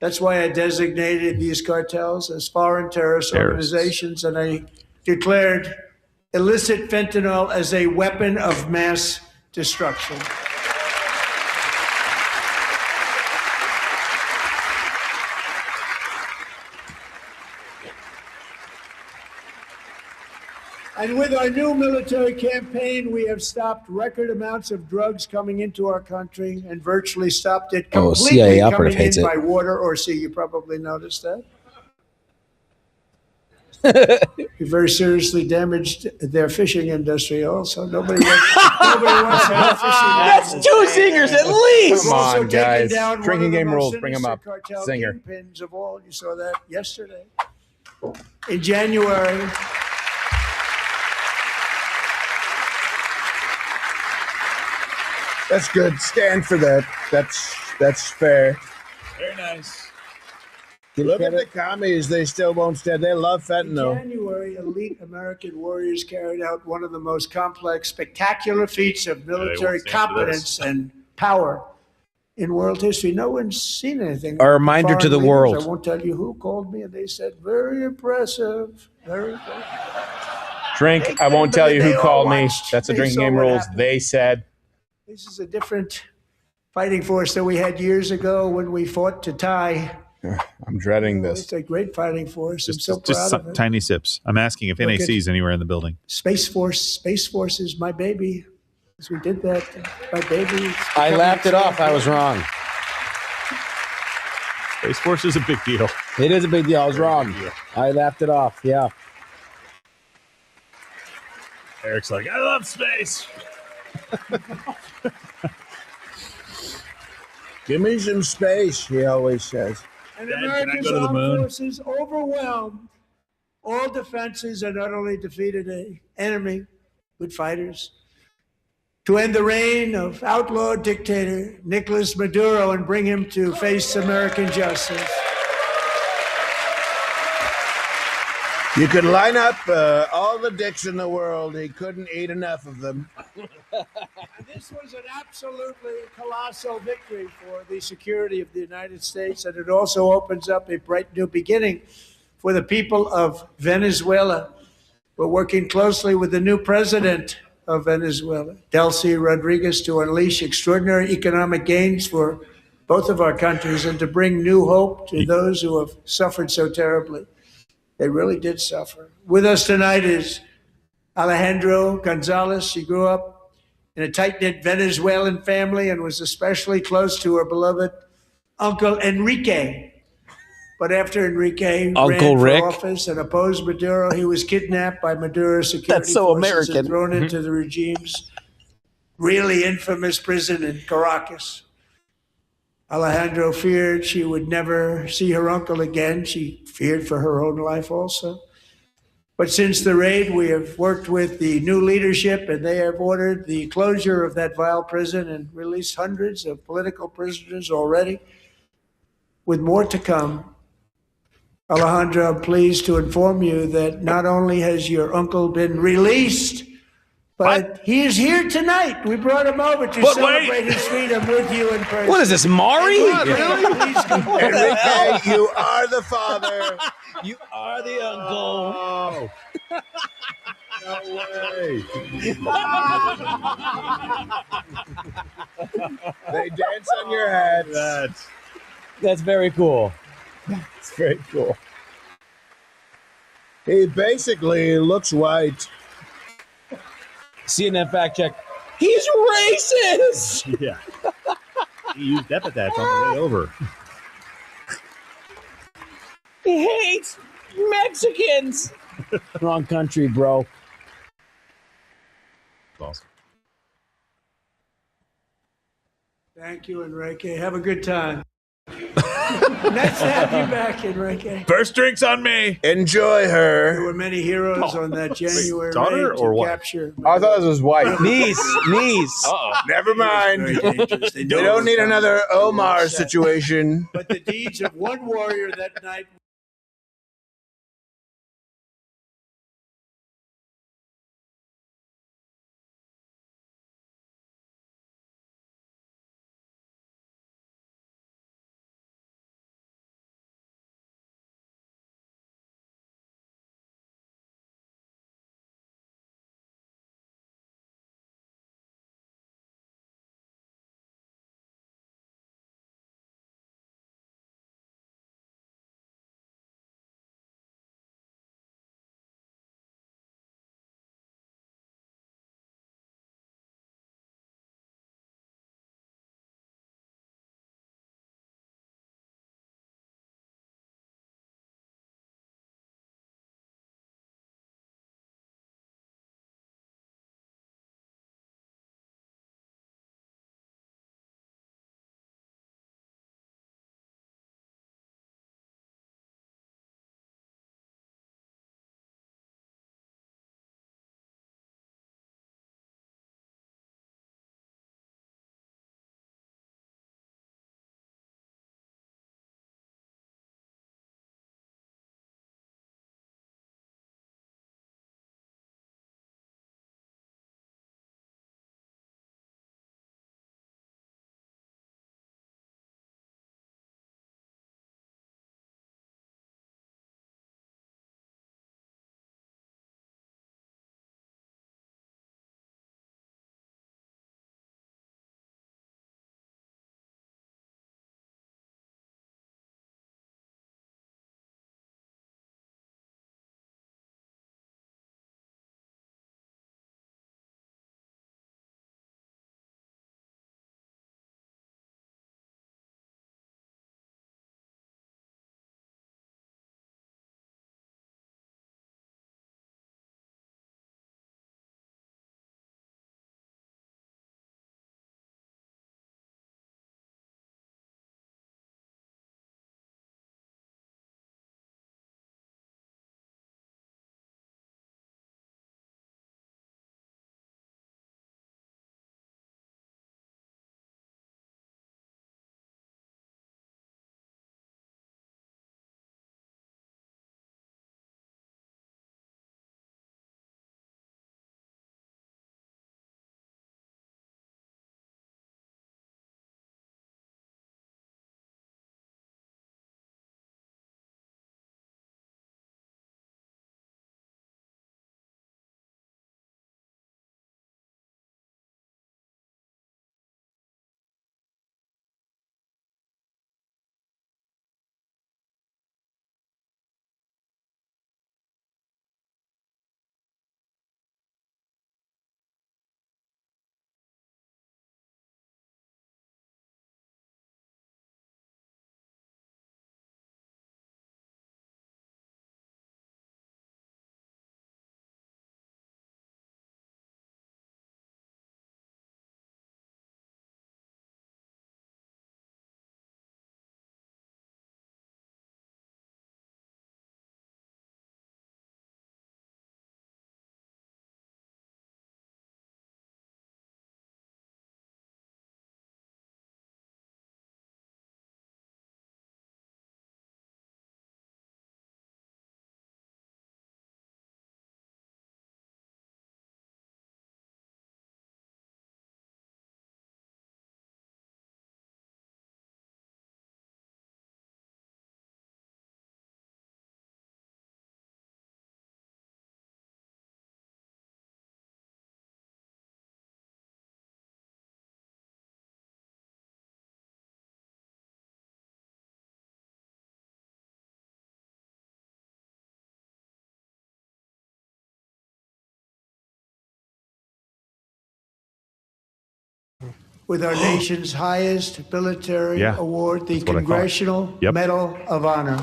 That's why I designated these cartels as foreign terrorist organizations, and I declared illicit fentanyl as a weapon of mass destruction. And with our new military campaign, we have stopped record amounts of drugs coming into our country and virtually stopped it Oh, completely CIA coming operative in hates it. by water or sea. You probably noticed that. We very seriously damaged their fishing industry also. Nobody wants to have fishing. That's two singers at least. We've Come also on, guys. taken down one Drinking of the game most rules. Bring 'em sinister up. cartel Singer. kingpins of all. You saw that yesterday. In January, That's good. Stand for that. That's fair. Very nice. Look at the commies. They still won't stand. They love in fentanyl. January, elite American warriors carried out one of the most complex, spectacular feats of military stand for competence and power in world history. No one's seen anything. A reminder Foreign to the leaders, world. I won't tell you who called me, and they said, very impressive. Very impressive. Drink. I won't tell you They who all called me. watched. That's the They drinking saw game what rules. happened. They said. This is a different fighting force that we had years ago when we fought to tie. I'm dreading this. It's a great fighting force. I'm Just, so proud of it. tiny sips. I'm asking if Look NAC at- is anywhere in the building. Space Force is my baby. As we did that, my baby. I laughed it off. I was wrong. Space Force is a big deal. It is a big deal. I was wrong. I laughed it off. Yeah. Eric's like, I love space. Give me some space, he always says. And Dad, can I America's go to the armed moon? forces overwhelmed all defenses and utterly defeated an enemy with fighters to end the reign of outlaw dictator Nicolas Maduro and bring him to face American justice. You could line up all the dicks in the world. He couldn't eat enough of them. And this was an absolutely colossal victory for the security of the United States, and it also opens up a bright new beginning for the people of Venezuela. We're working closely with the new president of Venezuela, Delcy Rodriguez, to unleash extraordinary economic gains for both of our countries and to bring new hope to those who have suffered so terribly. They really did suffer. With us tonight is Alejandro Gonzalez. She grew up in a tight-knit Venezuelan family and was especially close to her beloved Uncle Enrique. But after Enrique Uncle ran Rick? for office and opposed Maduro, he was kidnapped by Maduro's security That's so forces American. and thrown into the regime's really infamous prison in Caracas. Alejandro feared she would never see her uncle again. She feared for her own life also. But since the raid, we have worked with the new leadership, and they have ordered the closure of that vile prison and released hundreds of political prisoners already, with more to come. Alejandro, I'm pleased to inform you that not only has your uncle been released, but he is here tonight. We brought him over to But celebrate wait. his freedom with you in person. What is this, Mari? Please come forward. Enrique, you are the father. You are the uncle. No way. They dance on your head. That's very cool. It's very cool. He basically looks white. CNN fact check. He's racist. Yeah. He used epithets on the way over. He hates Mexicans. Wrong country, bro. Awesome. Thank you, Enrique. Have a good time. Nice to have you back, Enrique. First drinks on me. Enjoy There her. were many heroes on that January daughter raid or to what? capture. I thought this was white. Niece. Never mind. Very dangerous. They We know don't need it's another coming. Omar situation. But the deeds of one warrior that night with our nation's highest military Yeah, award, the that's what I thought. Congressional Yep. Medal of Honor.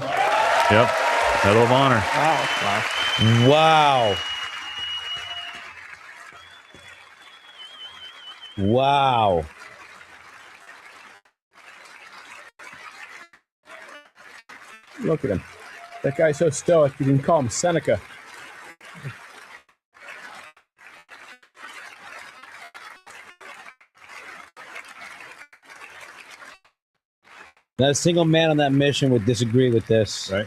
Yep. Medal of Honor. Wow. Wow. Look at him. That guy's so stoic, you can call him Seneca. Not a single man on that mission would disagree with this. Right.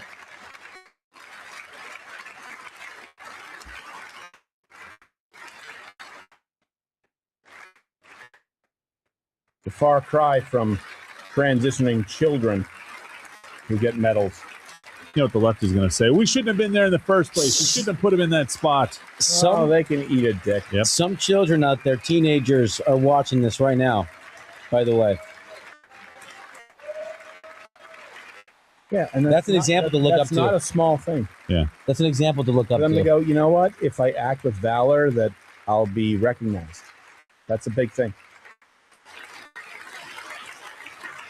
The far cry from transitioning children who get medals. You know what the left is going to say? We shouldn't have been there in the first place. We shouldn't have put him in that spot. Oh, they can eat a dick. Yep. Some children out there, teenagers, are watching this right now, by the way. Yeah, and That's an example to look up That's to. not a small thing. Yeah. That's an example to look up For them to. to go, you know what? If I act with valor, that I'll be recognized. That's a big thing.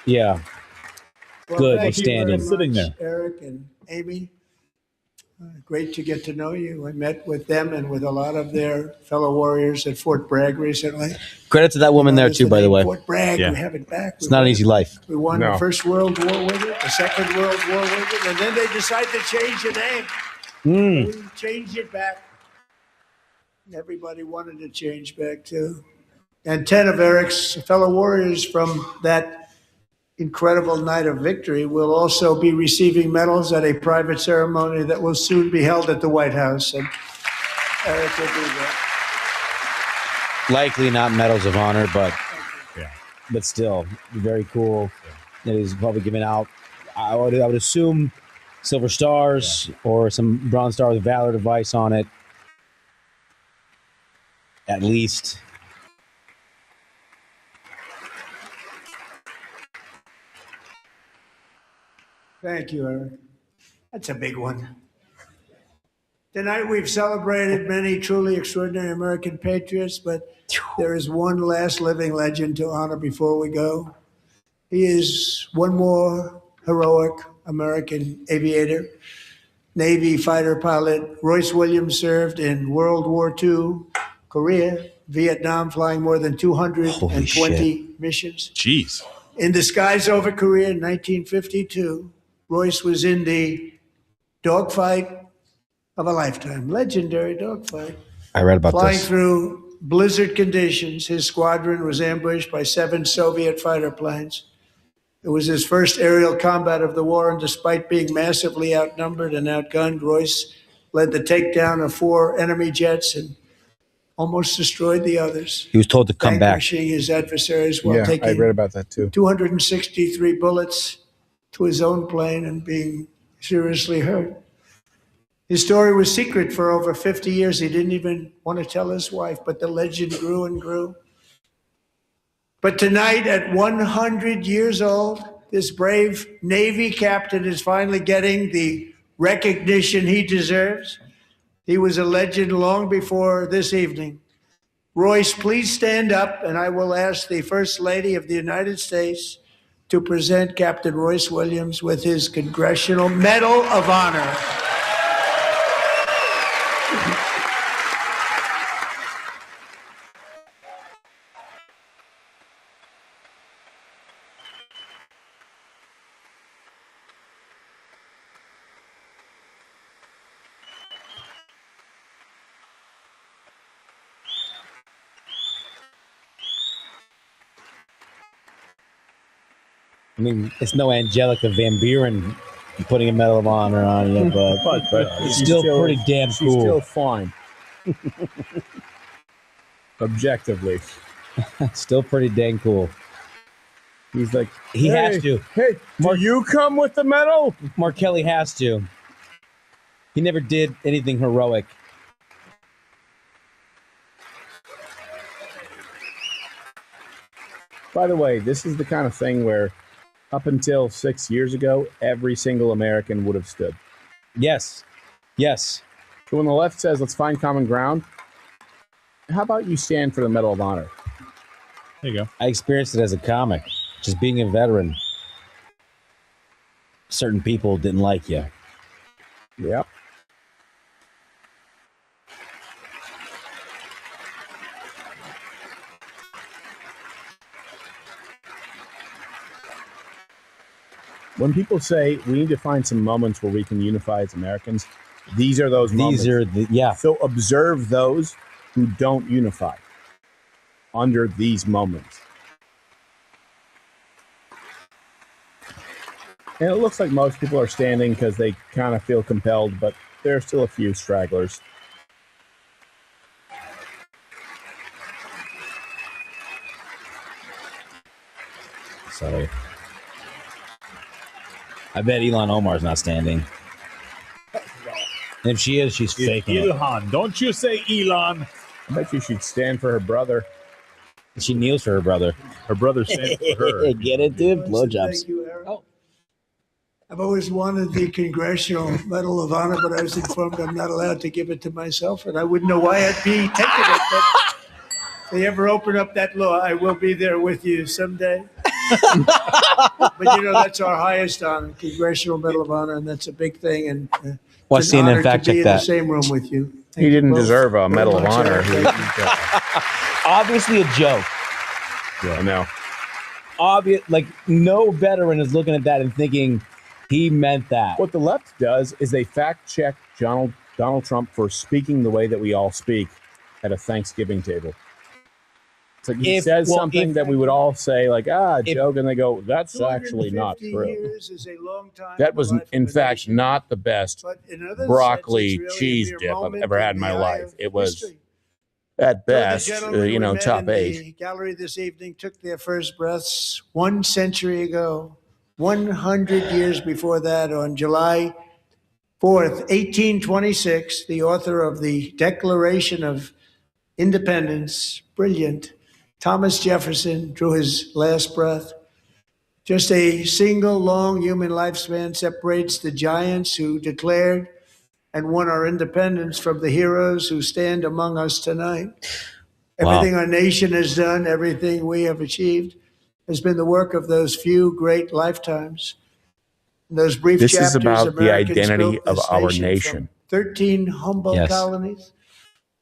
Yeah. Well, Good. thank We're you very standing. Sitting much, there. Eric and Amy. Great to get to know you. I met with them and with a lot of their fellow warriors at Fort Bragg recently. Credit to that woman there, too, by the way. Fort Bragg, Yeah. we have it back. It's not an easy life. We won No. the First World War with it, the Second World War with it, and then they decided to change the name. Mm. We changed it back. Everybody wanted to change back too. And 10 of Eric's fellow warriors from that incredible night of victory will also be receiving medals at a private ceremony that will soon be held at the White House. And Eric will be there. Likely not medals of honor, but still very cool. It is probably giving out. I would assume silver stars or some bronze star with a valor device on it, at least. Thank you, Eric. That's a big one. Tonight we've celebrated many truly extraordinary American patriots, but there is one last living legend to honor before we go. He is one more heroic American aviator, Navy fighter pilot. Royce Williams served in World War II, Korea, Vietnam, flying more than 220 missions. Jeez. In the skies over Korea in 1952, Royce was in the dogfight of a lifetime, legendary dogfight. I read about Flying this. through blizzard conditions, his squadron was ambushed by 7 Soviet fighter planes. It was his first aerial combat of the war, and despite being massively outnumbered and outgunned, Royce led the takedown of 4 enemy jets and almost destroyed the others, He was told to come back. vanquishing his adversaries while Yeah, I taking read about that too. 263 bullets to his own plane and being seriously hurt. His story was secret for over 50 years. He didn't even want to tell his wife, but the legend grew and grew. But tonight, at 100 years old, this brave Navy captain is finally getting the recognition he deserves. He was a legend long before this evening. Royce, please stand up, and I will ask the First Lady of the United States to present Captain Royce Williams with his Congressional Medal of Honor. I mean, it's no Angelica Van Buren putting a Medal of Honor on you, but it's she's still pretty damn She's cool. still fine. Objectively. Still pretty dang cool. He's like, He hey, has to. Hey, do you come with the medal? Mark Kelly has to. He never did anything heroic. By the way, this is the kind of thing where up until 6 years ago, every single American would have stood. Yes. Yes. So when the left says, let's find common ground, how about you stand for the Medal of Honor? There you go. I experienced it as a comic. Just being a veteran. Certain people didn't like you. Yep. When people say we need to find some moments where we can unify as Americans, these are those moments. So observe those who don't unify under these moments. And it looks like most people are standing because they kind of feel compelled, but there are still a few stragglers. Sorry. I bet Ilhan Omar's not standing. And if she is, she's faking it. Ilhan, don't you say Elon. I bet you should stand for her brother. She kneels for her brother. Her brother stands for her. Get it, dude? Blowjobs. Thank you, Aaron. I've always wanted the Congressional Medal of Honor, but I was informed I'm not allowed to give it to myself, and I wouldn't know why I'd be taking it. But if they ever open up that law, I will be there with you someday. But that's our highest honor, Congressional Medal of Honor, and that's a big thing. And Watch CNN fact check be that. in the same room with you. He didn't deserve a Medal of Honor. Obviously a joke. Yeah, I know. Obvious, like no veteran is looking at that and thinking he meant that. What the left does is they fact check Donald Trump for speaking the way that we all speak at a Thanksgiving table. It's like he says something that we would all say, like, joke, and they go, that's actually not true. Is a long time That was, in fact, not the best But in other broccoli sense, it's really cheese a mere dip I've moment ever had in in my the eye life. of It was, history. at The best, gentlemen we met top in 8. The gallery this evening took their first breaths 1 century ago, 100 years before that, on July 4th, 1826, the author of the Declaration of Independence, brilliant, Thomas Jefferson, drew his last breath. Just a single long human lifespan separates the giants who declared and won our independence from the heroes who stand among us tonight. Wow. Everything our nation has done, everything we have achieved, has been the work of those few great lifetimes. In those brief This chapters, is about the Americans identity built this of our from nation. 13 humble Yes. colonies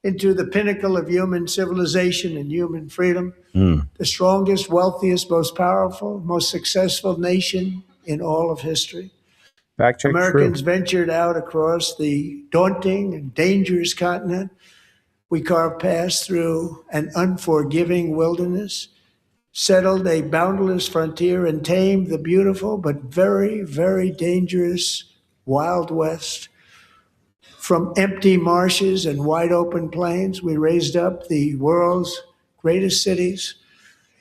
into the pinnacle of human civilization and human freedom, the strongest, wealthiest, most powerful, most successful nation in all of history. Fact check Americans true. ventured out across the daunting and dangerous continent. We carved paths through an unforgiving wilderness, settled a boundless frontier, and tamed the beautiful but very, very dangerous Wild West. From empty marshes and wide open plains, we raised up the world's greatest cities.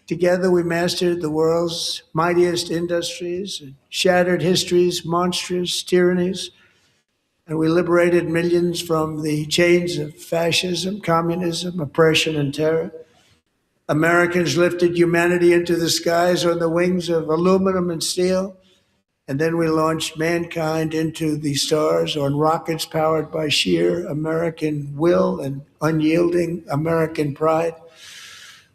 Together, we mastered the world's mightiest industries, and shattered history's monstrous tyrannies, and we liberated millions from the chains of fascism, communism, oppression, and terror. Americans lifted humanity into the skies on the wings of aluminum and steel, and then we launched mankind into the stars on rockets powered by sheer American will and unyielding American pride.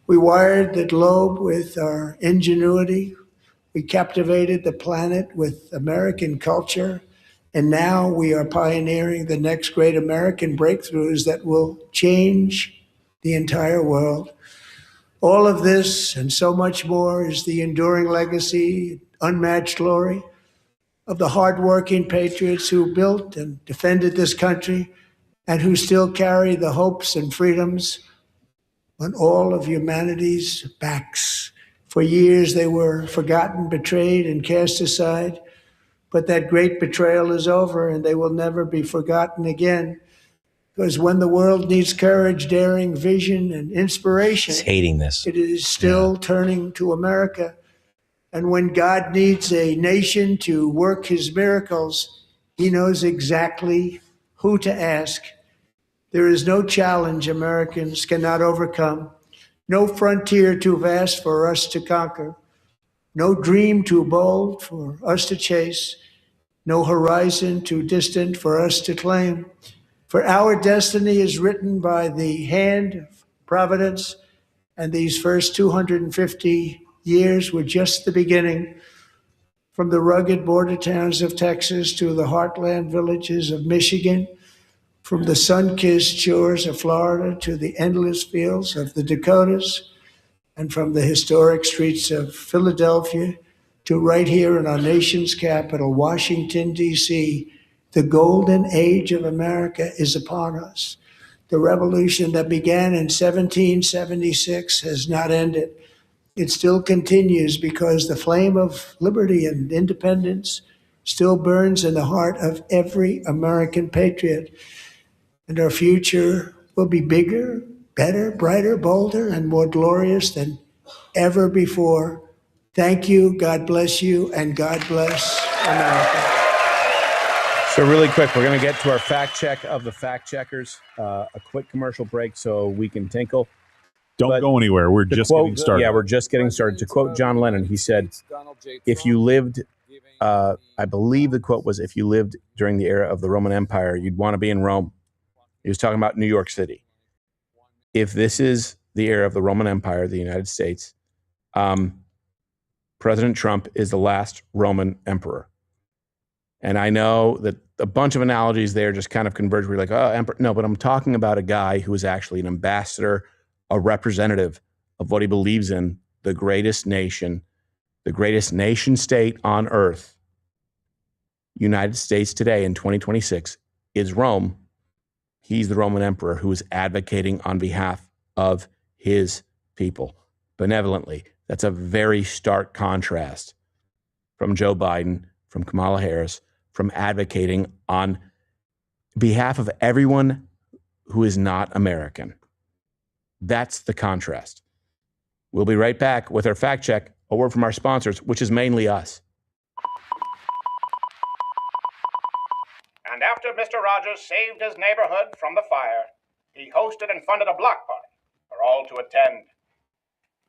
We wired the globe with our ingenuity. We captivated the planet with American culture. And now we are pioneering the next great American breakthroughs that will change the entire world. All of this and so much more is the enduring legacy, unmatched glory of the hardworking patriots who built and defended this country and who still carry the hopes and freedoms on all of humanity's backs. For years they were forgotten, betrayed, and cast aside, but that great betrayal is over and they will never be forgotten again. Because when the world needs courage, daring, vision, and inspiration, He's hating this. it is still turning to America. And when God needs a nation to work his miracles, he knows exactly who to ask. There is no challenge Americans cannot overcome, no frontier too vast for us to conquer, no dream too bold for us to chase, no horizon too distant for us to claim. For our destiny is written by the hand of providence, And these first 250 years were just the beginning. From the rugged border towns of Texas to the heartland villages of Michigan, from the sun-kissed shores of Florida to the endless fields of the Dakotas, and from the historic streets of Philadelphia to right here in our nation's capital, Washington, D.C., the golden age of America is upon us. The revolution that began in 1776 has not ended. It still continues because the flame of liberty and independence still burns in the heart of every American patriot. And our future will be bigger, better, brighter, bolder, and more glorious than ever before. Thank you, God bless you, and God bless America. So really quick, we're going to get to our fact check of the fact checkers. A quick commercial break so we can tinkle. Don't go anywhere. We're just getting started. Yeah, we're just getting started. To quote John Lennon, he said, if you lived, I believe the quote was, if you lived during the era of the Roman Empire, you'd want to be in Rome. He was talking about New York City. If this is the era of the Roman Empire, the United States, President Trump is the last Roman emperor. And I know that a bunch of analogies there just kind of converge. We're like, oh, emperor. No, but I'm talking about a guy who is actually an ambassador, a representative of what he believes in, the greatest nation state on earth. United States today in 2026 is Rome. He's the Roman emperor who is advocating on behalf of his people benevolently. That's a very stark contrast from Joe Biden, from Kamala Harris, from advocating on behalf of everyone who is not American. That's the contrast. We'll be right back with our fact check, a word from our sponsors, which is mainly us. And after Mr. Rogers saved his neighborhood from the fire, he hosted and funded a block party for all to attend.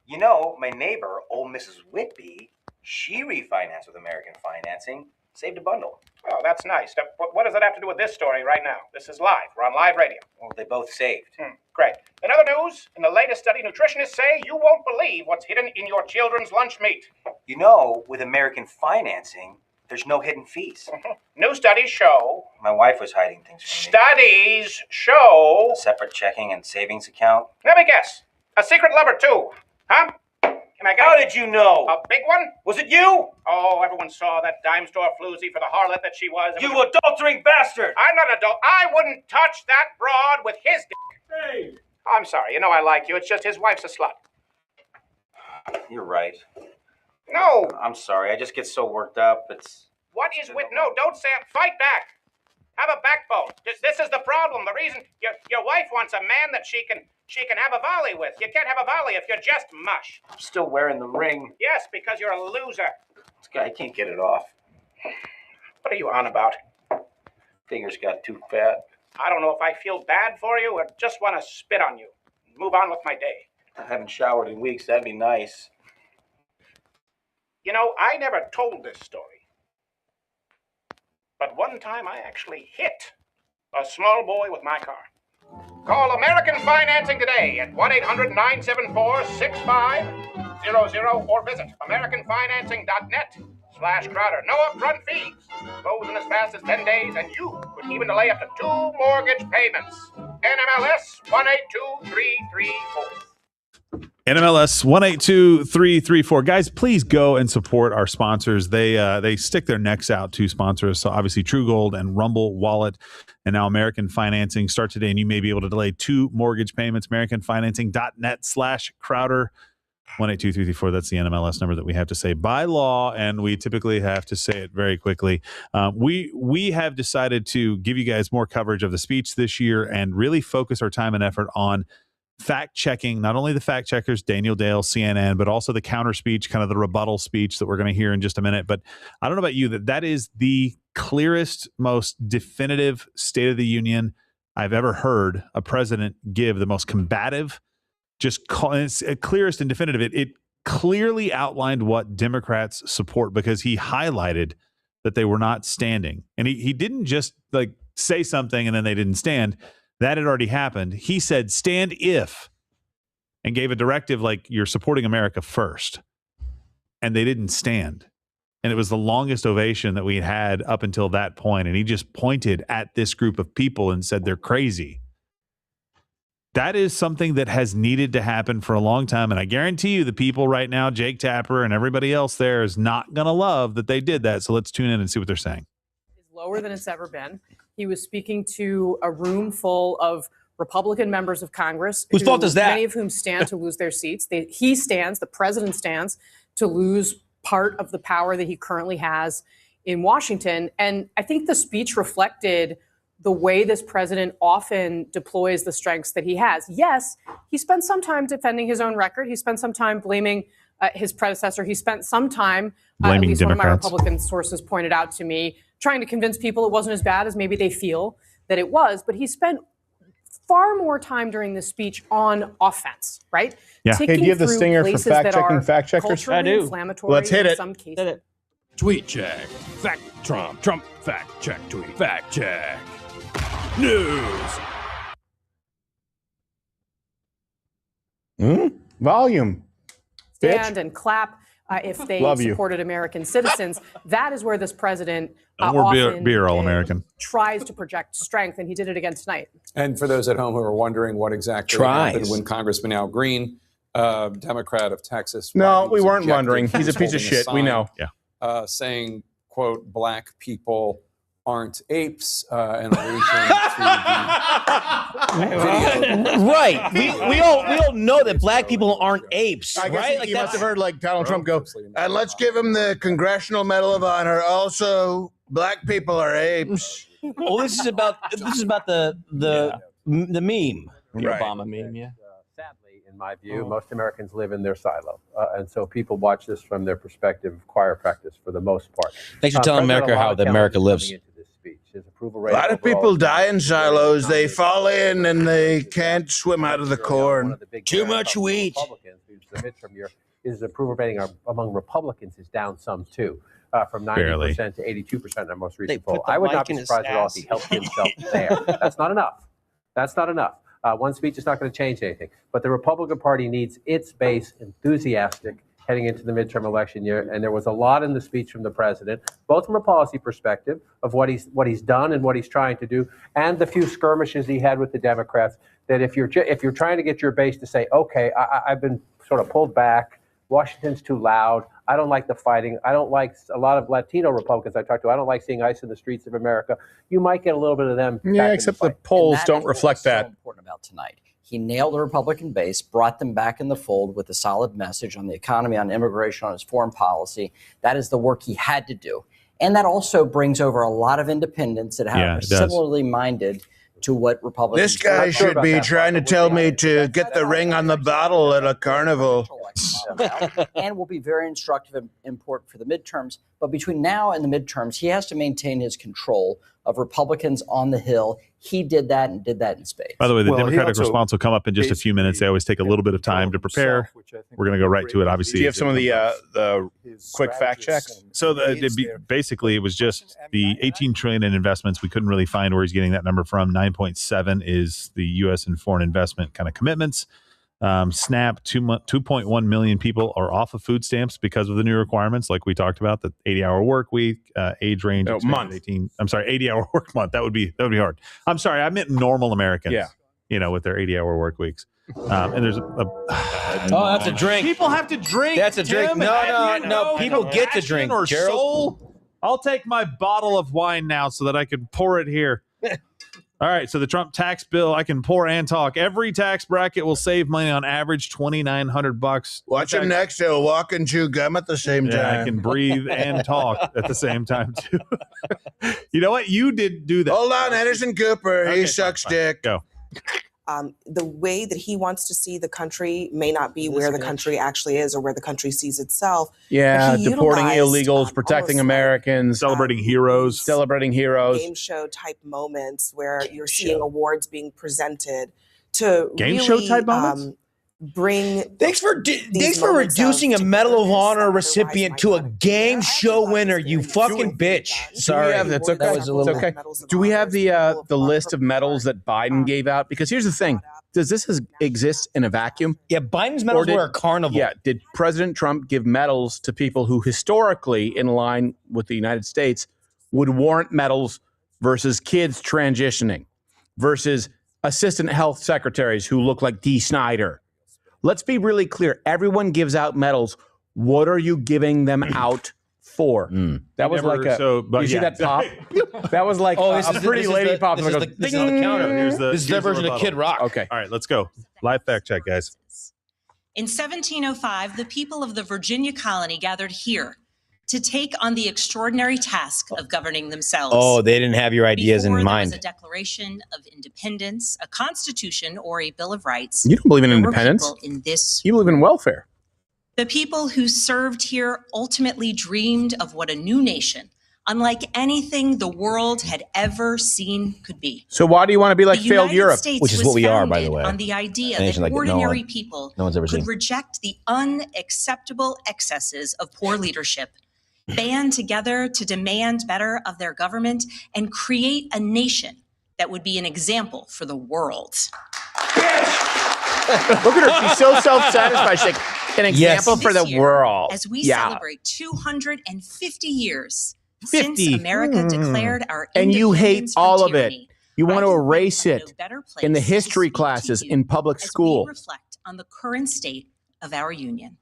You know, my neighbor, old Mrs. Whitby, she refinanced with American Financing, saved a bundle. Oh, that's nice. Now, what does that have to do with this story right now? This is live. We're on live radio. Well, they both saved. Great. In other news, in the latest study, nutritionists say you won't believe what's hidden in your children's lunch meat. You know, with American Financing, there's no hidden fees. New studies show... My wife was hiding things from me. Studies show... A separate checking and savings account. Let me guess. A secret lover, too. Huh? Can I guess? How did you know? A big one? Was it you? Oh, everyone saw that dime store floozy for the harlot that she was. You adultering bastard! I'm not an adult. I wouldn't touch that broad with his dick. Hey! I'm sorry. You know I like you. It's just his wife's a slut. You're right. No. I'm sorry. I just get so worked up. What is with... No, don't say it. Fight back. Have a backbone. This is the problem. The reason your wife wants a man that she can have a volley with. You can't have a volley if you're just mush. I'm still wearing the ring. Yes, because you're a loser. This guy can't get it off. What are you on about? Fingers got too fat. I don't know if I feel bad for you or just want to spit on you. Move on with my day. I haven't showered in weeks. That'd be nice. You know, I never told this story. But one time I actually hit a small boy with my car. Call American Financing today at 1-800-974-6500 or visit AmericanFinancing.net/Crowder. No upfront fees. Close in as fast as 10 days, and you could even delay up to 2 mortgage payments. NMLS 182334. NMLS 182334. Guys, please go and support our sponsors. They stick their necks out to sponsor us. So obviously True Gold and Rumble Wallet and now American Financing start today, and you may be able to delay 2 mortgage payments. AmericanFinancing.net/Crowder. 182334. That's the NMLS number that we have to say by law, and we typically have to say it very quickly. We have decided to give you guys more coverage of the speech this year and really focus our time and effort on fact checking, not only the fact checkers, Daniel Dale, CNN, but also the counter speech, kind of the rebuttal speech that we're going to hear in just a minute. But I don't know about you, that is the clearest, most definitive State of the Union I've ever heard a president give, the most combative, it's clearest and definitive. It clearly outlined what Democrats support because he highlighted that they were not standing. And he didn't just like say something and then they didn't stand. That had already happened. He said, stand if and gave a directive like, you're supporting America first. And they didn't stand. And it was the longest ovation that we had up until that point. And he just pointed at this group of people and said they're crazy. That is something that has needed to happen for a long time. And I guarantee you the people right now, Jake Tapper and everybody else there, is not going to love that they did that. So let's tune in and see what they're saying. Lower than it's ever been. He was speaking to a room full of Republican members of Congress. Whose fault is that? Many of whom stand to lose their seats. The president stands to lose part of the power that he currently has in Washington. And I think the speech reflected the way this president often deploys the strengths that he has. Yes, he spent some time defending his own record. He spent some time blaming his predecessor. He spent some time, at least one of my Republican sources pointed out to me, trying to convince people it wasn't as bad as maybe they feel that it was. But he spent far more time during this speech on offense, right? Yeah. Hey, do you have the stinger for fact-checking fact checkers? I do. Let's hit it. In some cases. Tweet check. Fact Trump. Trump fact check tweet. Fact check. News. Volume. Stand and clap if they supported American citizens. That is where this president We're beer all American. Tries to project strength, and he did it again tonight. And for those at home who are wondering what exactly happened when Congressman Al Green, Democrat of Texas. No, we weren't wondering. He's a piece of shit. We know. Yeah. Saying, quote, black people aren't apes, an allusion to the video. Right. We all know that black people aren't apes, I guess right? Like you must have heard like Donald Trump go, and let's give him the Congressional Medal of Honor. Also, black people are apes. Well, this is about the meme. The Obama meme, yeah. Sadly, in my view, most Americans live in their silo. And so people watch this from their perspective of choir practice for the most part. Thanks for telling America how America lives. A lot of people die in silos. They fall in and they can't swim out of the corn. Too much wheat. The midterm year is approval rating among Republicans is down some too, from 90% to 82% in our most recent poll. I would not be surprised at all if he helped himself there. That's not enough. That's not enough. One speech is not going to change anything. But the Republican Party needs its base enthusiastic heading into the midterm election year. And there was a lot in the speech from the president, both from a policy perspective of what he's done and what he's trying to do, and the few skirmishes he had with the Democrats, that if you're trying to get your base to say, okay, I've been sort of pulled back, Washington's too loud, I don't like the fighting, I don't like a lot of Latino Republicans I talked to, I don't like seeing ICE in the streets of America, you might get a little bit of them. Yeah, except the polls don't reflect that. So important about tonight. He nailed the Republican base, brought them back in the fold with a solid message on the economy, on immigration, on his foreign policy. That is the work he had to do. And that also brings over a lot of independents that are similarly minded to what Republicans do. This guy should be trying to tell me to get the ring on the bottle at a carnival. And will be very instructive and important for the midterms. But between now and the midterms, he has to maintain his control of Republicans on the Hill. He did that and did that in spades. By the way, the Democratic response will come up in just a few minutes. They always take a little bit of time to prepare. We're going to go right to it, obviously. Do you have some of the quick fact checks? So basically, it was just the $18 trillion in investments. We couldn't really find where he's getting that number from. 9.7 is the U.S. and foreign investment kind of commitments. SNAP, 2.1 million people are off of food stamps because of the new requirements, like we talked about, the 80-hour work week, age range, month. 18. I'm sorry, 80-hour work month. That would be hard. I'm sorry, I meant normal Americans. Yeah, with their 80-hour work weeks. And there's that's a drink. People have to drink. That's a drink. No. People get to drink. Or Gerald. soul. I'll take my bottle of wine now so that I can pour it here. All right, so the Trump tax bill, I can pour and talk. Every tax bracket will save money on average $2,900. Watch him next. He'll walk and chew gum at the same time. Yeah, I can breathe and talk at the same time, too. You know what? You did do that. Hold on, Anderson Cooper. He sucks dick. Go. The way that he wants to see the country may not be where the country actually is or where the country sees itself. Yeah, deporting illegals, protecting Americans, celebrating heroes. Game show type moments where you're seeing awards being presented to game show type moments. bring. Thanks for reducing a Medal of Honor recipient to a game show winner. You fucking bitch. Sorry, that's okay. It's okay. Do we have the list of medals that Biden gave out? Because here's the thing: does this exist in a vacuum? Yeah, Biden's medals were a carnival. Yeah, did President Trump give medals to people who historically, in line with the United States, would warrant medals versus kids transitioning versus assistant health secretaries who look like Dee Snider? Let's be really clear. Everyone gives out medals. What are you giving them out for? That was like you see that pop? That was like a pretty lady pop. This is the counter. This is their version of Kid Rock. Okay. All right, let's go. Live fact check, guys. In 1705, the people of the Virginia colony gathered here to take on the extraordinary task of governing themselves. Oh, they didn't have your ideas Before in there mind. was a Declaration of Independence, a Constitution, or a Bill of Rights. You don't believe in there were independence? people in this You believe in welfare. The people who served here ultimately dreamed of what a new nation, unlike anything the world had ever seen, could be. So why do you want to be like The failed United Europe? States Which is was what we are, by the founded way. on the idea A nation that like ordinary people no one's ever could seen. reject the unacceptable excesses of poor leadership, band together to demand better of their government, and create a nation that would be an example for the world. Look at her. She's so self-satisfied. She's like, an example for the This year, world. As we Yeah. celebrate 250 years 50. since America declared our And you hate independence from all of it. tyranny, You want to erase no it better in the place to history speak to classes you in public as we school. reflect on the current state of our union.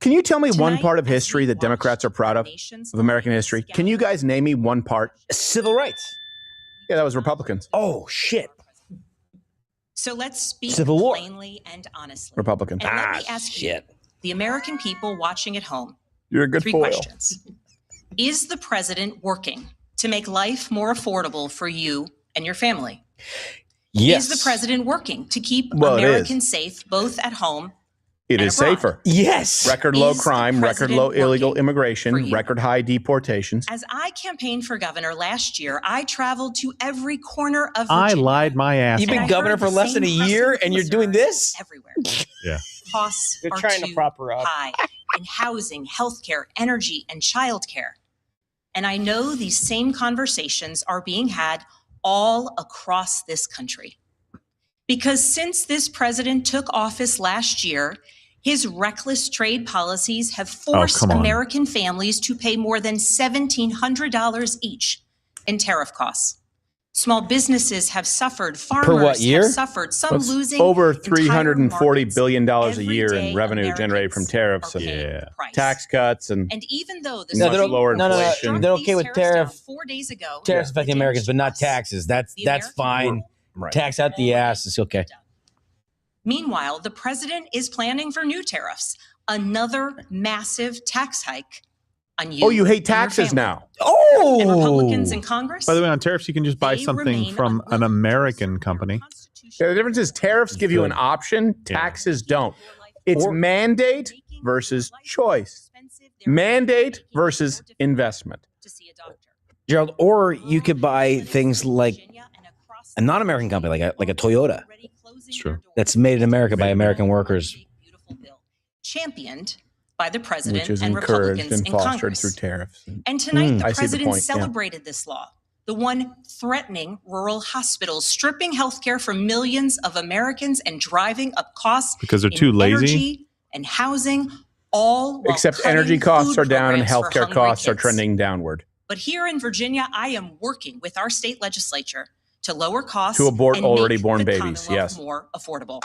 Can you tell me one Tonight, part of as we history that watch Democrats are proud of American history? Can you guys name me one part? Civil rights. Yeah, that was Republicans. Oh, shit. So let's speak Civil War. plainly and honestly. Republicans. And let me ask you, the American people watching at home, You're a good three foil. questions. Is the president working to make life more affordable for you and your family? Yes. Is the president working to keep Well, it Americans safe both at home? It and is abroad? safer. Yes. Record low Is the crime, record president low illegal working for immigration, you? record high deportations. As I campaigned for governor last year, I traveled to every corner of I Virginia. lied my ass You've off. been governor for less than a year and you're doing this? Everywhere. Yeah. Costs They're are trying to too prop her up. high in housing, healthcare, energy, and childcare. And I know these same conversations are being had all across this country. Because since this president took office last year, his reckless trade policies have forced come on. American families to pay more than $1,700 each in tariff costs. Small businesses have suffered, farmers what year? have suffered, some That's losing over entire $340 billion a year in Everyday revenue generated from tariffs and tax cuts and even though the No, much they're, lower no, inflation. they're okay with tariff. 4 days ago, Tariffs affecting Americans, but not taxes. That's fine. Right. Tax out the ass. It's okay. Meanwhile, the president is planning for new tariffs, another massive tax hike on you. Oh, you hate and your taxes family. now. Oh. And Republicans in Congress. By the way, on tariffs, you can just buy They something remain from an American company. Yeah, the difference is tariffs give you an option, taxes don't. It's mandate versus choice. Mandate versus investment. Gerald, or you could buy things like a non-American company, like a Toyota. It's true. That's made in America by American workers. Championed by the president Which is and encouraged Republicans and in fostered Congress. through tariffs. And tonight, the I see the president point, yeah. celebrated this law, the one threatening rural hospitals, stripping healthcare from millions of Americans and driving up costs Because they're in too lazy? energy and housing, all while Except cutting energy costs food are down and programs for healthcare hungry costs are kids. trending downward. But here in Virginia, I am working with our state legislature to lower costs To abort and already make born the babies, Commonwealth yes. more affordable.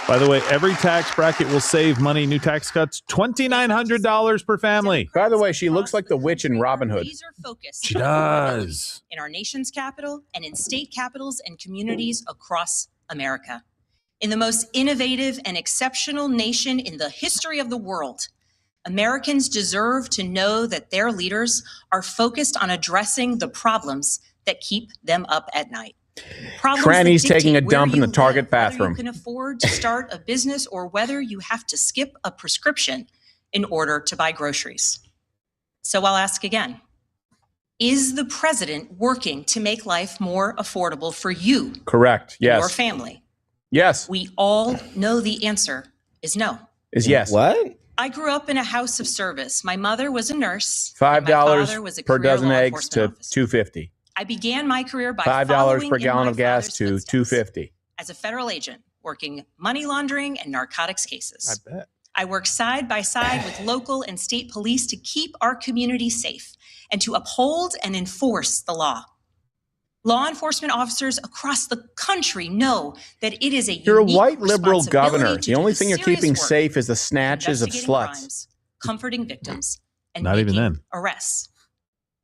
By the way, every tax bracket will save money. New tax cuts, $2,900 per family. By the way, she looks like the witch in Robin Hood. She does. In our nation's capital and in state capitals and communities across America. In the most innovative and exceptional nation in the history of the world, Americans deserve to know that their leaders are focused on addressing the problems that keep them up at night. Problems that Tranny's taking a dictate where dump in you the Target live, whether bathroom. you can afford to start a business or whether you have to skip a prescription in order to buy groceries. So I'll ask again. Is the president working to make life more affordable for you Correct. and your Yes. family? Yes. We all know the answer is no. Is yes. What? I grew up in a house of service. My mother was a nurse. and my father was $5 a per career dozen law eggs to enforcement officer. $2.50. I began my career by $5 following per in gallon my of gas father's to footsteps $2.50. as a federal agent working money laundering and narcotics cases. I bet. I work side by side with local and state police to keep our community safe and to uphold and enforce the law. Law enforcement officers across the country know that it is a You're a unique white liberal responsibility governor. to The only do thing you're serious keeping work safe is the snatches of investigating sluts. crimes, comforting victims, and Not even making then. arrests.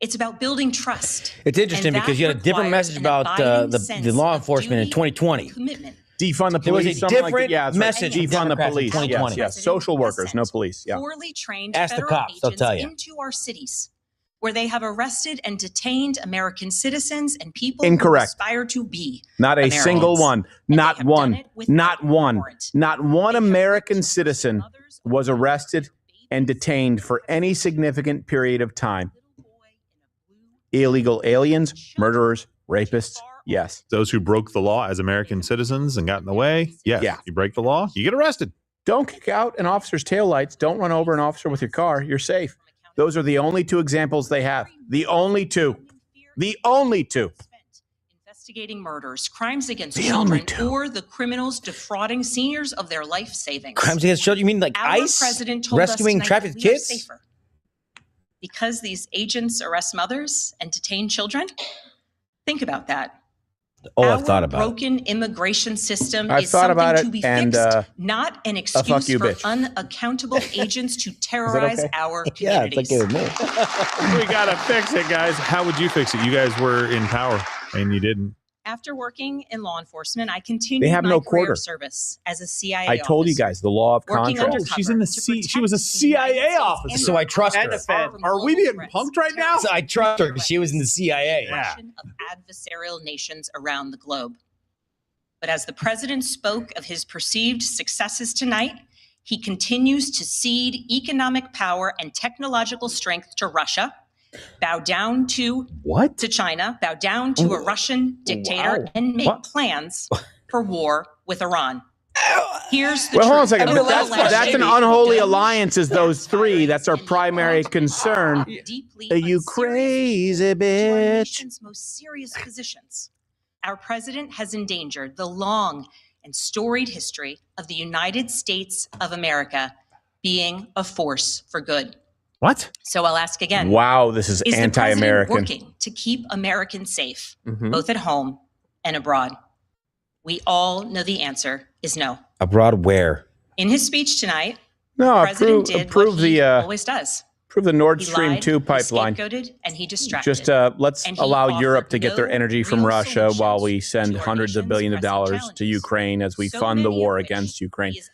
It's about building trust. It's interesting and that because you had a different requires message an about abiding the sense law of enforcement in duty 2020. commitment. Defund the There was police. a something like different that. Yeah, that's right. message from Defund the Democrats in police. 2020. Yes, yes. Social workers, no police. Yeah. Poorly trained Ask the federal cops, they'll agents tell you. into our cities, where they have arrested and detained American citizens and people Incorrect. who aspire to be Not a Americans. single one. Not one. it without Not one. Not one American citizen was arrested and detained for any significant period of time. Illegal aliens, murderers, rapists. Yes. Those who broke the law as American citizens and got in the way. Yes. Yeah. You break the law, you get arrested. Don't kick out an officer's taillights. Don't run over an officer with your car. You're safe. Those are the only two examples they have. The only two. The only two. investigating murders, crimes against The only children, or the criminals defrauding seniors of their life savings. Crimes against children? You mean like Our ICE president told rescuing us tonight trafficked that we are kids? safer. Because these agents arrest mothers and detain children? Think about that. Oh, Our I've thought about it. broken immigration system I've is thought something about to it, be and, fixed, not an excuse fuck you, for bitch. unaccountable agents to terrorize okay? our Yeah, it's communities. okay with me. We got to fix it, guys. How would you fix it? You guys were in power and you didn't. After working in law enforcement, I continued They have my no career quarter. service as a CIA I told you officer. guys the law of Working contract. undercover She's in the to C. She protect was a the United CIA States officer. and So I trust and her. defend from Are we global being threats, punked right now? So I trust her because she was in the CIA. aggression of adversarial nations around the globe. But as the president spoke of his perceived successes tonight, he continues to cede economic power and technological strength to Russia, bow down to China, bow down to a Russian dictator, Wow. and make What? plans for war with Iran. Here's the Well, hold on a truth. second. Over But the last that's an year, unholy the alliance, is those three. That's our primary concern. deeply Are you crazy, bitch? nation's most serious positions. Our president has endangered the long and storied history of the United States of America being a force for good. What? So I'll ask again. Wow, this is the president anti-American. working to keep Americans safe, Mhm. both at home and abroad? We all know the answer is no. Abroad where? In his speech tonight, No, the president did approve what he the always does. approve the Nord He Stream lied, 2 he pipeline. scapegoated, and he distracted. Just let's And he allow offered Europe to get their no energy from real Russia while solutions we send to our hundreds of nation's billions of pressing dollars challenges. to Ukraine as we So fund the many war of which against Ukraine. he is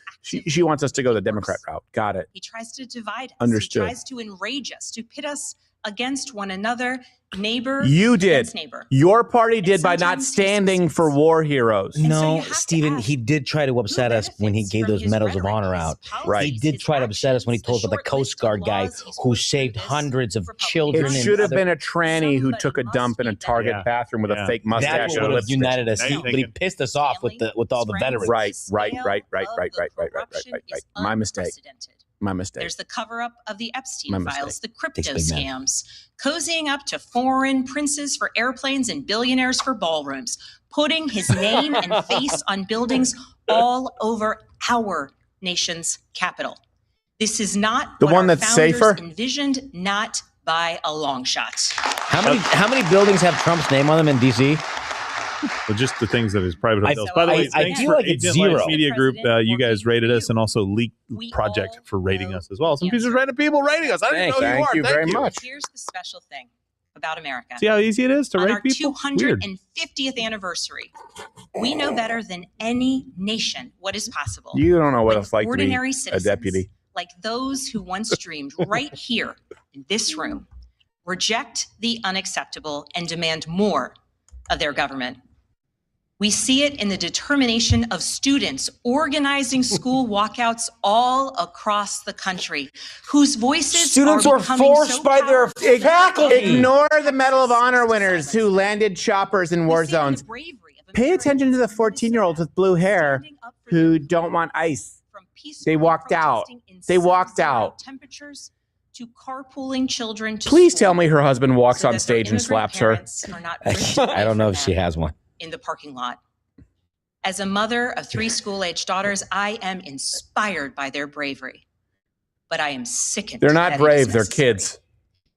She wants us to go the Democrat route. Got it. He tries to divide us. Understood. He tries to enrage us, to pit us against one another, neighbor You did. against neighbor. Your party did by not standing for war heroes. No, Stephen, he did try to upset us when he gave those medals of honor out. Right. He did try to upset us when he told us about the Coast Guard guy who saved hundreds of children. It and should have other- been a tranny who took a dump in a Target bathroom with a fake mustache That's what and would have lipstick. united us. But he pissed us off with all the veterans. Right. My mistake. My mistake. There's the cover-up of the Epstein My files, the mistake. crypto Takes a big man. scams, cozying up to foreign princes for airplanes and billionaires for ballrooms, putting his name and face on buildings all over our nation's capital. This is not The what one our that's founders safer? envisioned, not by a long shot. How many buildings have Trump's name on them in DC? Well, just the things that his private I- hotels. By the way, I thanks feel for like it's Agent Lights zero. Media Group. You guys rated us, and also Leak Project for rating us as well. Some just random people rating us. I didn't know who you are. Thank you. Here's the special thing about America. See how easy it is to On rate our people? Weird. 250th anniversary, we know better than any nation what is possible. You don't know what it's like to be ordinary a citizens, deputy. like those who once dreamed right here in this room, reject the unacceptable and demand more of their government. We see it in the determination of students organizing school walkouts all across the country, whose voices Students are were becoming forced so by their faculty. Ignore the Medal of Honor winners who landed choppers in war zones. Pay attention to the 14-year-olds with blue hair who don't want ice. They walked out. They walked out. Temperatures to carpooling children to Please school tell me her husband walks so on that stage their and slaps her. immigrant parents are not ripped I don't know if away she has one. in the parking lot. As a mother of 3 school-age daughters, I am inspired by their bravery, but I am sickened. They're not that it is brave. They're necessary. kids.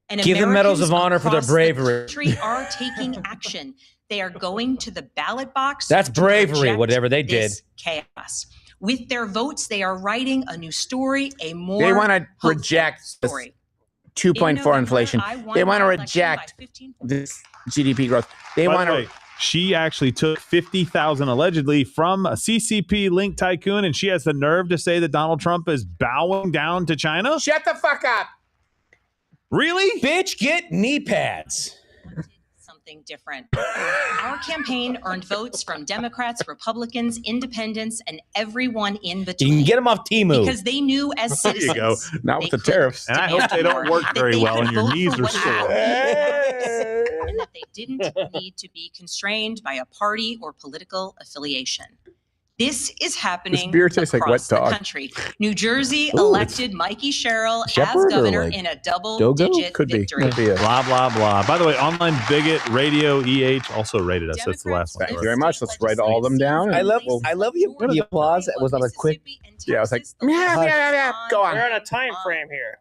And Give them medals of Americans honor for their across the bravery. country are taking action. They are going to the ballot box. That's to bravery, reject whatever they did. this chaos. With their votes, they are writing a new story, a more They want to hopeful reject this story. 2.4 inflation. They want to reject this GDP growth. They By want the way, to. she actually took 50,000 allegedly from a CCP linked tycoon, and she has the nerve to say that Donald Trump is bowing down to China. Shut the fuck up. Really? Bitch, get knee pads. Something different. Our campaign earned votes from Democrats, Republicans, Independents, and everyone in between. You can get them off Temu. Because they knew as There you citizens. go. Not with the tariffs. And I hope they don't work very well and your knees are sore. And that they didn't need to be constrained by a party or political affiliation. This is happening beer tastes like across wet dog. the country. New Jersey Ooh, elected Mikey Sherrill as Shepherd or governor like in a Dogo? double-digit Could be. victory. Could be it. Blah, blah, blah. By the way, Online Bigot Radio EH also rated us. That's the last one. Thank you very much. Let's write all of them down. I love We'll- the applause. It was on a quick. Yeah, I was like, Go on. We're on a time frame here.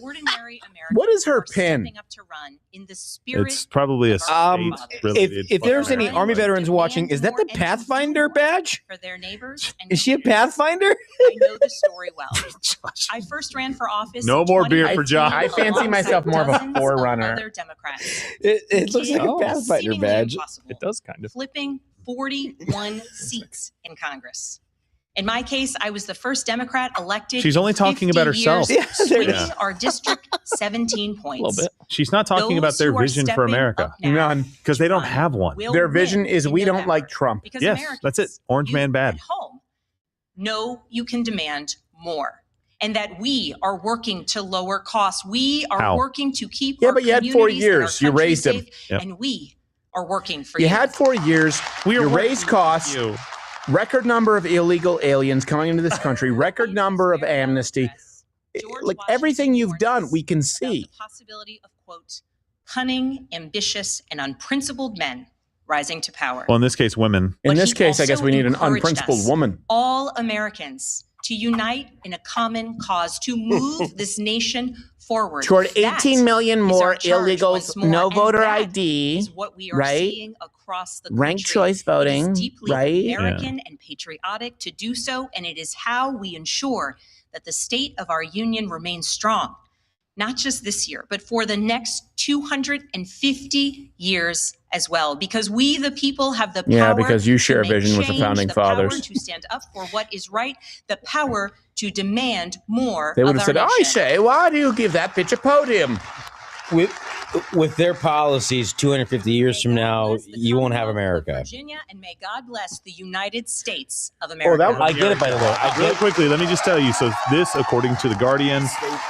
Ordinary Americans What is her are pin? stepping up to run in the spirit It's probably a state-related If there's fucking any area. Army veterans watching, is that the Pathfinder badge? for their neighbors. And Is she a Pathfinder? I know the story well. I first ran for office. No in more beer for 2015 Josh. I fancy myself more of a alongside forerunner. Other Democrats. It looks like a Oh. Pathfinder Seemingly badge. impossible. It does kind of. Flipping 41 seats in Congress. In my case, I was the first Democrat elected. She's only in talking 50 about herself. years, Yeah, there it swinging is. our district 17 points. She's not talking about Those their who are vision for stepping America. up now None. Because they don't have one. will Their win vision is in we don't November. like Trump. Because Yes, Americans, that's it. Orange man bad. at home know you can demand more, and that we are working to lower costs. We are How? working to keep Yeah, our but you had 4 communities and our years. You country raised them. safe, Yep. and we are working for You had 4 years. We are You working raised costs. with you. Record number of illegal aliens coming into this country. Record number of amnesty. Like everything you've done, we can see. the possibility of, quote, cunning, ambitious, and unprincipled men rising to power. Well, in this case, women. In But this he case, I guess also we need an encouraged unprincipled us, woman. all Americans, to unite in a common cause to move this nation forward. Toward That 18 million is more our charge illegals, once more, no and voter that ID, is what we are right? seeing across the Ranked country. choice voting, It is deeply right? American and patriotic to do so, and it is how we ensure that the state of our union remains strong, not just this year, but for the next 250 years as well, because we, the people, have the power. Yeah, because you share a to make vision with the change, founding the power fathers. to stand up for what is right, the power to demand more. They would of have said, our I nation. say, why do you give that bitch a podium? With their policies, 250 years from now, you won't have America. Virginia, and may God bless the United States of Oh, America. I get it, by the way. I Really get quickly, let me just tell you. So this, according to The Guardian,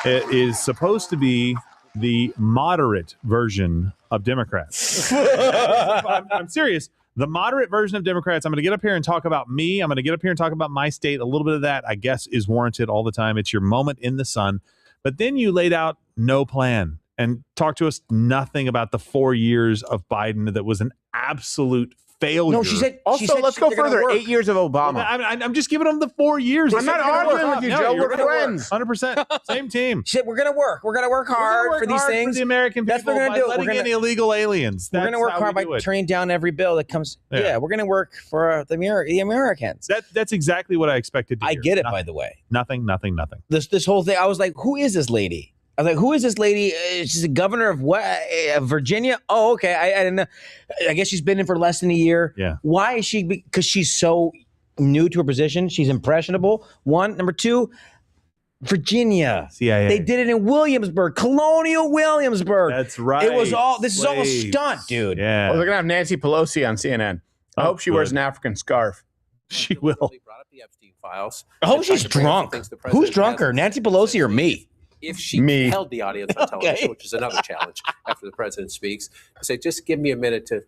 is supposed to be the moderate version of Democrats. I'm serious. The moderate version of Democrats. I'm going to get up here and talk about me. I'm going to get up here and talk about my state. A little bit of that, I guess, is warranted all the time. It's your moment in the sun. But then you laid out no plan and talked to us nothing about the 4 years of Biden that was an absolute failure. No, she said. Also, let's go further. 8 years of Obama. I'm just giving them the 4 years. I'm not arguing with you, Joe. We're friends. 100%. Same team. She said, we're gonna work. We're gonna work hard for these things. For the American That's people what we're by gonna do. letting We're gonna, in illegal aliens. we're That's gonna work how hard we by do it. turning down every bill that comes. Yeah. Yeah, we're gonna work for the Americans. That's exactly what I expected to I hear. get it, Nothing. by the way. Nothing. This whole thing. I was like, who is this lady? I was like, who is this lady? She's the governor of what? Virginia? Oh, okay. I didn't know. I guess she's been in for less than a year. Yeah. Why is she? Because she's so new to her position. She's impressionable. One. Number two, Virginia. CIA. They did it in Williamsburg, Colonial Williamsburg. That's right. It was all. This is all a Slaves. stunt, dude. Yeah. Oh, they're gonna have Nancy Pelosi on CNN. I Oh, hope she wears good. an African scarf. She will. Brought up the Epstein files. I hope and tried she's to bring up the drunk. things the Who's president drunker, hasn't Nancy Pelosi or me? if she Me. held the audience on television, Okay. which is another challenge after the president speaks, I say, just give me a minute to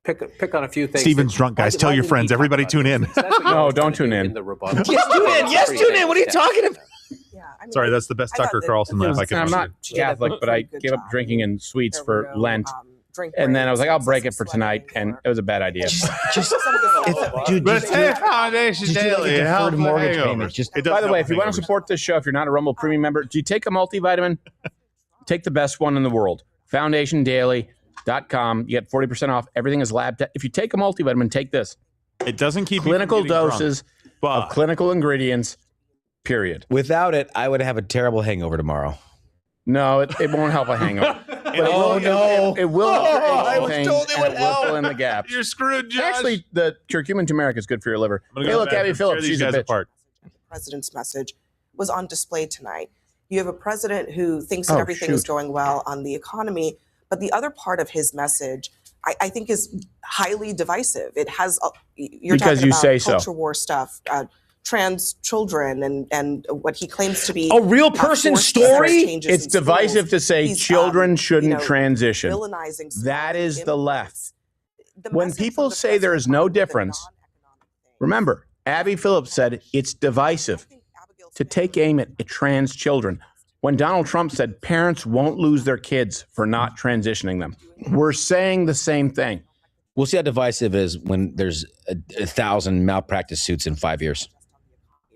pick on a few things. Steven's drunk, guys. Tell your friends. Everybody tune in. No, don't tune in. Yes, tune in. Yes, tune in. What are you talking about? Sorry, that's the best Tucker Carlson laugh I can I'm not Catholic, but I gave up drinking and sweets for Lent. And then I was like, I'll break it for tonight, and it was a bad idea. Dude, But hey, Foundation just do like a Daily, deferred help mortgage hangovers. payment. Just By the way, if you want to support this show, if you're not a Rumble Premium member, do you take a multivitamin? Take the best one in the world. FoundationDaily.com. You get 40% off. Everything is lab tested. If you take a multivitamin, take this. It doesn't keep clinical you from getting doses drunk, of clinical ingredients. Period. Without it, I would have a terrible hangover tomorrow. No, it won't help a hangover. But it will. I was told it would help. Fill in the gaps. You're screwed, Josh. Actually, the curcumin turmeric is good for your liver. I'm gonna Hey, go look, back Abby and tear Phillips, these she's a guys bitch. apart. President's message was on display tonight. You have a president who thinks that everything is going well on the economy, but the other part of his message, I think, is highly divisive. It has you're Because talking you about say so. culture war stuff, trans children, and what he claims to be A real person forced story? changes It's in divisive schools. to say He's, children shouldn't you know, transition. villainizing That is the immigrants. left. When people say there is no difference, remember, Abby Phillips said it's divisive to take aim at trans children. When Donald Trump said parents won't lose their kids for not transitioning them, we're saying the same thing. We'll see how divisive it is when there's 1,000 malpractice suits in 5 years.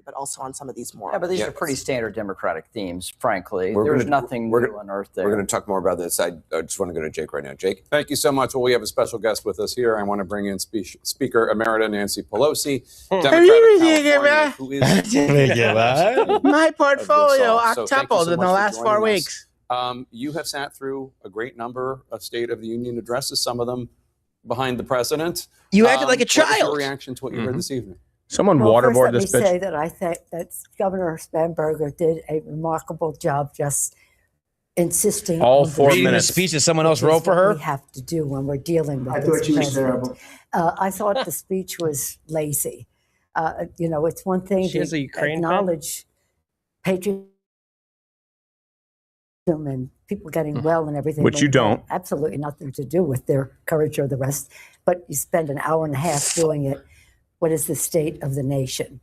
But also on some of these more. Yeah, but these are pretty standard Democratic themes, frankly. We're There's gonna- nothing we're new unearthed there. We're going to talk more about this. I just want to go to Jake right now. Jake, thank you so much. Well, we have a special guest with us here. I want to bring in Speaker Emerita Nancy Pelosi, Democrat of California, who is My portfolio So thank you octupled so in the much for last 4 joining weeks. us. You have sat through a great number of State of the Union addresses, some of them behind the president. You acted like a What was your child. reaction to what you heard this evening? Someone Well, first, waterboard let this me bitch. say that I think that Governor Spanberger did a remarkable job just insisting All on 4 this, minutes. A speech that someone else which is wrote for what her? we have to do when we're dealing with I this thought she was president. terrible. I thought the speech was lazy. You know, it's one thing She to is a Ukraine fan? acknowledge patriotism and people getting well and everything. Which when you it don't. had absolutely nothing to do with their courage or the rest. But you spend an hour and a half doing it. What is the state of the nation?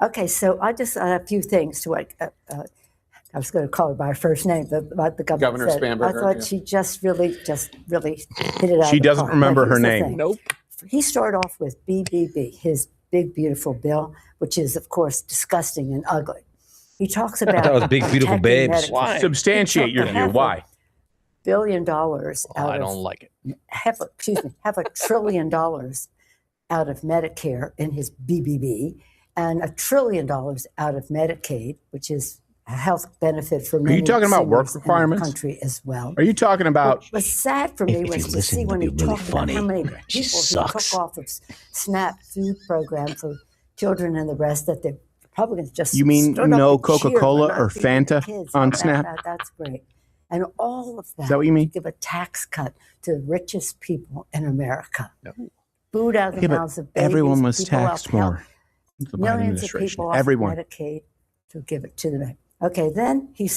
Okay, so I have a few things to what I was going to call her by her first name, but what the governor Governor said. Spanberger, I thought yeah. she just really hit it out. She of the doesn't park. remember But her here's the name. thing. Nope. He started off with BBB, his big beautiful bill, which is of course disgusting and ugly. He talks about That was Big Beautiful protecting Babes. Medicare. Why? Substantiate He your took view. half a Why? $1 billion out I of don't like it. half a $1 trillion out of Medicare in his BBB, and $1 trillion out of Medicaid, which is a health benefit for many. you talking about work seniors in the requirements? country as well? Are you talking about What was sad for me If was you to listen, see when he it'd be really talked about how funny. many She people he sucks. took off of SNAP food program for children and the rest that the Republicans just You mean stood up no and cheered Coca-Cola for not or feeding the Fanta kids. on That- SNAP? that's great. And all of that. Is that what you mean? to give a tax cut to the richest people in America. Food out of the Yeah, but mouths of babies. everyone was people taxed upheld more. The Biden millions of administration. people off Everyone. Medicaid to give it to them. Okay, then he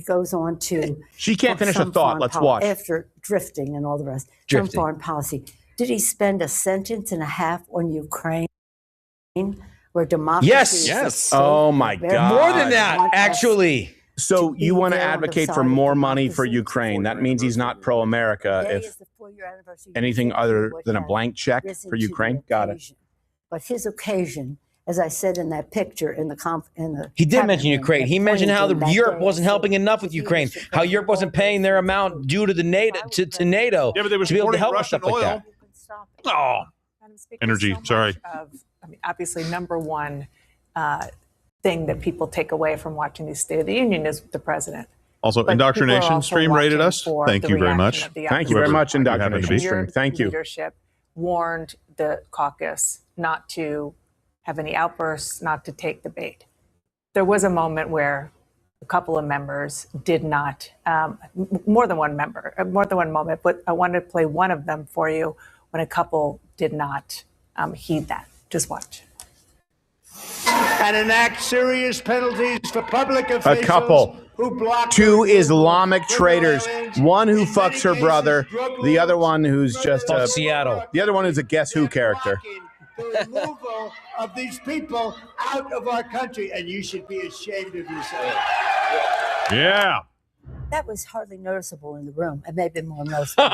goes on to. She can't finish a some thought. foreign Let's poli- watch. After drifting and all the rest. Drifting. Some foreign policy. Did he spend a sentence and a half on Ukraine, where democracy? Yes. is Yes. at stake? Oh my Very- God. More than that, Want us actually. So be you want to there on the advocate side for of more money for democracy. Ukraine? That means he's not pro-America. Today If is the 4-year anniversary of anything the other what than a has blank check risen for to the Ukraine, got it. occasion. But his occasion, as I said in that picture in the He did cabinet mention room, Ukraine. He that mentioned how pointed to Europe that day wasn't and helping said, enough with "If you Ukraine. should How put Europe wasn't all paying their those amount due to the NATO to NATO Yeah, but they were to be able to supporting help with Russian stuff like oil. that. Oh, energy. Sorry. Obviously, number one thing that people take away from watching the State of the Union is the president. Also, But people are Indoctrination also Stream rated watching us. for Thank the you very reaction much. of the Thank you very opposition. much, You happen to Indoctrination be. Stream. Your Thank you. leadership warned the caucus not to have any outbursts, not to take the bait. There was a moment where a couple of members did not, more than one moment, but I wanted to play one of them for you when a couple did not heed that. Just watch. And enact serious penalties for public officials. A couple. who blocked Two her Islamic for traitors. violence, One who in fucks many her cases, brother. drug The other lords, one who's just murderers, Seattle. The other one is a Guess Who character. the removal of these people out of our country, and you should be ashamed of yourself. Yeah. That was hardly noticeable in the room. It may have been more noticeable.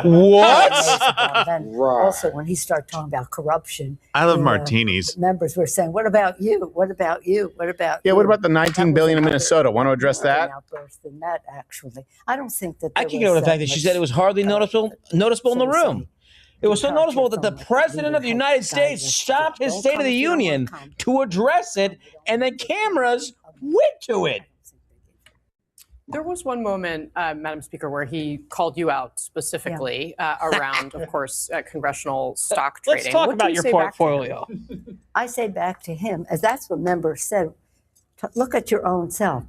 What? Then also, when he started talking about corruption, I love the, martinis. Members were saying, "What about you? What about you? What about Yeah, you?" what about the 19 billion in Minnesota? Want to address that? Outburst than that, actually. I don't think that. I can get over the fact that she said it was hardly noticeable in the room. It was so noticeable that the president of the United States stopped his State of the Union to address it, and the cameras went to it. There was one moment, Madam Speaker, where he called you out specifically around, of course, congressional stock trading. Let's talk What do about you your say back to him? portfolio. I say back to him, as that's what members said. Look at your own self.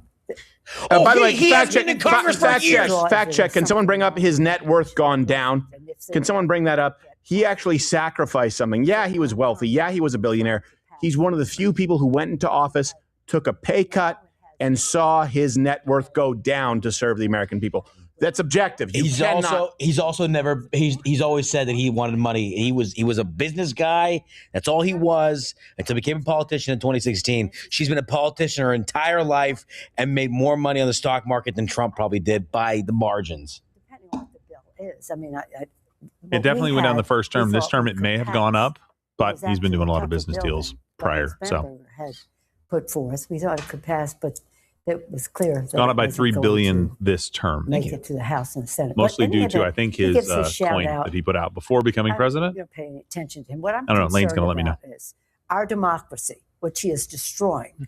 By the way, he fact has check. been in Congress for years. Fact check. Can someone bring up his net worth gone down? Can someone bring that up? He actually sacrificed something. Yeah, he was wealthy. Yeah, he was a billionaire. He's one of the few people who went into office, took a pay cut, and saw his net worth go down to serve the American people. That's objective. He's always said that he wanted money. He was a business guy. That's all he was until he became a politician in 2016. She's been a politician her entire life and made more money on the stock market than Trump probably did by the margins. Depending on what the bill is, I mean, It definitely went down the first term. This term, it may have gone up, but he's been doing a lot of business deals prior. So had put forth, we thought it could pass, but it was clear. it's gone up by $3 billion this term. Make it to the House and the Senate. Mostly But in due any to, I event, think, he his gives a shout coin out. that he put out before becoming president. You're paying attention to him. What I'm I don't know. Lane's concerned going to let me know. about is our democracy, which he is destroying,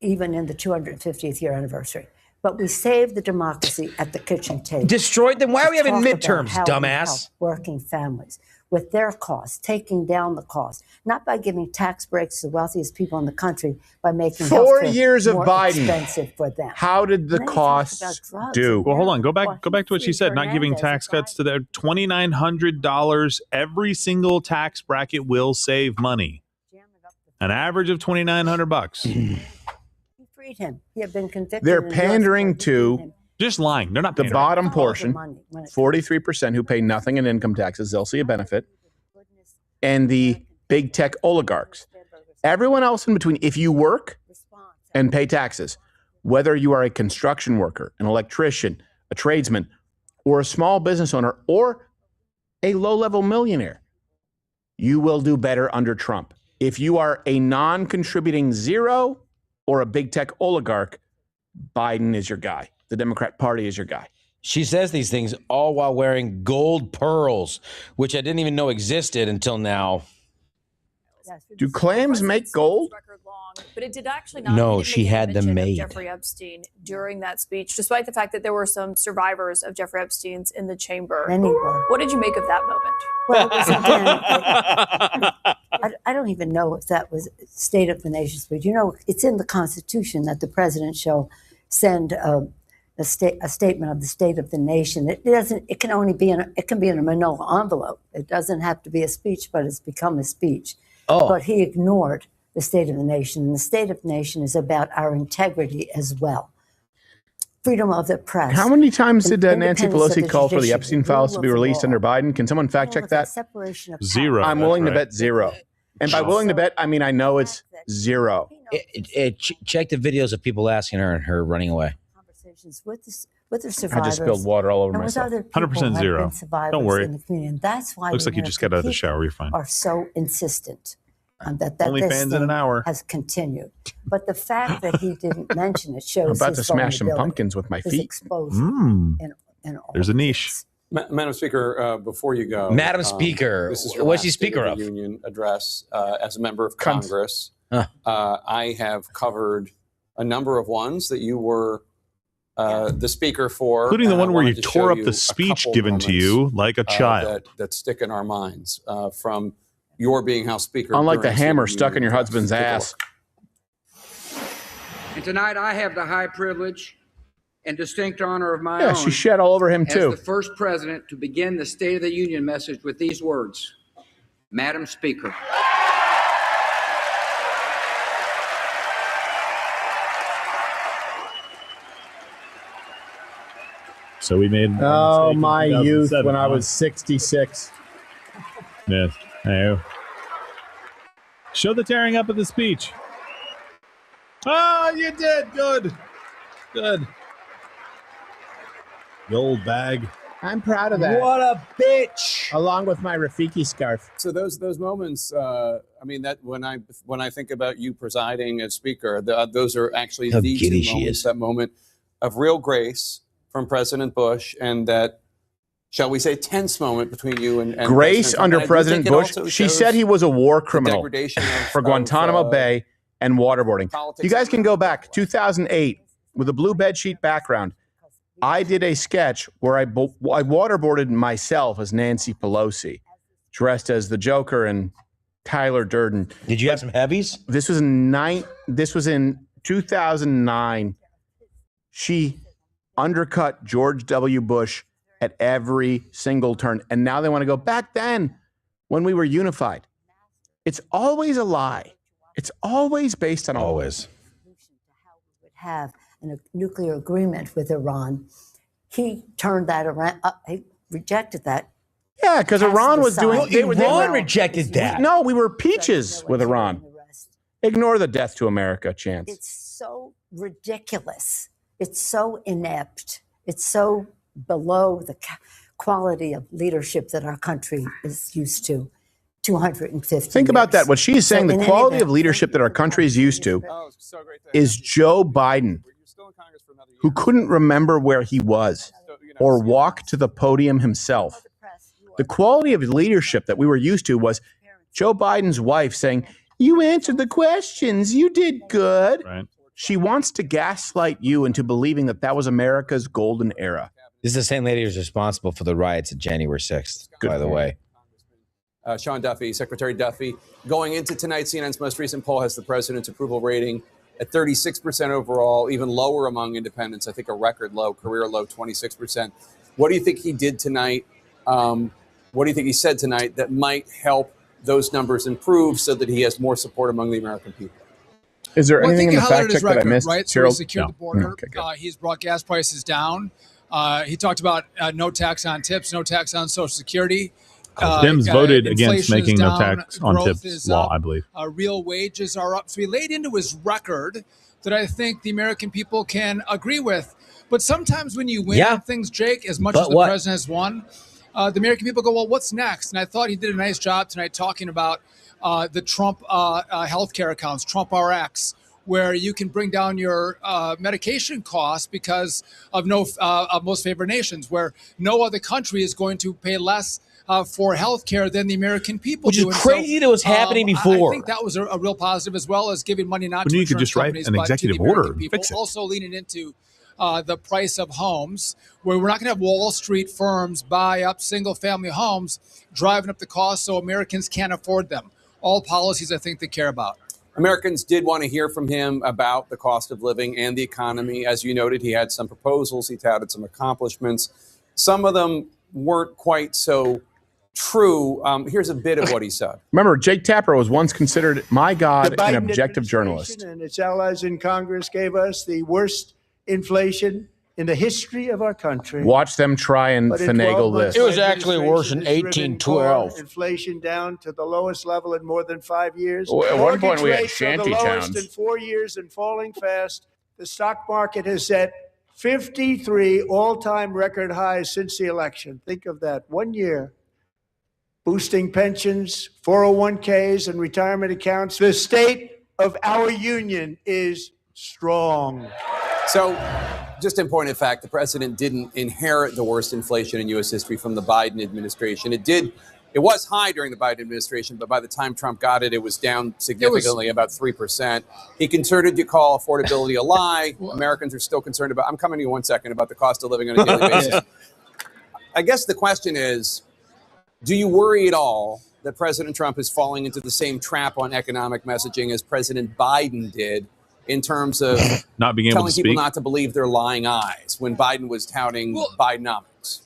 even in the 250th year anniversary. But we saved the democracy at the kitchen table. Destroyed them? Why are we having Talk about midterms, how we dumbass? help working families with their costs, taking down the cost, not by giving tax breaks to the wealthiest people in the country, by making 4 healthcare years of more Biden. expensive for them. How did the And then he talks costs about drugs. do? Well, hold on. Go back to what she said. Not giving tax cuts to their $2,900. Every single tax bracket will save money. An average of $2,900. He freed him. He had been convicted. They're in pandering to just lying. They're not the pandering. bottom All the portion. money when it 43% who pay nothing in income taxes. They'll see a benefit. And the big tech oligarchs. Everyone else in between, if you work and pay taxes, whether you are a construction worker, an electrician, a tradesman, or a small business owner, or a low-level millionaire, you will do better under Trump. If you are a non-contributing zero or a big tech oligarch, Biden is your guy. The Democrat Party is your guy. She says these things all while wearing gold pearls, which I didn't even know existed until now. Do clams make gold? But it did actually not. No, it didn't she make had any them mention of made. Jeffrey Epstein during that speech, despite the fact that there were some survivors of Jeffrey Epstein's in the chamber. Many were. What did you make of that moment? Well, it was again, I don't even know if that was State of the Nation speech. You know, it's in the Constitution that the president shall send a statement of the State of the Nation. It doesn't. It can only be it can be in a manila envelope. It doesn't have to be a speech, but it's become a speech. Oh. But he ignored the State of the Nation, and the State of the Nation is about our integrity as well. Freedom of the press. How many times did Nancy Independence of Pelosi the call for the judiciary, Epstein files to be rule of released law. under Biden? Can someone fact check that? Separation of Zero. I'm That's willing to right. bet zero. And by willing to bet, I mean I know it's zero. Check the videos of people asking her and her running away. Conversations with the I survivors. just spilled water all over and with myself. other people 100% who have zero. been survivors Don't worry. in the community. And that's why Looks the like you just got American out of the shower. people You're fine. are so insistent that Only this fans in thing an hour. has continued. But the fact that he didn't mention it shows I'm about his to smash some vulnerability, pumpkins with my his feet. exposure Mm. in all There's a niche. Madam Speaker, before you go, Madam Speaker, this is your what's she last State Speaker of of? the Union address as a member of Cunt. Congress. Huh. I have covered a number of ones that you were the speaker for, Including the and I one where you wanted to tore show up you the a speech couple given to moments, you like a child. that stick in our minds from your being House Speaker. Unlike the during State hammer of the stuck in Union your address. husband's Take a ass. And tonight I have the high privilege and distinct honor of my Yeah, own she shed all over him as too. the first president to begin the State of the Union message with these words. Madam Speaker. So we made. Oh, my youth when I was 66. Yes. Hey. Show the tearing up of the speech. Oh, you did. Good. Good. The old bag. I'm proud of that. What a bitch! Along with my Rafiki scarf. So those moments, I mean, that when I think about you presiding as speaker, those are actually How the giddy two she moments. is. That moment of real grace from President Bush, and that, shall we say, tense moment between you and Grace President Trump. under And I do President think it Bush. also She shows said he was a war the criminal degradation for Guantanamo Bay and waterboarding. You guys can go back 2008 with a blue bedsheet background. I did a sketch where I waterboarded myself as Nancy Pelosi, dressed as the Joker and Tyler Durden. Did you have some heavies? This was in 2009. She undercut George W. Bush at every single turn. And now they want to go back then when we were unified. It's always a lie. It's always based on always. Would have a nuclear agreement with Iran. He turned that around. He rejected that. Yeah, because Iran was doing. Iran rejected that. No, we were peaches with Iran. Ignore the death to America chance. It's so ridiculous. It's so inept. It's so below the quality of leadership that our country is used to. 250. Think about that. What she's saying, So in the any quality event, of leadership that our country is used to is Joe Biden, who couldn't remember where he was or walk to the podium himself. The quality of leadership that we were used to was Joe Biden's wife saying, "You answered the questions. You did good." Right. She wants to gaslight you into believing that that was America's golden era. This is the same lady who's responsible for the riots at January 6th, by the way. Sean Duffy, Secretary Duffy, going into tonight, CNN's most recent poll has the president's approval rating at 36% overall, even lower among independents. I think a record low, career low, 26%. What do you think he did tonight? What do you think he said tonight that might help those numbers improve so that he has more support among the American people? Is there anything in the highlighted fact check his that I record, missed? right? So Cheryl? he secured the border. Okay, good. He's brought gas prices down. He talked about no tax on tips, no tax on Social Security. Dems voted against inflation is making no down, tax on growth tips is law, up, I believe. Real wages are up. So he laid into his record that I think the American people can agree with. But sometimes when you win things, Jake, as much as the president has won, the American people go, well, what's next? And I thought he did a nice job tonight talking about the Trump healthcare accounts, Trump RX, where you can bring down your medication costs because of of most favored nations, where no other country is going to pay less for health care than the American people Which do. is And crazy that it was happening before. I think that was a real positive, as well as giving money not But to you could insurance just write companies, an but to the executive American order and people. fix it. Also leaning into the price of homes, where we're not going to have Wall Street firms buy up single-family homes, driving up the cost so Americans can't afford them. All policies I think they care about. Americans did want to hear from him about the cost of living and the economy. As you noted, he had some proposals. He touted some accomplishments. Some of them weren't quite so true. Here's a bit of what he said. Remember, Jake Tapper was once considered, my God, The an Biden objective journalist. And its allies in Congress gave us the worst inflation in the history of our country. Watch them try and But in finagle 12 months, this. my administration has driven core inflation down to the lowest level in more than 5 years. Well, at one point we had Mortgage rates are shanty the lowest towns. in 4 years and falling fast. The stock market has set 53 all-time record highs since the election. Think of that, 1 year. Boosting pensions, 401ks, and retirement accounts. The state of our union is strong. So, just in point of fact, the president didn't inherit the worst inflation in U.S. history from the Biden administration. It was high during the Biden administration, but by the time Trump got it, it was down significantly, about 3%. He continued to call affordability a lie. Americans are still concerned about, I'm coming to you 1 second, about the cost of living on a daily basis. I guess the question is, do you worry at all that President Trump is falling into the same trap on economic messaging as President Biden did, in terms of not being able telling to people speak? not to believe their lying eyes when Biden was touting Bidenomics?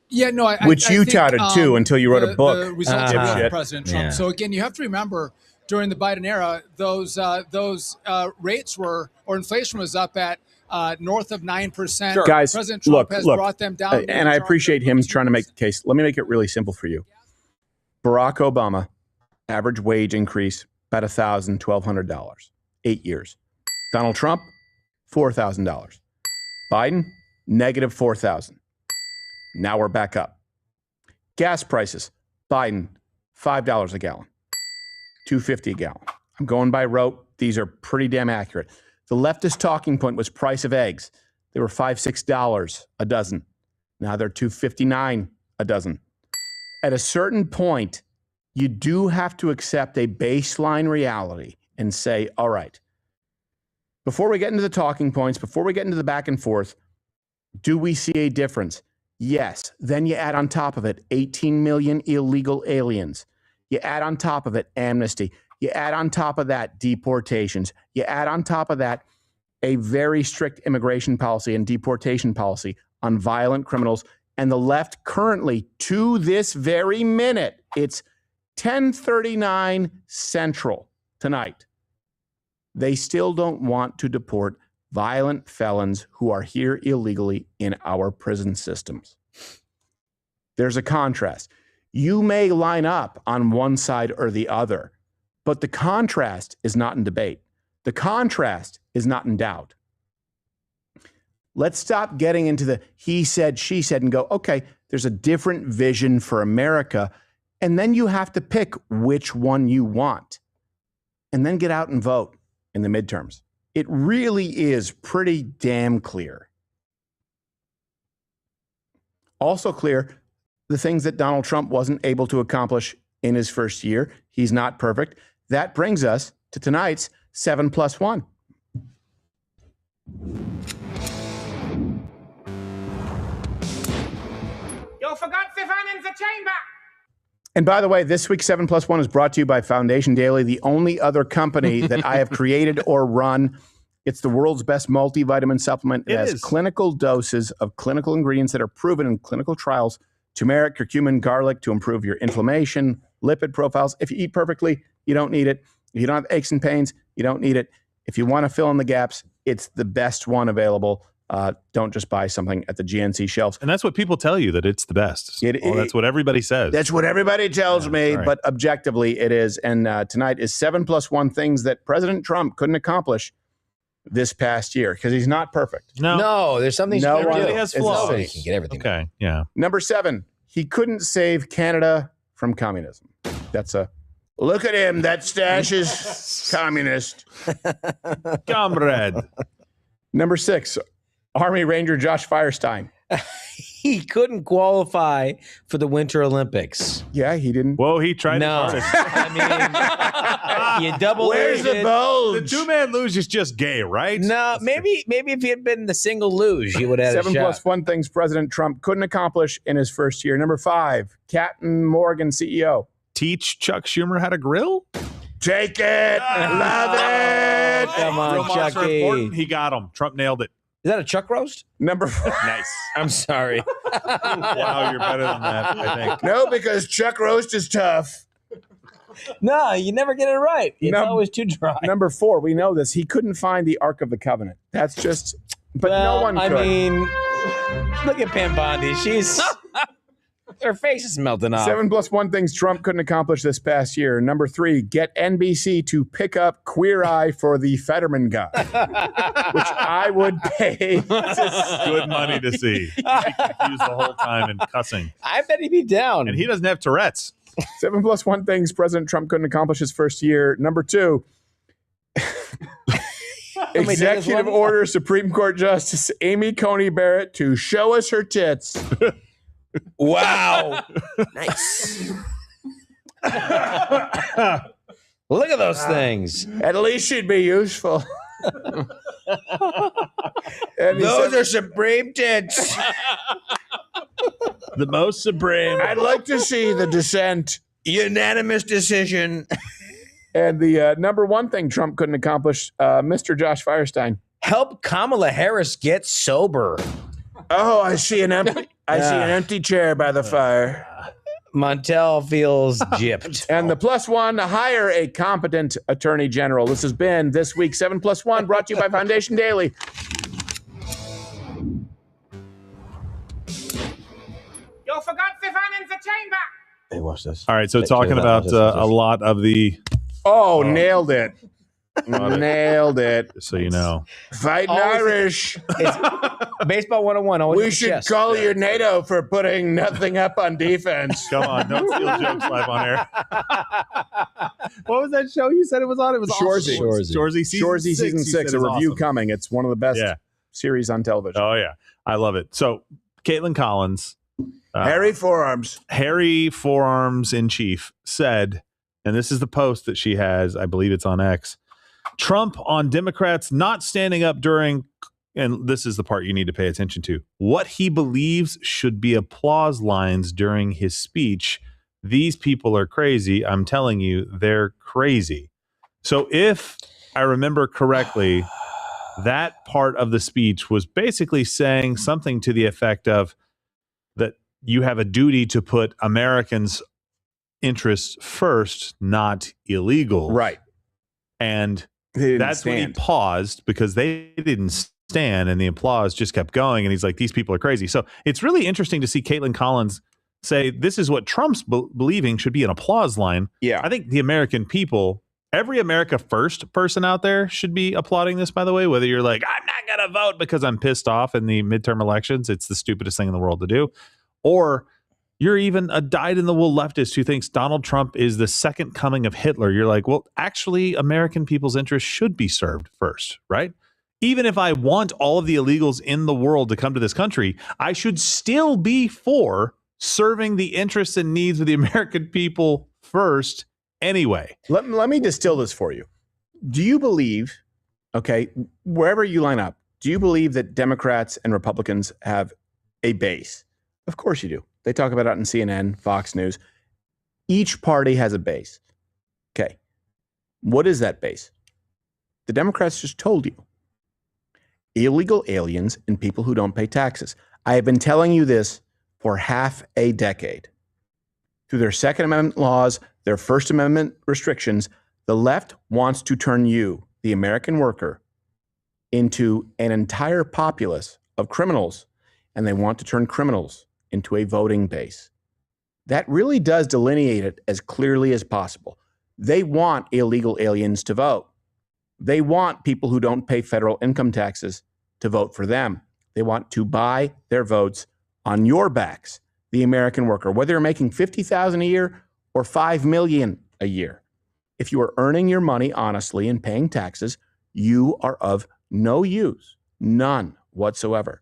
Yeah, no, Which I you think, touted too until you wrote a book. The results dipshit. of President Trump. Yeah. So again, you have to remember during the Biden era, those rates were, or inflation was up at north of 9%. Sure. Guys, President Trump has look, brought them down. and I appreciate him trying to make the case. Let me make it really simple for you. Barack Obama, average wage increase about $1,000, $1,200, 8 years. Donald Trump, $4,000. Biden, negative $4,000. Now we're back up. Gas prices, Biden, $5 a gallon, $2.50 a gallon. I'm going by rote. These are pretty damn accurate. The leftist talking point was price of eggs. They were $5, $6 a dozen. Now they're $2.59 a dozen. At a certain point, you do have to accept a baseline reality and say, all right, before we get into the talking points, before we get into the back and forth, do we see a difference? Yes. Then you add on top of it 18 million illegal aliens. You add on top of it amnesty. You add on top of that deportations. You add on top of that a very strict immigration policy and deportation policy on violent criminals. And the left currently, to this very minute, it's 10:39 Central tonight. They still don't want to deport violent felons who are here illegally in our prison systems. There's a contrast. You may line up on one side or the other, but the contrast is not in debate. The contrast is not in doubt. Let's stop getting into the he said, she said, and go, okay, there's a different vision for America, and then you have to pick which one you want, and then get out and vote in the midterms. It really is pretty damn clear. Also clear, the things that Donald Trump wasn't able to accomplish in his first year. He's not perfect. That brings us to tonight's 7+1. You forgot the fan in the chamber. And by the way, this week's 7+1 is brought to you by Foundation Daily, the only other company that I have created or run. It's the world's best multivitamin supplement. It has clinical doses of clinical ingredients that are proven in clinical trials. Turmeric, curcumin, garlic to improve your inflammation, lipid profiles. If you eat perfectly, you don't need it. If you don't have aches and pains, you don't need it. If you want to fill in the gaps, it's the best one available. Don't just buy something at the GNC shelves. And that's what people tell you, that it's the best. That's what everybody says. That's what everybody tells me, right. But objectively it is. And tonight is 7+1 things that President Trump couldn't accomplish this past year because he's not perfect. No, there's something no one he has flaws. flaws. He can get everything. Okay, yeah. Number 7, he couldn't save Canada from communism. That's a look at him. That stash is communist. Comrade. Number 6, Army Ranger Josh Firestein. He couldn't qualify for the Winter Olympics. Yeah, he didn't. Whoa, he tried No. his hardest. I mean, you double. Where's the bulge? The two-man luge is just gay, right? No, maybe if he had been the single luge, he would have had a shot. 7+1 things President Trump couldn't accomplish in his first year. Number 5, Captain Morgan CEO. Teach Chuck Schumer how to grill? Take it. Love it. Come on, Grill marks are Chucky. important. He got him. Trump nailed it. Is that a chuck roast? Number 4. Nice. I'm sorry. Wow, you're better than that, I think. No, because Chuck roast is tough. No, you never get it right. It's always too dry. Number 4, we know this. He couldn't find the Ark of the Covenant. That's just, but no one could. I mean, look at Pam Bondi. She's her face is melting off. 7+1 things Trump couldn't accomplish this past year. Number 3, get NBC to pick up Queer Eye for the Fetterman guy, which I would pay. Good money to see. He's confused the whole time and cussing. I bet he'd be down. And he doesn't have Tourette's. 7+1 things President Trump couldn't accomplish his first year. Number 2, Executive Order Supreme Court Justice Amy Coney Barrett to show us her tits. Wow. Nice. Look at those things. At least she'd be useful. And Those are supreme tits. The most supreme. I'd like to see the dissent. Unanimous decision. And the number 1 thing Trump couldn't accomplish, Mr. Josh Firestein. Help Kamala Harris get sober. Oh, I see an empty chair by the fire. Montel feels gypped. And the +1, hire a competent attorney general. This has been this week's 7+1, brought to you by Foundation Daily. You forgot Stefan in the chamber. Hey, watch this. All right, so talking about a lot of the. Nailed it. Nailed it. So you know. Fighting Irish. It's baseball 101. We should call you NATO for putting nothing up on defense. Come on, don't steal jokes live on air. What was that show you said it was on? It was Shorzy. Shorzy season 6, a review coming. It's one of the best series on television. Oh, yeah. I love it. So, Caitlin Collins. Hairy forearms. Hairy forearms in chief said, and this is the post that she has, I believe it's on X, Trump on Democrats not standing up during, and this is the part you need to pay attention to, what he believes should be applause lines during his speech. These people are crazy. I'm telling you, they're crazy. So if I remember correctly, that part of the speech was basically saying something to the effect of that you have a duty to put Americans' interests first, not illegal. Right. And that's when he paused because they didn't stand and the applause just kept going. And he's like, these people are crazy. So it's really interesting to see Caitlin Collins say this is what Trump's believing should be an applause line. Yeah. I think the American people, every America First person out there should be applauding this, by the way, whether you're like, I'm not going to vote because I'm pissed off in the midterm elections. It's the stupidest thing in the world to do. Or you're even a dyed-in-the-wool leftist who thinks Donald Trump is the second coming of Hitler. You're like, well, actually, American people's interests should be served first, right? Even if I want all of the illegals in the world to come to this country, I should still be for serving the interests and needs of the American people first anyway. Let me distill this for you. Do you believe, okay, wherever you line up, do you believe that Democrats and Republicans have a base? Of course you do. They talk about it on CNN, Fox News. Each party has a base. Okay. What is that base? The Democrats just told you. Illegal aliens and people who don't pay taxes. I have been telling you this for half a decade. Through their Second Amendment laws, their First Amendment restrictions, the left wants to turn you, the American worker, into an entire populace of criminals, and they want to turn criminals into a voting base. That really does delineate it as clearly as possible. They want illegal aliens to vote. They want people who don't pay federal income taxes to vote for them. They want to buy their votes on your backs, the American worker, whether you're making $50,000 a year or $5 million a year. If you are earning your money honestly and paying taxes, you are of no use, none whatsoever,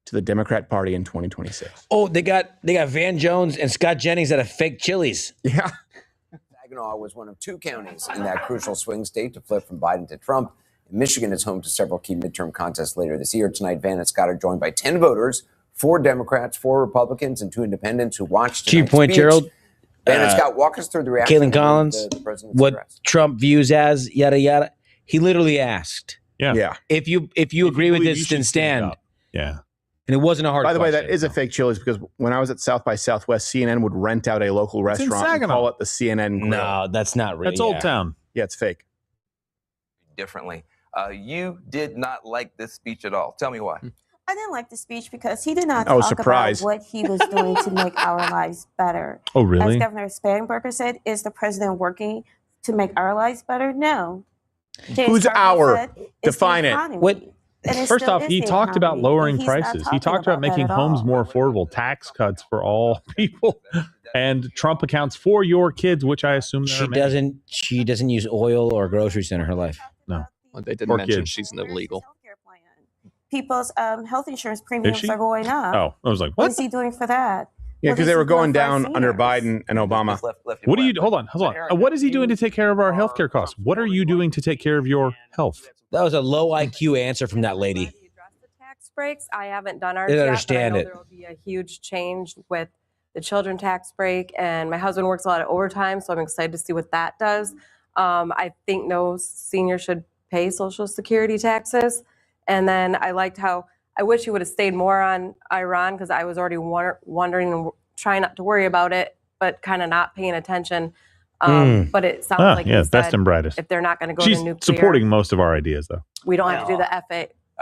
to the Democrat Party in 2026. Oh, they got Van Jones and Scott Jennings at a fake Chili's. Yeah. Saginaw was one of 2 counties in that crucial swing state to flip from Biden to Trump. Michigan is home to several key midterm contests later this year. Tonight, Van and Scott are joined by 10 voters, 4 Democrats, 4 Republicans, and 2 independents who watched To your tonight's point, speech. Gerald. Van and Scott, walk us through the reaction. Caitlin Collins, to the president's what address. Trump views as yada yada. He literally asked, Yeah. if you agree with this, then stand. Yeah. And it wasn't a hard By the way, question. that is a fake Chili's because when I was at South by Southwest, CNN would rent out a local restaurant and Saginaw. call it the CNN Grill. No, that's not real. That's Old Town. Yeah, it's fake. Differently. You did not like this speech at all. Tell me why. I didn't like the speech because he did not Oh, talk surprise. about what he was doing to make our lives better. Oh, really? As Governor Spanberger said, is the president working to make our lives better? No. James Who's Carville our? said, it's Define the it. economy. What? And it First still off, is he the talked about economy, lowering and he's not prices. He talking talked about that making at homes all. more affordable, tax cuts for all people, and Trump accounts for your kids, which I assume there are many. She doesn't use oil or groceries in her life. No. Well, they didn't Or mention kids. she's illegal. People's health insurance premiums she? are going up. Oh, I was like, What what? is he doing for that? Yeah, What because is they he were doing going for our down under seniors? Biden and Obama. What do you? Hold on. What is he doing to take care of our healthcare costs? What are you doing to take care of your health? That was a low IQ answer from that lady. Tax breaks. I haven't done ours Didn't yet, understand but I know it. there will be a huge change with the children tax break, and my husband works a lot of overtime, so I'm excited to see what that does. I think no senior should pay Social Security taxes, and then I liked how I wish he would have stayed more on Iran because I was already wondering and trying not to worry about it, but kind of not paying attention. But it sounds like he best said and brightest. if they're not going to go She's to nuclear, supporting most of our ideas, though. we don't have to do the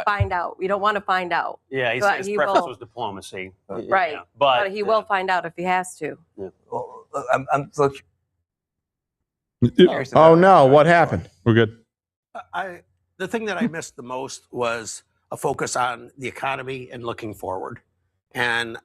find out. We don't want to find out. Yeah, his But he preference will- was diplomacy. Right. Yeah. But he will find out if he has to. Yeah. I'm so Oh no, what happened? We're good. The thing that I missed the most was a focus on the economy and looking forward. And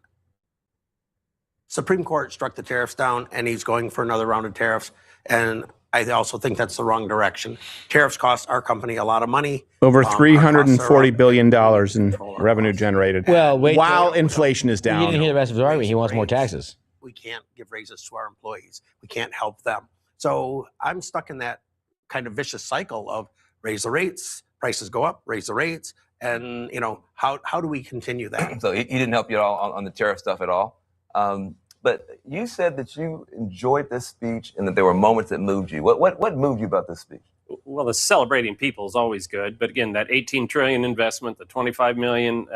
Supreme Court struck the tariffs down, and he's going for another round of tariffs. And I also think that's the wrong direction. Tariffs cost our company a lot of money. Over Our $340 costs are up. billion in revenue generated. Well, wait while till- inflation is You down. didn't hear the rest of his argument. He wants more taxes. We can't give raises to our employees. We can't help them. So I'm stuck in that kind of vicious cycle of raise the rates, prices go up, raise the rates. And, how do we continue that? So he didn't help you at all on the tariff stuff at all. But you said that you enjoyed this speech and that there were moments that moved you. What moved you about this speech? Well, the celebrating people is always good, but again, that 18 trillion investment, the 25 million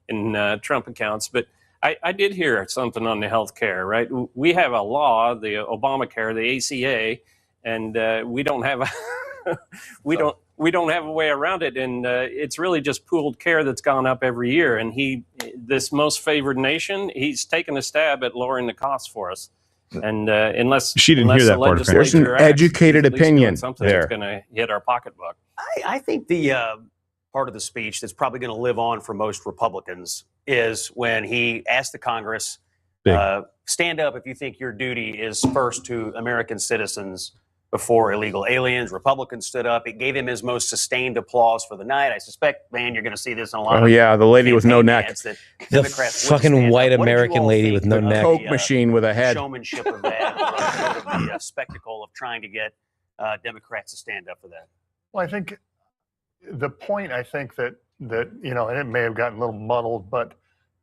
in Trump accounts. But I did hear something on the health care, right? We have a law, the Obamacare, the ACA, and we don't have a we don't have a way around it, and it's really just pooled care that's gone up every year. And this most favored nation, he's taken a stab at lowering the costs for us. And unless She didn't hear that part, apparently. There's an legislature acts, educated he's at least doing opinion something there. that's going to hit our pocketbook. I think the part of the speech that's probably going to live on for most Republicans is when he asked the Congress, stand up if you think your duty is first to American citizens before illegal aliens. Republicans stood up. It gave him his most sustained applause for the night. I suspect, man, you're going to see this in a lot Oh of yeah, the lady with no neck. ads that The Democrats wouldn't fucking stand white up. What did you American all lady think with no of neck. Coke the, machine with a head. showmanship of that, or sort of the spectacle of trying to get Democrats to stand up for that? Well, I think the point, I think that and it may have gotten a little muddled, but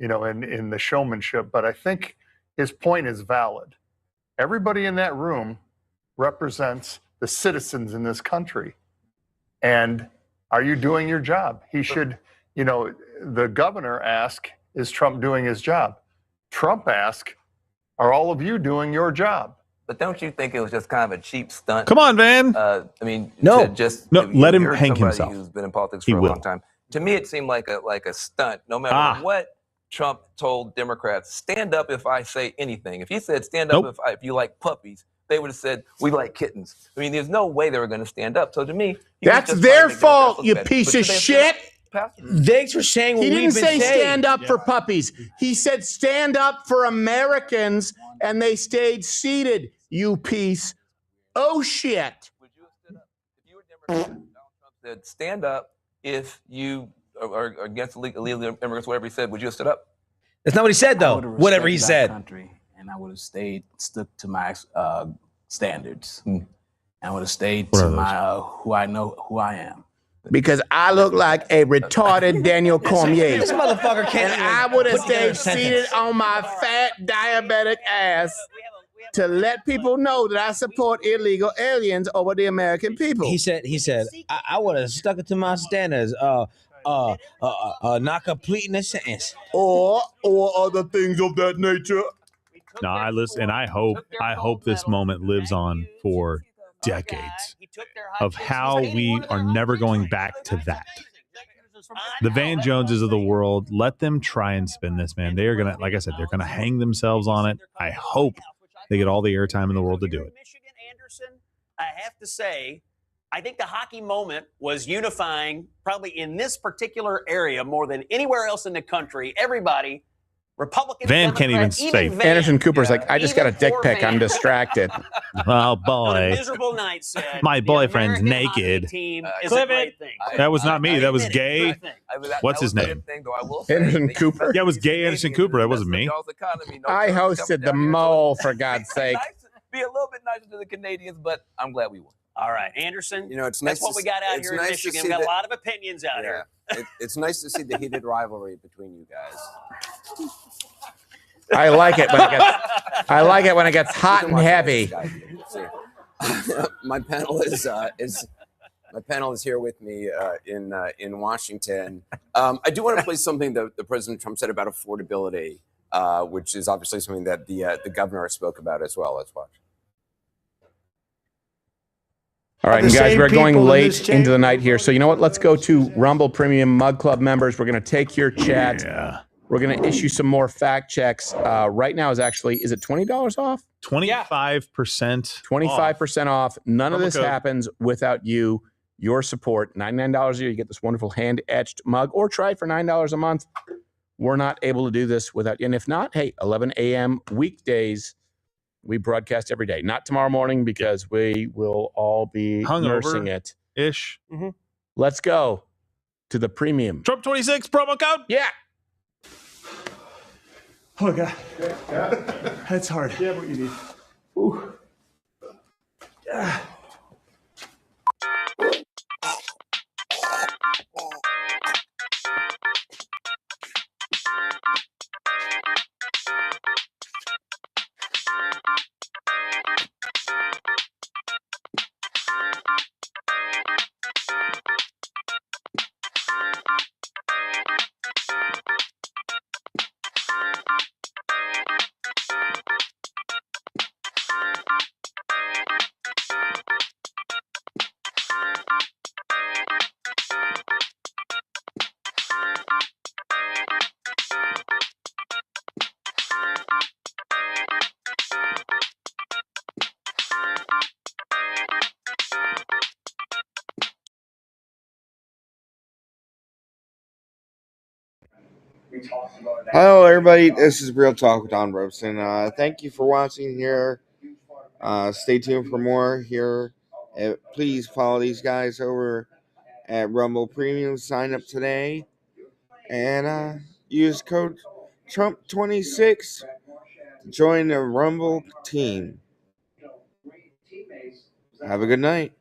in the showmanship, but I think his point is valid. Everybody in that room represents the citizens in this country. And are you doing your job? He should, the governor asked, is Trump doing his job? Trump asked, are all of you doing your job? But don't you think it was just kind of a cheap stunt? Come on, Van. I mean, No. to just No, let him you're hang somebody himself. Who's been in politics He for a will. long time. To me, it seemed like a stunt. No matter what Trump told Democrats, stand up if I say anything. If he said stand up if you like puppies, they would have said we like kittens. I mean, there's no way they were going to stand up. So to me, he was That's just their trying to get fault, themselves you better. piece But of should they have shit. stood Thanks for saying what He we've didn't been say saying. stand up for puppies. He said stand up for Americans, and they stayed seated, you piece. Oh shit. Donald Trump said, stand up if you are against illegal immigrants, whatever he said. Would you have stood up? That's not what he said, though. Whatever he said. Country, and I would have stuck to my standards. And I would have stayed to my who I am. Because I look like a retarded Daniel Cormier. This motherfucker can't And I would have put together stayed a seated sentence. on my fat diabetic ass to let people know that I support illegal aliens over the American people. He said, I would have stuck it to my standards. Not completing a sentence. Or other things of that nature. No, I listen, and I hope this moment lives on for decades of how we are never going back to that. The Van Joneses of the world, let them try and spin this, man. They are gonna, like I said, they're gonna hang themselves on it. I hope they get all the airtime in the world to do it. I have to say, I think the hockey moment was unifying probably in this particular area more than anywhere else in the country. Everybody, Republicans, Van can't even Democrats, say. Van, Anderson Cooper's like, I just got a dick pic. I'm distracted. Oh boy, miserable night said, my boyfriend's American hockey naked. team is a great thing. That was not me. That was gay. What's his name? Anderson Cooper. Yeah, it was gay Anderson Cooper. That wasn't me. I hosted the mole, for God's sake. Be a little bit nicer to the Canadians, but I'm glad we won. All right, Anderson. It's that's nice what we got out here in nice Michigan. to We see got a that- lot of opinions out here. It's nice to see the heated rivalry between you guys. I like it when it gets hot and heavy. My panel is here with me in Washington. I do want to play something that the President Trump said about affordability, which is obviously something that the governor spoke about as well. Let's watch. All right, and guys, we're going late into the night here. So you know what? Let's go to Rumble Premium Mug Club members. We're going to take your chat. Yeah. We're going to issue some more fact checks. Right now is it $20 off? 25%. 25% off. None of Promo this code. happens without you, your support. $99 a year. You get this wonderful hand-etched mug, or try it for $9 a month. We're not able to do this without you. And if not, hey, 11 a.m. weekdays, we broadcast every day. Not tomorrow morning because we will all be nursing it. Ish. Let's go to the premium. Trump 26 promo code. Yeah. Oh, God. That's hard. Yeah, what you need. Ooh. Yeah. Hello, everybody. This is Real Talk with Don Robeson. Thank you for watching here. Stay tuned for more here. Please follow these guys over at Rumble Premium. Sign up today and use code Trump26 to join the Rumble team. Have a good night.